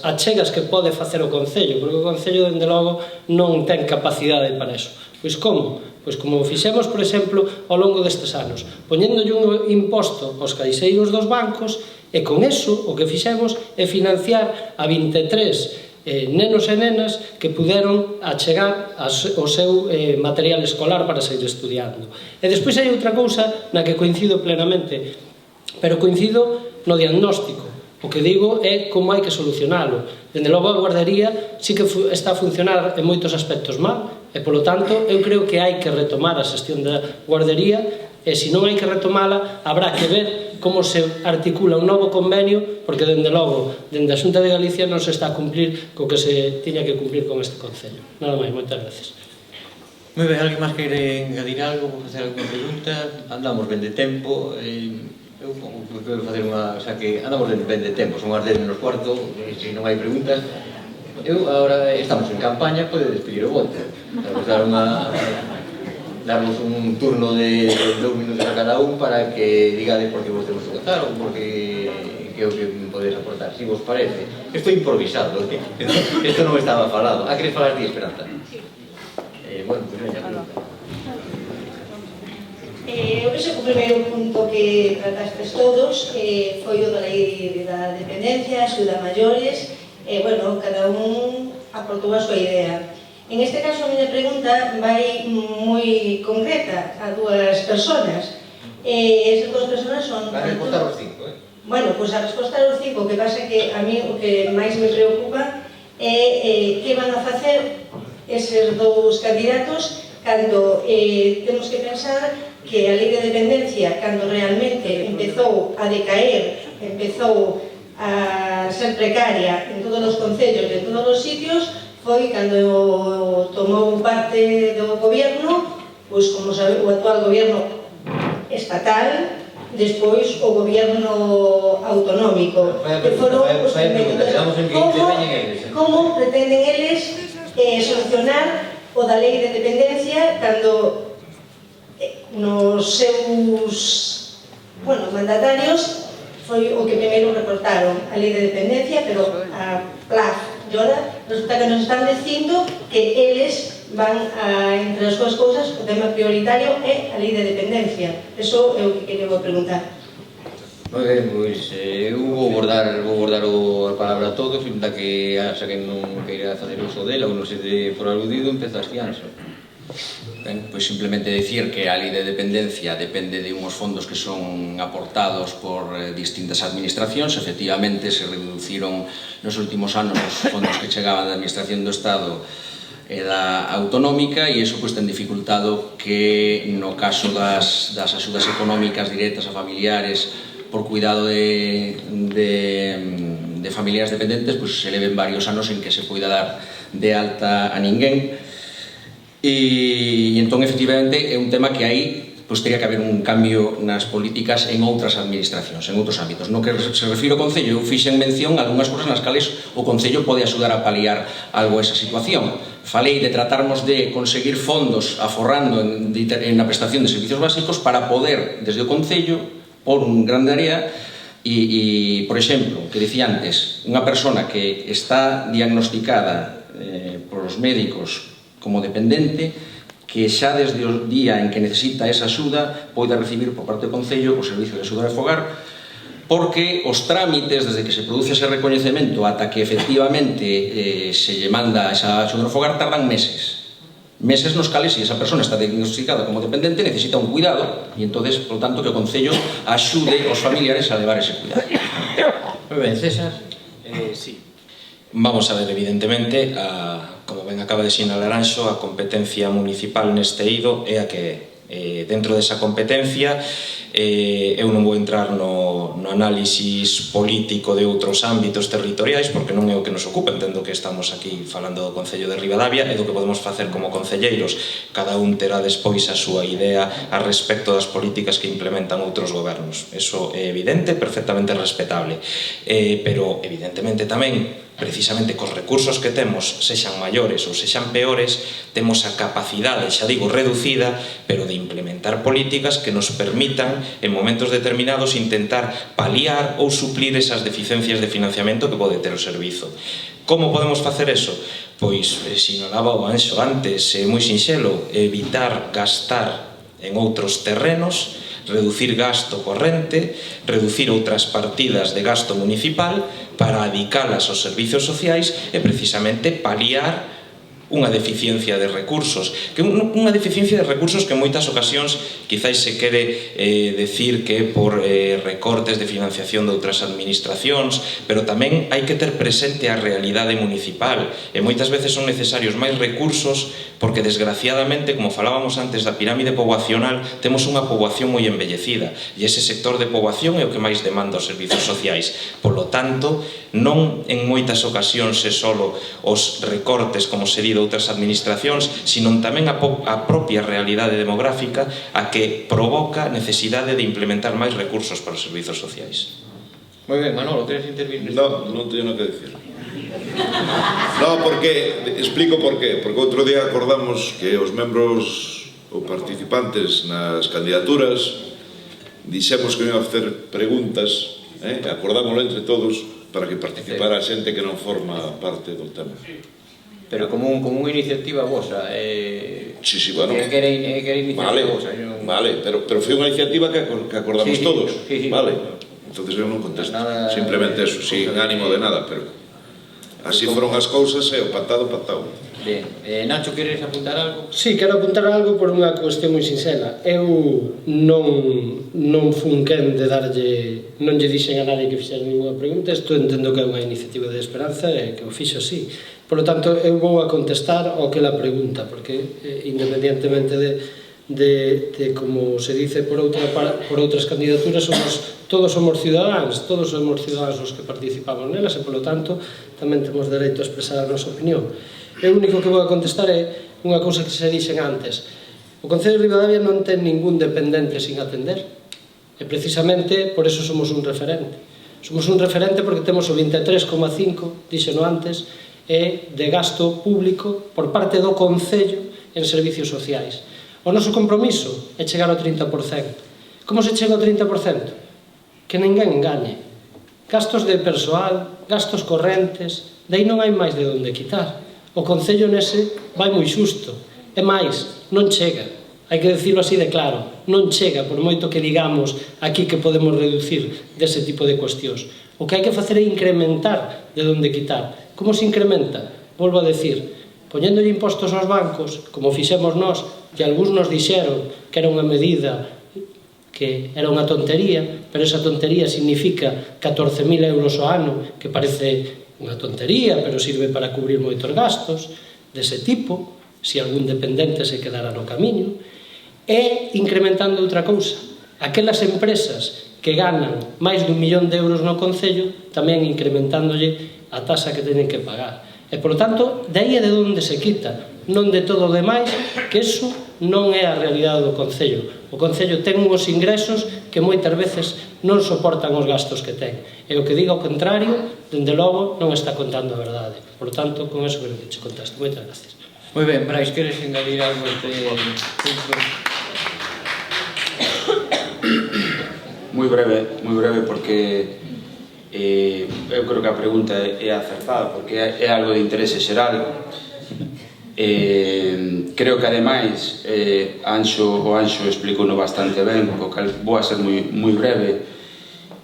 achegas que pode facer o Concello, porque o Concello, dende logo, non ten capacidade para eso. Pois como? Pois como fixemos, por exemplo, ao longo destes anos, poñéndolle un imposto aos caixeiros dos bancos, e con eso o que fixemos é financiar a 23 nenos e nenas que puderon achegar o seu material escolar para seguir estudiando. E despois hai outra cousa na que coincido plenamente, pero coincido no diagnóstico. O que digo é como hai que solucionalo. Dende logo a guardería sí que está a funcionar en moitos aspectos mal, e polo tanto eu creo que hai que retomar a xestión da guardería, e se non hai que retomala, habrá que ver como se articula un novo convenio, porque dende logo, dende a Xunta de Galicia non se está a cumplir co que se tiña que cumplir con este Concello. Nada máis, moitas gracias. Moi ben, alguén máis quere engadir algo, facer alguna pregunta? Andamos ben de tempo, eu quero facer unha... xa que andamos ben de tempo, son as 10 menos cuarto, se non hai preguntas. Eu, agora, estamos en campaña, pode despedir o voto. Vamos darnos un turno de 2 minutos a cada un para que digades por que vos temos que votar ou por que é o que podedes aportar, se vos parece. Isto é improvisado, isto non estaba falado. Queres falar ti, Esperanza? Bueno, pois veña, pregunta. Eu penso que o primeiro punto que tratastes todos foi o da lei da dependencia, axuda a maiores, e, bueno, cada un aportou a súa idea. En este caso, a miña pregunta vai moi concreta a dúas personas. Esas dúas personas son... Vai respostar os 5, Bueno, pois a resposta aos 5, o que pasa é que a mí o que máis me preocupa é que van a facer eses dous candidatos cando temos que pensar que a lei de dependencia, cando realmente empezou a decaer, empezou a ser precaria en todos os concellos e en todos os sitios, foi cando tomou parte do goberno, pois como sabe, o actual goberno estatal, despois o goberno autonómico, que foron os primeiros. Como pretenden eles solucionar o da lei de dependencia cando nos seus mandatarios foi o que primeiro reportaron a lei de dependencia, pero a PLAF e ora resulta que nos están dicindo que eles van entre as súas cousas, o tema prioritario é a lei de dependencia. Eso é o que quería preguntar. Moi ben, pois eu vou guardar a palabra a todos, da que xa que non queira facer uso dela ou non se dé por aludido, empezas ti, Anxo. Ben, pois simplemente decir que a lei de dependencia depende de unhos fondos que son aportados por distintas administracións. Efectivamente, se reduciron nos últimos anos os fondos que chegaban da Administración do Estado e da autonómica, e iso ten dificultado que no caso das axudas económicas directas a familiares por cuidado de familiares dependentes, se leven varios anos en que se poida dar de alta a ninguén. E entón, efectivamente, é un tema que aí teria que haber un cambio nas políticas en outras administracións, en outros ámbitos. No que se refiro ao Concello, eu fixen mención a algunhas cousas nas cales o Concello pode axudar a paliar algo esa situación. Falei de tratarmos de conseguir fondos aforrando na prestación de servicios básicos para poder, desde o Concello, por un grande área e, por exemplo, que dicía antes, unha persona que está diagnosticada por os médicos como dependente, que xa desde o día en que necesita esa axuda poida recibir por parte do Concello o servicio de axuda de fogar, porque os trámites desde que se produce ese recoñecemento ata que efectivamente se lle manda esa axuda de fogar tardan meses nos cales, se esa persona está diagnosticada como dependente, necesita un cuidado e entonces, por tanto, que o Concello axude aos familiares a levar ese cuidado. Moi ben, César. Sí. Vamos a ver, evidentemente, como ben acaba de sinalar Anxo, a competencia municipal neste eido é a que dentro desa competencia eu non vou entrar no análisis político de outros ámbitos territoriais porque non é o que nos ocupa, entendo que estamos aquí falando do Concello de Ribadavia e do que podemos facer como concelleiros. Cada un terá despois a súa idea a respecto das políticas que implementan outros gobernos. Eso é evidente, perfectamente respetable, pero evidentemente tamén precisamente cos recursos que temos, sexan maiores ou sexan peores, temos a capacidade, xa digo, reducida, pero de implementar políticas que nos permitan, en momentos determinados, intentar paliar ou suplir esas deficiencias de financiamento que pode ter o servizo. Como podemos facer eso? Pois, sinalaba o Anxo antes, é moi sinxelo, evitar gastar en outros terrenos, reducir gasto corrente, reducir outras partidas de gasto municipal para adicalas aos servicios sociais e precisamente paliar unha deficiencia de recursos, que unha deficiencia de recursos que en moitas ocasións quizáis se quere decir que por recortes de financiación de outras administracións, pero tamén hai que ter presente a realidade municipal e moitas veces son necesarios máis recursos porque desgraciadamente, como falábamos antes da pirámide poboacional, temos unha poboación moi envellecida e ese sector de poboación é o que máis demanda os servicios sociais. Polo tanto, non en moitas ocasións é só os recortes, como se di, de outras administracións, sino tamén a propia realidade demográfica a que provoca necesidade de implementar máis recursos para os servicios sociais. Moi ben, Manolo, queres intervir? Non teño nada que decir. No, porque, explico por qué. Porque outro día acordamos que os membros ou participantes nas candidaturas dixemos que iban a facer preguntas, acordámoslo entre todos para que participara a xente que non forma parte do tema. Pero como unha iniciativa vosa, Sí, bueno. que era iniciativa vosa. Vale, pero foi unha iniciativa que acordamos todos. Vale, entonces eu non contesto. Simplemente eso, sin ánimo de nada, pero así foron as cousas e o pactado. Ben, Nacho, queres apuntar algo? Sí, quero apuntar algo por unha cuestión moi sinxela. Eu non fun quen de darlle, non lle dixen a nadie que fixera ninguna pregunta. Isto entendo que é unha iniciativa de Esperanza e que o fixo así. Por lo tanto, eu vou a contestar ao que la pregunta, porque independientemente de como se dice por outras candidaturas, todos somos cidadáns os que participamos nelas e, por lo tanto, tamén temos dereito a expresar a nosa opinión. O único que vou a contestar é unha cousa que se dixen antes. O Concello de Ribadavia non ten ningún dependente sin atender e precisamente por eso somos un referente. Somos un referente porque temos o 23,5, dixeno antes, de gasto público por parte do Concello en servicios sociais. O noso compromiso é chegar ao 30%. Como se chega ao 30%? Que ninguén engañe. Gastos de persoal, gastos correntes, de aí non hai máis de onde quitar. O Concello nese vai moi xusto. É máis, non chega. Hai que dicirlo así de claro. Non chega, por moito que digamos aquí que podemos reducir dese tipo de cuestións. O que hai que facer é incrementar de onde quitar. Como se incrementa? Volvo a decir, poñéndolle impostos aos bancos, como fixemos nós, que algúns nos dixeron que era unha medida que era unha tontería, pero esa tontería significa 14.000 euros ao ano, que parece unha tontería, pero sirve para cubrir moitos gastos. dese tipo, se algún dependente se quedara no camiño, e incrementando outra cousa, aquelas empresas que ganan máis de 1 millón de euros no Concello, tamén incrementándolle a tasa que teñen que pagar. E, por tanto, de aí é de onde se quita, non de todo o demais, que eso non é a realidade do Concello. O Concello ten uns ingresos que moitas veces non soportan os gastos que ten. E o que diga o contrario, dende logo, non está contando a verdade. Por tanto, con eso creo que che contaste. Moitas gracias. Moi ben, Brais, queres engadir algo este punto? Moi breve, porque eu creo que a pregunta é acertada, porque é algo de interese xeral. Creo que ademais o Anxo explicou bastante ben, co cal vou a ser moi breve.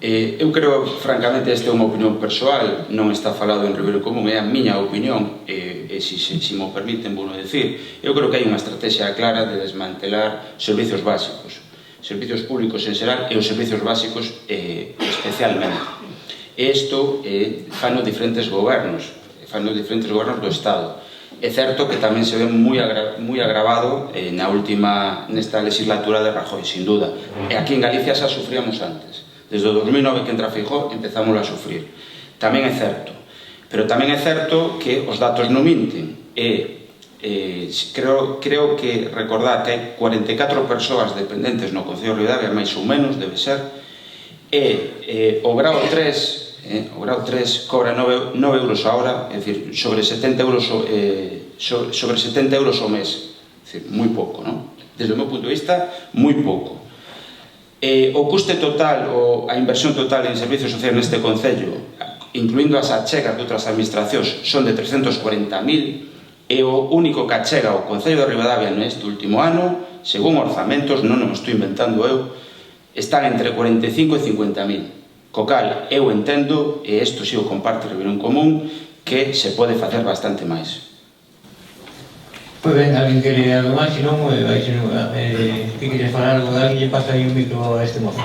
Eu creo, francamente, esta é unha opinión persoal, non está falado en Ribeiro Común, é a miña opinión, e se me permiten vou decir. Eu creo que hai unha estrategia clara de desmantelar servizos básicos, servizos públicos en xeral e os servizos básicos especialmente. E isto fan os diferentes gobernos do Estado. É certo que tamén se ve moi agravado nesta legislatura de Rajoy, sin duda. E aquí en Galicia xa sufríamos antes. Desde o 2009 que entra Feijóo empezamos a sufrir. Tamén é certo. Pero tamén é certo que os datos non minten. Creo que recordar que hai 44 persoas dependentes no Concello de Ribadavia, máis ou menos, debe ser, e o grau 3 cobra 9 euros a hora, é dicir, sobre 70 euros ao mes, é dicir, moi pouco, non? Desde o meu punto de vista, moi pouco. O custe total, a inversión total en servicios sociais neste Concello, incluindo as achegas de outras administracións, son de 340.000, e o único que achega ao Concello de Ribadavia neste último ano, según orzamentos, non o estou inventando eu, están entre 45 e 50.000. Co cal, eu entendo, e isto si o comparte Ribeiro Común, que se pode facer bastante máis. Pois ben, alguén quere algo máis, se non, que queres falar algo de alguén, lle pasa aí un micro a este mozo.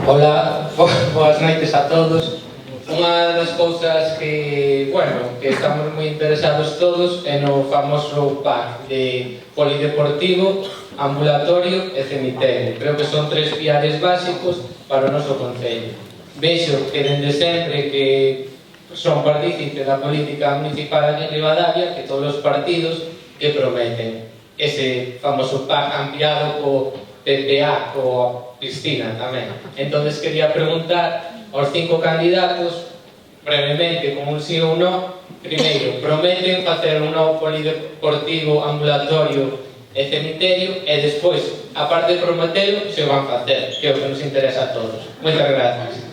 Hola, boas noites a todos. Unha das cousas que estamos moi interesados todos é no famoso PAC de polideportivo, ambulatorio e cemiterio. Creo que son 3 piares básicos para o noso Concello. Vexo que dende sempre que son partícipes da política municipal de Ribadavia, que todos os partidos que prometen ese famoso PAC ampliado co PPA, co Cristina tamén. Entón, quería preguntar aos 5 candidatos, brevemente, como un sí ou non. Primeiro, prometen facer un novo polideportivo, ambulatorio e cemiterio, e despois, a parte de prometelo, se o van facer, que é o que nos interesa a todos. Moitas gracias.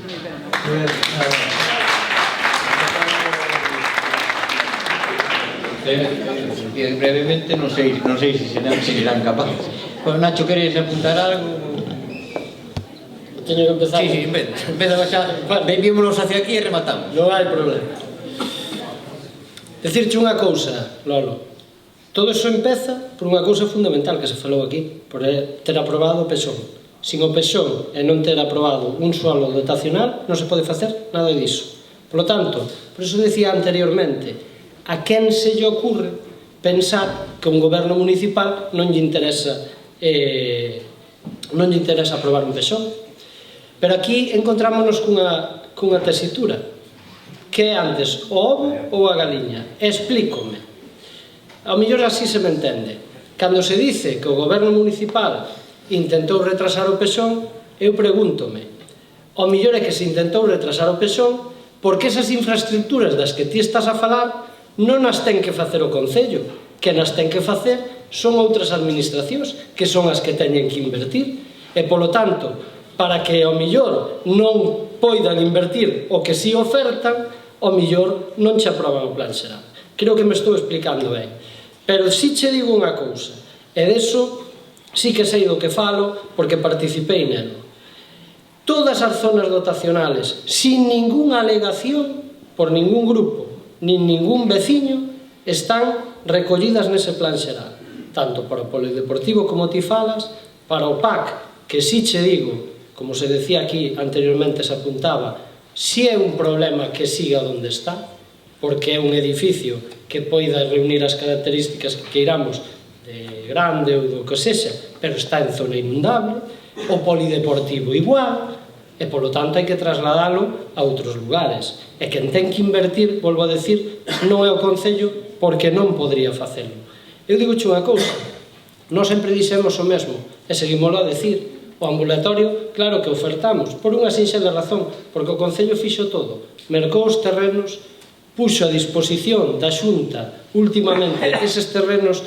Brevemente, non sei se serán capaces. Pues, Nacho, queres apuntar algo? Teño que empezar. Sí, empeza xa. Vímonos hacia aquí e rematamos. Non hai problema. Decirche unha cousa, Lolo. Todo iso empeza por unha cousa fundamental que se falou aquí, por ter aprobado o PSOE. Sin o PSOE e non ter aprobado un suelo dotacional, non se pode facer nada disso. Por lo tanto, por iso decía anteriormente, a quen se lle ocurre pensar que un goberno municipal non lle interesa aprobar un PSOE. Pero aquí encontrámonos cunha tesitura, que é antes o ovo ou a galiña. Explícome. Ao mellor así se me entende. Cando se dice que o goberno municipal intentou retrasar o PSOE, eu pregúntome, ao mellor é que se intentou retrasar o PSOE porque esas infraestructuras das que ti estás a falar non as ten que facer o Concello, que nas ten que facer son outras administracións que son as que teñen que invertir. E, polo tanto, para que ao millor non poidan invertir o que si ofertan, ao millor non che aproban o plan xeral. Creo que me estou explicando ben. Pero si che digo unha cousa, e deso si que sei do que falo porque participei nelo. Todas as zonas dotacionales, sin ninguna alegación por ningún grupo, nin ningún veciño, están recollidas nese plan xeral. Tanto para o polideportivo como ti falas, para o PAC, que si che digo, como se decía aquí anteriormente, se apuntaba Si é un problema que siga onde está, porque é un edificio que poida reunir as características que queiramos de grande ou do que sexa, pero está en zona inundable, o polideportivo igual, e polo tanto hai que trasladalo a outros lugares. E quen ten que invertir, volvo a decir, non é o Concello, porque non podría facelo. Eu digo unha cousa, nós sempre dixemos o mesmo, e seguimoslo a decir, o ambulatorio, claro que ofertamos, por unha sinxela razón, porque o Concello fixo todo, mercou os terrenos, puxo a disposición da Xunta últimamente eses terrenos.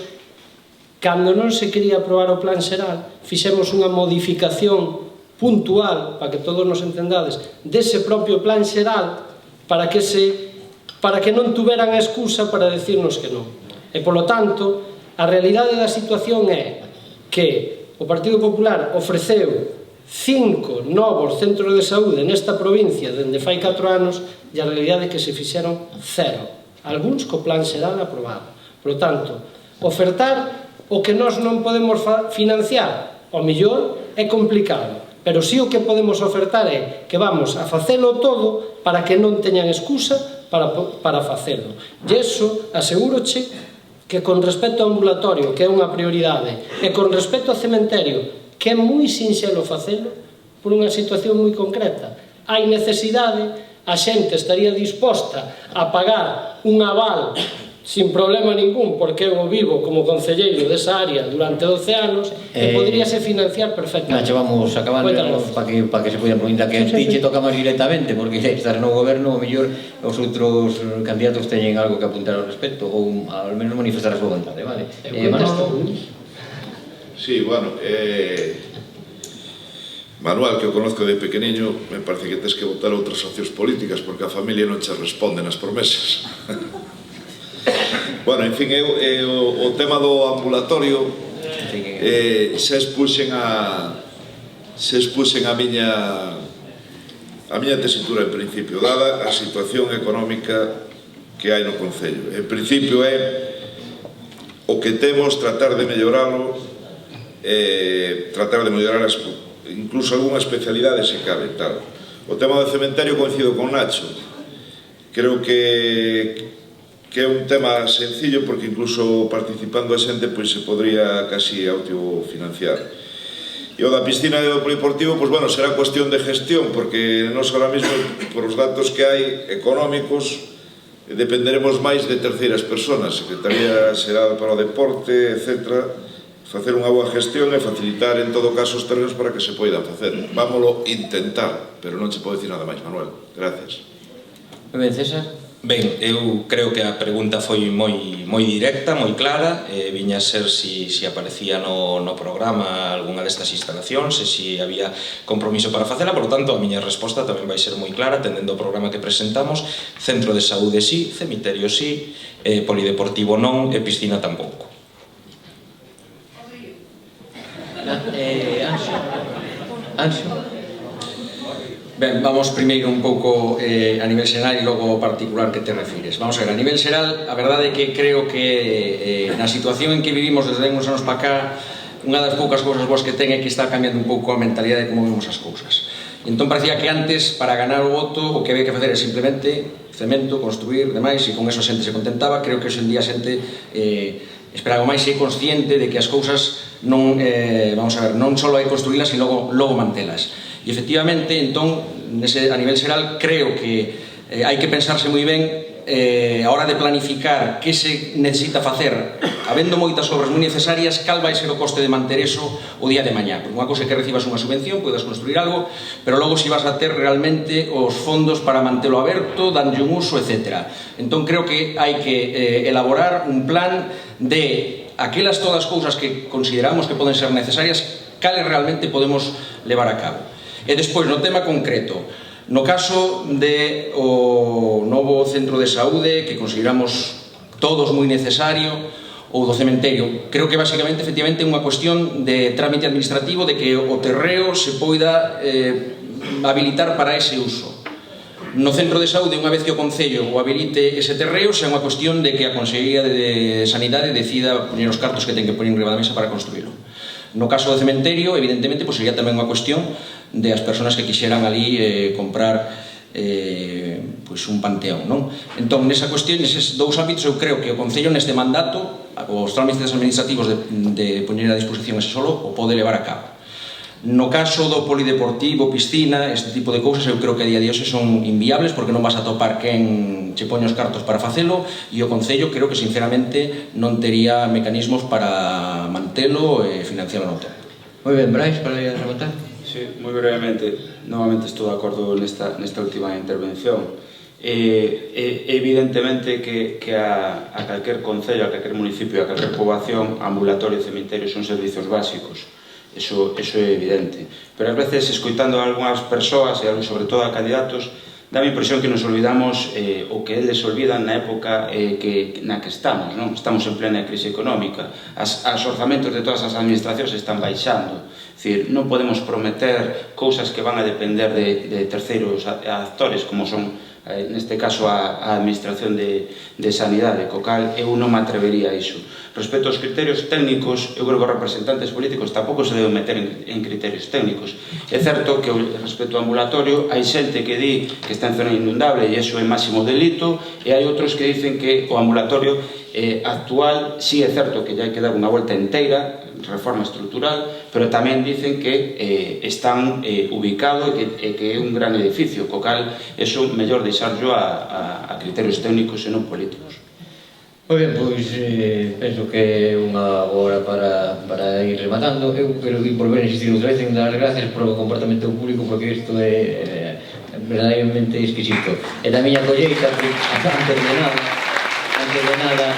Cando non se quería aprobar o plan xeral, fixemos unha modificación puntual, para que todos nos entendades, dese propio plan xeral, para que non tuveran a excusa para decirnos que non. E, polo tanto, a realidade da situación é que o Partido Popular ofreceu 5 novos centros de saúde nesta provincia dende fai 4 anos e a realidade é que se fixeron 0. Algúns co plan xeral aprobado. Por lo tanto, ofertar o que nós non podemos financiar, ao mellor é complicado, pero si o que podemos ofertar é que vamos a facelo todo para que non teñan excusa para facelo. E iso, aseguroche, que con respecto ao ambulatorio, que é unha prioridade, e con respecto ao cementerio, que é moi sinxelo facelo, por unha situación moi concreta. Hai necesidade, a xente estaría disposta a pagar un aval sin problema ningún, porque eu vivo como concelleiro desa área durante 12 anos e poderíase financiar perfectamente. Nacho, vamos acabando para que se poida poñer que a ti che toca máis directamente, porque estar no goberno, o mellor os outros candidatos teñen algo que apuntar ao respecto, ou ao menos manifestar a súa vontade, vale? Sí, bueno, Manuel, que o conozco de pequeniño, me parece que tens que votar outras opcións políticas, porque a familia non che responde nas promesas. Bueno, en fin, o tema do ambulatorio se expuxen a miña tesitura en principio, dada a situación económica que hai no Concello. En principio é o que temos, tratar de melloralo, tratar de mellorar incluso algunha especialidade se cabe, tal. O tema do cementerio coincido con Nacho. Creo que é un tema sencillo, porque incluso participando a xente pois se podría casi autofinanciar. E o da piscina e o polideportivo, pois bueno, será cuestión de gestión, porque nós ahora mesmo, por os datos que hai económicos, dependeremos máis de terceiras persoas, Secretaría Xeral para o Deporte, etc., facer unha boa gestión e facilitar en todo caso os terrenos para que se poidan facer. Vámoslo intentar, pero non se pode dicir nada máis, Manuel. Gracias. Ben, César? Ben, eu creo que a pregunta foi moi directa, moi clara, viña a ser si aparecía no programa algunha destas instalacións e si había compromiso para facela, por lo tanto a miña resposta tamén vai ser moi clara, tendendo o programa que presentamos: centro de saúde sí, cemiterio sí, polideportivo non e piscina tampouco. Anxo? Ben, vamos primeiro un pouco a nivel xeral e logo particular que te refires. Vamos a ver, a nivel xeral, a verdade é que creo que na situación en que vivimos desde uns anos para cá, unha das poucas cousas boas que ten é que está cambiando un pouco a mentalidade de como vemos as cousas. Entón parecía que antes, para ganar o voto, o que había que facer é simplemente cemento, construir, demais, e con eso a xente se contentaba. Creo que hoxe en día a xente espera algo máis e é consciente de que as cousas non, vamos a ver, non só hai construílas e logo mantelas. E efectivamente, entón, a nivel xeral, creo que hai que pensarse moi ben a hora de planificar que se necesita facer, habendo moitas obras moi necesarias, cal vai ser o coste de manter eso o día de mañá. Porque unha cousa é que recibas unha subvención, podes construir algo, pero logo si vas a ter realmente os fondos para mantelo aberto, danlle un uso, etc. Entón creo que hai que elaborar un plan de aquelas todas cousas que consideramos que poden ser necesarias, cales realmente podemos levar a cabo. E despois, no tema concreto, no caso do novo centro de saúde, que consideramos todos moi necesario, ou do cementerio, creo que basicamente, efectivamente, é unha cuestión de trámite administrativo, de que o terreo se poida habilitar para ese uso. No centro de saúde, unha vez que o Concello o habilite ese terreo, xa é unha cuestión de que a Consellería de Sanidade decida poñer os cartos que ten que poñer enriba da mesa para construílo. No caso do cementerio, evidentemente, sería tamén unha cuestión de as persoas que quixeran ali comprar pois un panteón, non? Entón, nesa cuestión, neses dous ámbitos, eu creo que o Concello neste mandato, os trámites administrativos de poñer a disposición ese solo, o pode levar a cabo. No caso do polideportivo, piscina, este tipo de cousas, eu creo que a día de hoxe son inviables porque non vas a topar quen che poña os cartos para facelo, e o Concello creo que sinceramente non tería mecanismos para mantelo e financialo no tempo. Moi ben, Brais, para ir a rematar. Sí, moi brevemente, novamente estou de acordo nesta última intervención. Evidentemente que a calquer concello, a calquer municipio, a calquer poboación, ambulatorio e cemiterio son servizos básicos. Eso é evidente. Pero ás veces, escoitando a algunhas persoas, e sobre todo a candidatos, dá a impresión que nos olvidamos o que eles olvidan na época na que estamos, non? Estamos en plena crise económica. Os orzamentos de todas as administracións están baixando. É dicir, non podemos prometer cousas que van a depender de terceiros actores, como son neste caso a Administración de Sanidade, co cal eu non me atrevería a iso. Respecto aos criterios técnicos, eu creo que os representantes políticos tampouco se deben meter en criterios técnicos. É certo que respecto ao ambulatorio hai xente que di que está en zona inundable e iso é máximo delito, e hai outros que dicen que o ambulatorio actual sí é certo que hai que dar unha volta inteira, reforma estrutural, pero tamén dicen que están ubicados e que é un gran edificio, co cal eso mellor deixarlo a criterios técnicos e non políticos. Moi ben, pois penso que é unha hora para ir rematando. Eu quero volver a insistir outra vez en dar gracias por o comportamento público, porque isto é verdadeiramente exquisito. E da miña colleita, antes de nada,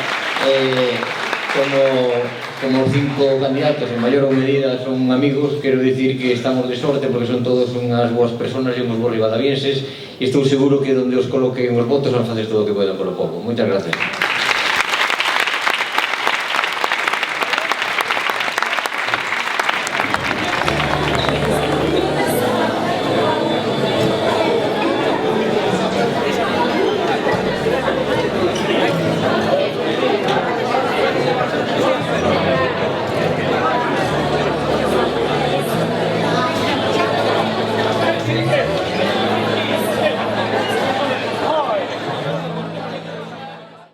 como os 5 candidatos en maior ou medida son amigos, quero dicir que estamos de sorte porque son todos unhas boas personas e unhos bons ribadavienses, e estou seguro que onde os coloquen os votos van facer todo o que poden polo povo. Moitas gracias.